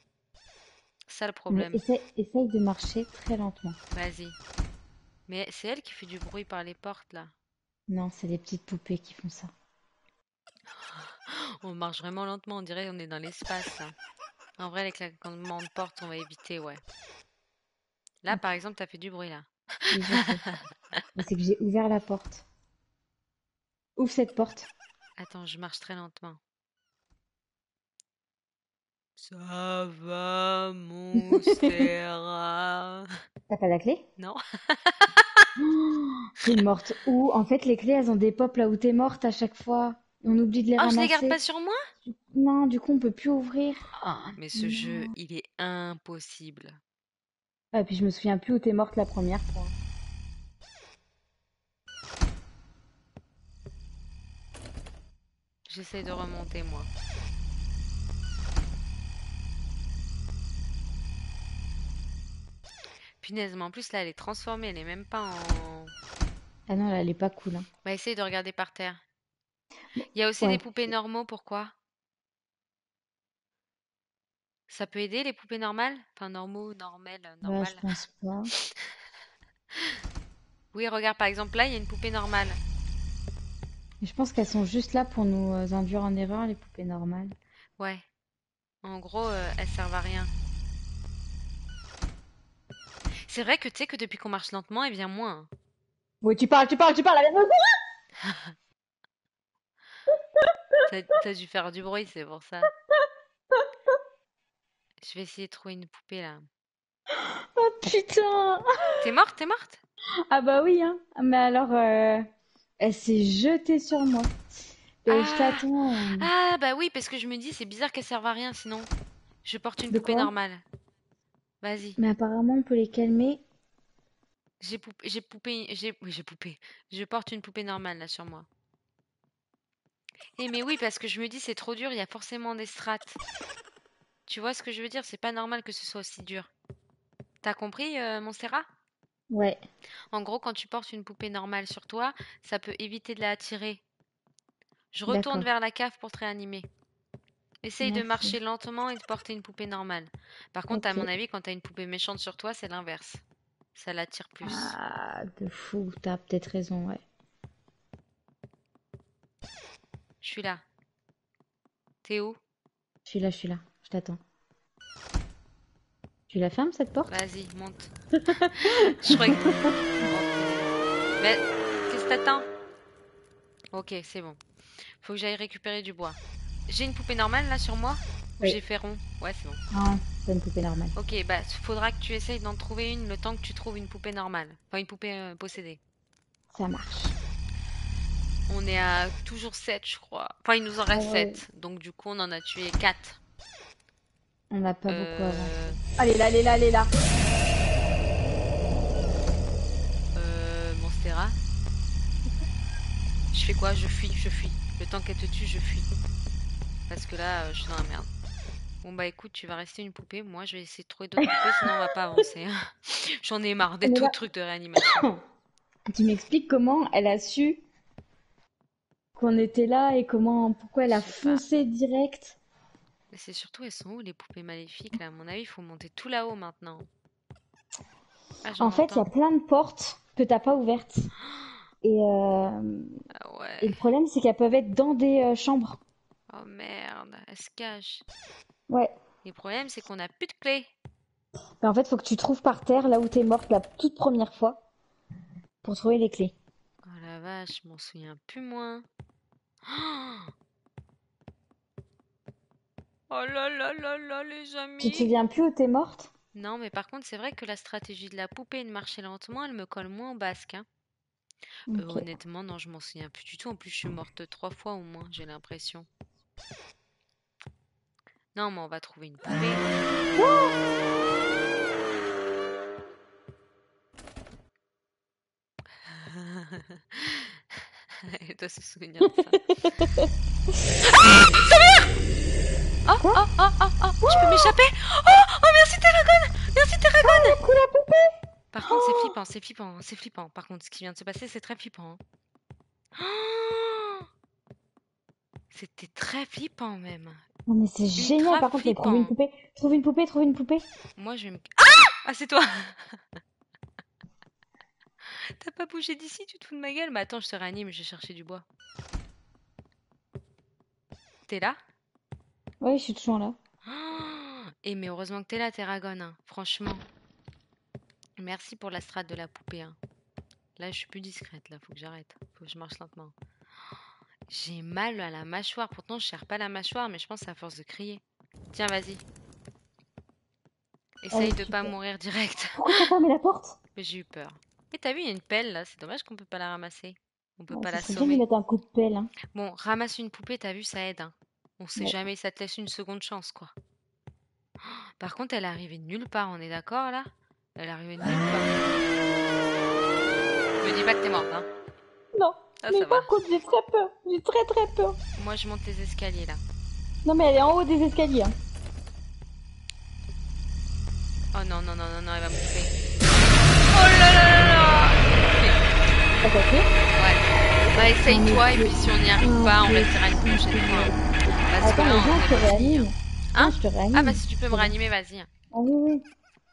Ça le Mais problème. essaye de marcher très lentement. Vas-y. Mais c'est elle qui fait du bruit par les portes là. Non, c'est les petites poupées qui font ça. On marche vraiment lentement, on dirait qu'on est dans l'espace là. En vrai, les claquements de porte, on va éviter, ouais. Là, par Ok. exemple, t'as fait du bruit là. Oui, je sais. Mais c'est que j'ai ouvert la porte. Ouvre cette porte. Attends, je marche très lentement. Ça va, Monstera. T'as pas la clé? Non? Oh, t'es morte où? En fait, les clés, elles ont des pops là où t'es morte à chaque fois. On oublie de les Oh, je les garde pas ramasser. sur moi? Non, du coup, on peut plus ouvrir. Ah, Mais ce jeu, non. il est impossible. Ah, et puis je me souviens plus où t'es morte la première fois. J'essaie de remonter, moi. Punaise, mais en plus, là, elle est transformée, elle est même pas en... Ah non, là, elle est pas cool, hein. Bah, essaye de regarder par terre. Bon, Il y a aussi des ouais. poupées normaux, pourquoi? Ça peut aider, les poupées normales? Enfin, normaux, normales, Bah, je normales. pense pas. Oui, regarde, par exemple, là, il y a une poupée normale. Mais je pense qu'elles sont juste là pour nous induire en erreur, les poupées normales. Ouais, en gros, elles servent à rien. C'est vrai que tu sais que depuis qu'on marche lentement, elle vient moins, hein. Oui, tu parles, allez, vas-y. T'as dû faire du bruit, c'est pour ça. Je vais essayer de trouver une poupée là. Oh putain! T'es morte, t'es morte? Ah bah oui, hein. Mais alors, elle s'est jetée sur moi. Je Ah! t'attends. Ah, bah oui, parce que je me dis, c'est bizarre qu'elle serve à rien sinon. Je porte une De poupée quoi? normale. Vas-y. Mais apparemment, on peut les calmer. Oui, j'ai poupée. Je porte une poupée normale là sur moi. Eh, mais oui, parce que je me dis, c'est trop dur, il y a forcément des strates. Tu vois ce que je veux dire? C'est pas normal que ce soit aussi dur. T'as compris, Monstera? Ouais, En gros, quand tu portes une poupée normale sur toi, ça peut éviter de la attirer. Je retourne d'accord. vers la cave pour te réanimer. Essaye de Merci. marcher lentement et de porter une poupée normale. Par contre, à Ok. mon avis, quand t'as une poupée méchante sur toi, c'est l'inverse. Ça l'attire plus. Ah, de fou, t'as peut-être raison, ouais. Je suis là. T'es où? Je suis là, je t'attends. Tu la fermes cette porte? Vas-y, monte. Je crois que... Oh, punaise. Mais qu'est-ce que t'attends? Ok, c'est bon. Faut que j'aille récupérer du bois. J'ai une poupée normale là sur moi? Ou Oui. j'ai fait rond? Ouais, c'est bon. Non, c'est une poupée normale. Ok, bah faudra que tu essayes d'en trouver une le temps que tu trouves une poupée normale. Enfin, une poupée possédée. Ça marche. On est à toujours 7, je crois. Enfin, il nous en Ah reste ouais. 7. Donc du coup, on en a tué 4. On n'a pas beaucoup avancé. Elle est là, elle est là, elle est là. Monstera. Je fais quoi? Je fuis, je fuis. Le temps qu'elle te tue, je fuis. Parce que là, je suis dans la merde. Bon bah écoute, tu vas rester une poupée. Moi, je vais essayer de trouver d'autres poupées, sinon on va pas avancer, hein. J'en ai marre des Mais là, trucs de réanimation. tu m'expliques comment elle a su qu'on était là et pourquoi elle Je a sais pas. foncé direct. Mais c'est surtout, elles sont où les poupées maléfiques là? À mon avis, il faut monter tout là-haut maintenant. Ah, j'en En fait, il y a entends. plein de portes que t'as pas ouvertes. Et, Ah et ouais. le problème, c'est qu'elles peuvent être dans des chambres. Oh merde, elle se cache. Ouais. Et le problème, c'est qu'on a plus de clés. Mais en fait, faut que tu trouves par terre, là où t'es morte la toute première fois, pour trouver les clés. Oh la vache, je m'en souviens plus moins. Oh là là là là, les Tu te amis. souviens plus où t'es morte? Non, mais par contre, c'est vrai que la stratégie de la poupée et de marcher lentement, elle me colle moins au basque, hein. Ok. Honnêtement, non, je m'en souviens plus du tout. En plus, je suis morte 3 fois au moins, j'ai l'impression. Non, mais on va trouver une poupée. Elle doit se souvenir de ça. Oh, Quoi? oh, oh, oh, oh, je peux m'échapper. Oh, oh, merci Terragon. Merci Terragon. Par contre, c'est flippant, c'est flippant, c'est flippant. Par contre, ce qui vient de se passer, c'est très flippant, hein. Oh, c'était très flippant même. Non mais c'est génial, Ultra par contre, mais trouve une flippant. poupée. Trouve une poupée, trouve une poupée. Moi, je vais me... Ah, c'est toi. T'as pas bougé d'ici, tu te fous de ma gueule? Mais attends, je te réanime, je vais chercher du bois. T'es là? Ouais, je suis toujours là. Et mais heureusement que t'es là, Terragon, hein. Franchement. Merci pour la strate de la poupée, hein. Là, je suis plus discrète, là, faut que j'arrête. Faut que je marche lentement. J'ai mal à la mâchoire. Pourtant, je serre pas la mâchoire, mais je pense que c'est à force de crier. Tiens, vas-y. Essaye Allez, de pas super. mourir direct. Pourquoi t'as fermé la porte? Mais j'ai eu peur. Et t'as vu, il y a une pelle là. C'est dommage qu'on peut pas la ramasser. On peut Ouais, pas ça serait bien de lui l'assommer. mettre un coup de pelle, hein. Bon, ramasse une poupée, t'as vu, ça aide, hein. On sait Ouais. jamais, ça te laisse une seconde chance, quoi. Par contre, elle est arrivée de nulle part, on est d'accord là? Elle est arrivée de nulle part. Me dis pas que t'es morte, hein. Non, Ah, mais ça va. par contre, j'ai très peur. J'ai très très peur. Moi, je monte les escaliers là. Non, mais elle est en haut des escaliers, hein. Oh non, non, non, non, non, elle va me bouffer. Oh là là là là! T'as compris? Ouais. Bah, essaye-toi, et puis si on n'y arrive pas, on restera une prochaine fois. Parce que Attends, là, mais viens, on je est te pas fini, réanime. hein. Viens, Hein? je te réanime. Ah bah si tu peux me C'est bon. réanimer, vas-y. Ah oui, oui.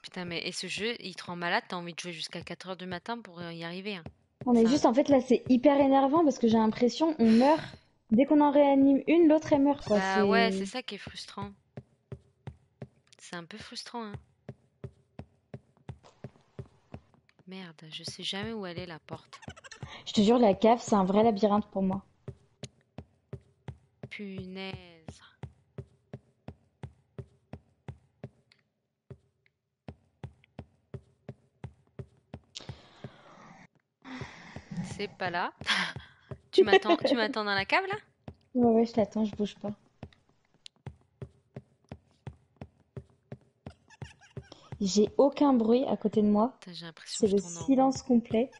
Putain, mais et ce jeu, il te rend malade, t'as envie de jouer jusqu'à 4 heures du matin pour y arriver, hein. Non, mais Ça... juste, en fait, là, c'est hyper énervant parce que j'ai l'impression on meurt. Dès qu'on en réanime une, l'autre, elle meurt, quoi. Bah ouais, c'est C'est... ça qui est frustrant. C'est un peu frustrant, hein. Merde, je sais jamais où elle est, la porte. Je te jure, la cave, c'est un vrai labyrinthe pour moi. Punaise. C'est pas là. Tu m'attends dans la cave, là? Ouais, ouais, je t'attends, je bouge pas. J'ai aucun bruit à côté de moi. Putain, j'ai l'impression C'est que je le tourne en rond. silence complet.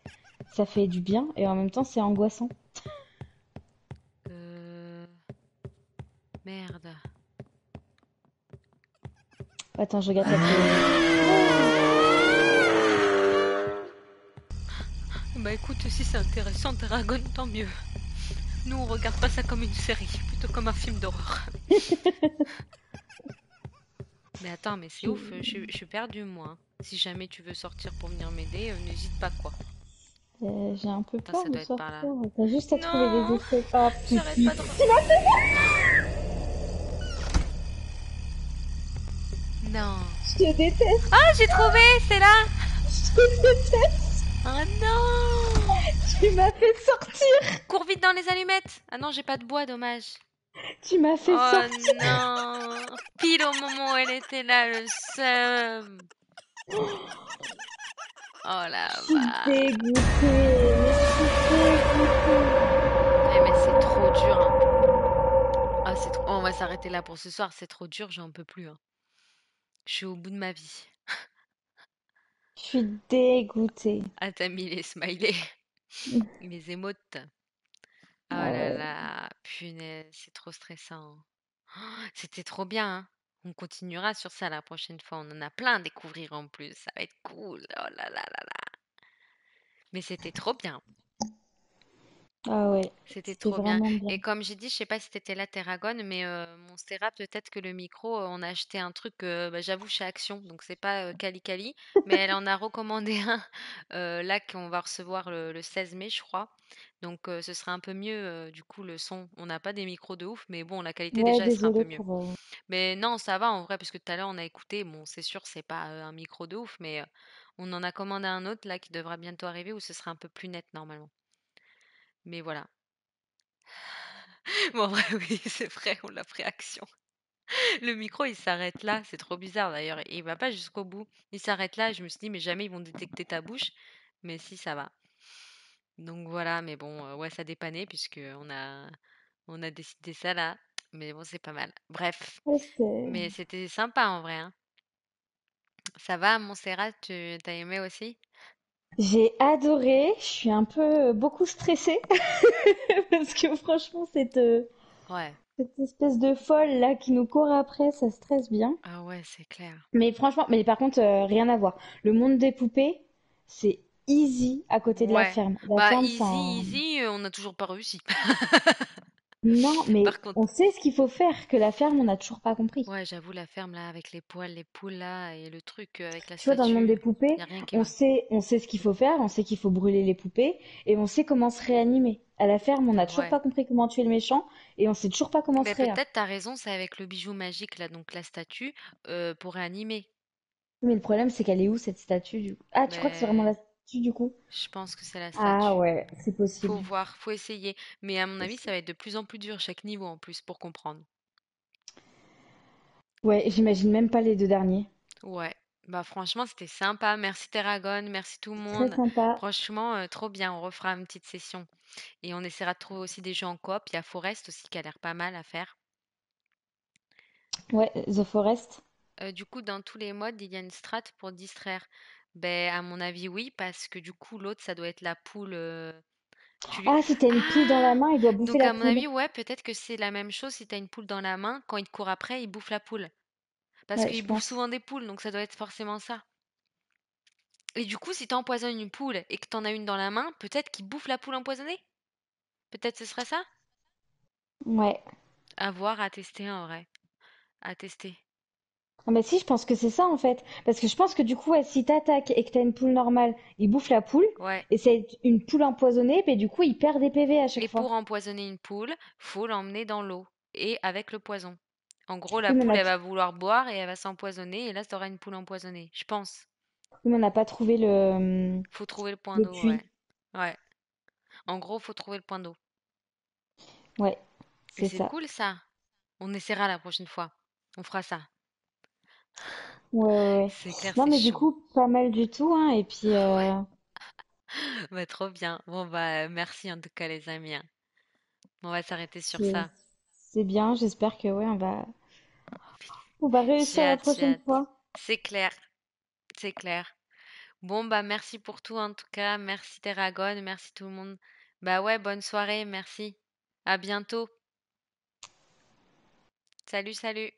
Ça fait du bien et en même temps, c'est angoissant. Merde. Attends, je regarde la télé. Bah écoute, si c'est intéressant, Terragon, tant mieux. Nous, on regarde pas ça comme une série, plutôt comme un film d'horreur. Mais attends, mais c'est ouf, je suis perdue, moi, hein. Si jamais tu veux sortir pour venir m'aider, n'hésite pas, quoi. J'ai un peu Putain, peur ça de doit être par là. sortir. T'as juste à trouver des Non, effets. Ah, j'arrête Pipi. pas de... Non. Je te déteste, Ah, j'ai trouvé, c'est là. je te déteste. Oh non. Tu m'as fait sortir. Cours vite dans les allumettes. Ah non, j'ai pas de bois, dommage. Tu m'as fait Oh sortir. non. Pile au moment où elle était là, le seum. Oh la Je suis vache. dégoûtée. Je suis dégoûtée. Mais c'est trop dur, hein. Ah, c'est trop... On va s'arrêter là pour ce soir, c'est trop dur, j'en peux plus, hein. Je suis au bout de ma vie. Je suis dégoûtée. Ah, t'as mis les smileys, les émotes. Oh Ah là ouais. là, punaise, c'est trop stressant. C'était trop bien, hein. On continuera sur ça la prochaine fois. On en a plein à découvrir en plus. Ça va être cool. Oh là là là là. Mais c'était trop bien. Ah ouais. C'était C'était trop bien. vraiment bien. Et comme j'ai dit, je sais pas si t'étais là, Terragon, mais mon Stera, peut-être que le micro, on a acheté un truc, bah, j'avoue, chez Action, donc c'est pas Cali Cali, mais elle en a recommandé un là qu'on va recevoir le 16 mai, je crois. Donc ce sera un peu mieux, du coup, le son. On n'a pas des micros de ouf, mais bon, la qualité Ouais, déjà, elle sera un peu désolée mieux. pour. Mais non, ça va en vrai, parce que tout à l'heure, on a écouté, bon, c'est sûr, c'est pas un micro de ouf, mais on en a commandé un autre là qui devra bientôt arriver où ce sera un peu plus net normalement. Mais voilà. Bon, en vrai, oui, c'est vrai, on l'a pris action. Le micro, il s'arrête là, c'est trop bizarre d'ailleurs. Il va pas jusqu'au bout. Il s'arrête là, et je me suis dit, mais jamais ils vont détecter ta bouche. Mais si, ça va. Donc voilà, mais bon, ouais, ça dépannait puisque on a décidé ça là. Mais bon, c'est pas mal. Bref, Ouais, mais c'était sympa en vrai, hein. Ça va, Montserrat, tu t'as aimé aussi? J'ai adoré. Je suis un peu beaucoup stressée parce que franchement, Ouais. cette espèce de folle là qui nous court après, ça stresse bien. Ah ouais, c'est clair. Mais franchement, mais par contre, rien à voir. Le monde des poupées, c'est easy à côté de la Ouais. ferme. La Bah, ferme, c'est easy, un... easy, on n'a toujours pas réussi. Non, mais Par contre, on sait ce qu'il faut faire, que la ferme, on n'a toujours pas compris. ouais, j'avoue, la ferme là, avec les poils, les poules là, et le truc avec la Tu vois, dans le monde des statue, poupées, y a rien qui va. on sait ce qu'il faut faire, on sait qu'il faut brûler les poupées, et on sait comment se réanimer. À la ferme, on n'a toujours Ouais. pas compris comment tuer le méchant, et on sait toujours pas comment se Mais réa. peut-être t'as raison, c'est avec le bijou magique là, donc la statue, pour réanimer. Mais le problème, c'est qu'elle est où cette statue du coup? Ah, tu crois que c'est vraiment Mais la statue du coup? je pense que c'est la Ah statue. ouais, c'est Faut possible. voir, faut essayer. Mais à mon avis, ça Possible. va être de plus en plus dur chaque niveau en plus pour comprendre. Ouais, j'imagine même pas les deux derniers. Ouais. Bah franchement, c'était sympa. Merci Terragon, merci tout le Très monde. sympa. Franchement, trop bien. On refera une petite session. Et on essaiera de trouver aussi des jeux en coop. Il y a Forest aussi qui a l'air pas mal à faire. Ouais, The Forest. Du coup, dans tous les modes, il y a une strat pour distraire. Ben, à mon avis, oui, parce que du coup, l'autre, ça doit être la poule. Tu lui... Ah, si t'as une poule dans la Ah! main, il doit bouffer Donc, la à mon poule. avis, ouais, peut-être que c'est la même chose si t'as une poule dans la main. Quand il te court après, il bouffe la poule. Parce Ouais, qu'il je bouffe pense. souvent des poules, donc ça doit être forcément ça. Et du coup, si t'empoisonnes une poule et que t'en as une dans la main, peut-être qu'il bouffe la poule empoisonnée? Peut-être ce serait ça? Ouais. À voir, à tester en vrai. À tester. Ah bah si, je pense que c'est ça en fait. Parce que je pense que du coup, ouais, si t'attaques et que t'as une poule normale, il bouffe la poule. Ouais. Et c'est une poule empoisonnée, et du coup, il perd des PV à chaque Et pour fois. empoisonner une poule, faut l'emmener dans l'eau et avec le poison. En gros, la Oui, mais poule, elle va vouloir boire et elle va s'empoisonner et là, tu auras une poule empoisonnée. Je pense. on n'a pas trouvé Faut trouver le point le d'eau, ouais. puits. Ouais. En gros, faut trouver le point d'eau. Ouais, Et c'est c'est ça. cool ça. On essaiera la prochaine fois. On fera ça. Ouais, ouais, ouais. C'est clair, Non, c'est mais du chaud. coup, pas mal du tout, hein. Et puis, Bah, trop bien. Bon, bah, merci en tout cas, les amis, hein. On va s'arrêter sur c'est ça. c'est bien. J'espère que, ouais, on va J'ai réussir la hâte, j'ai prochaine hâte. fois. C'est clair, c'est clair. Bon, bah, merci pour tout en tout cas. Merci Terragon, merci tout le monde. Bah ouais, bonne soirée, merci. À bientôt. Salut, salut.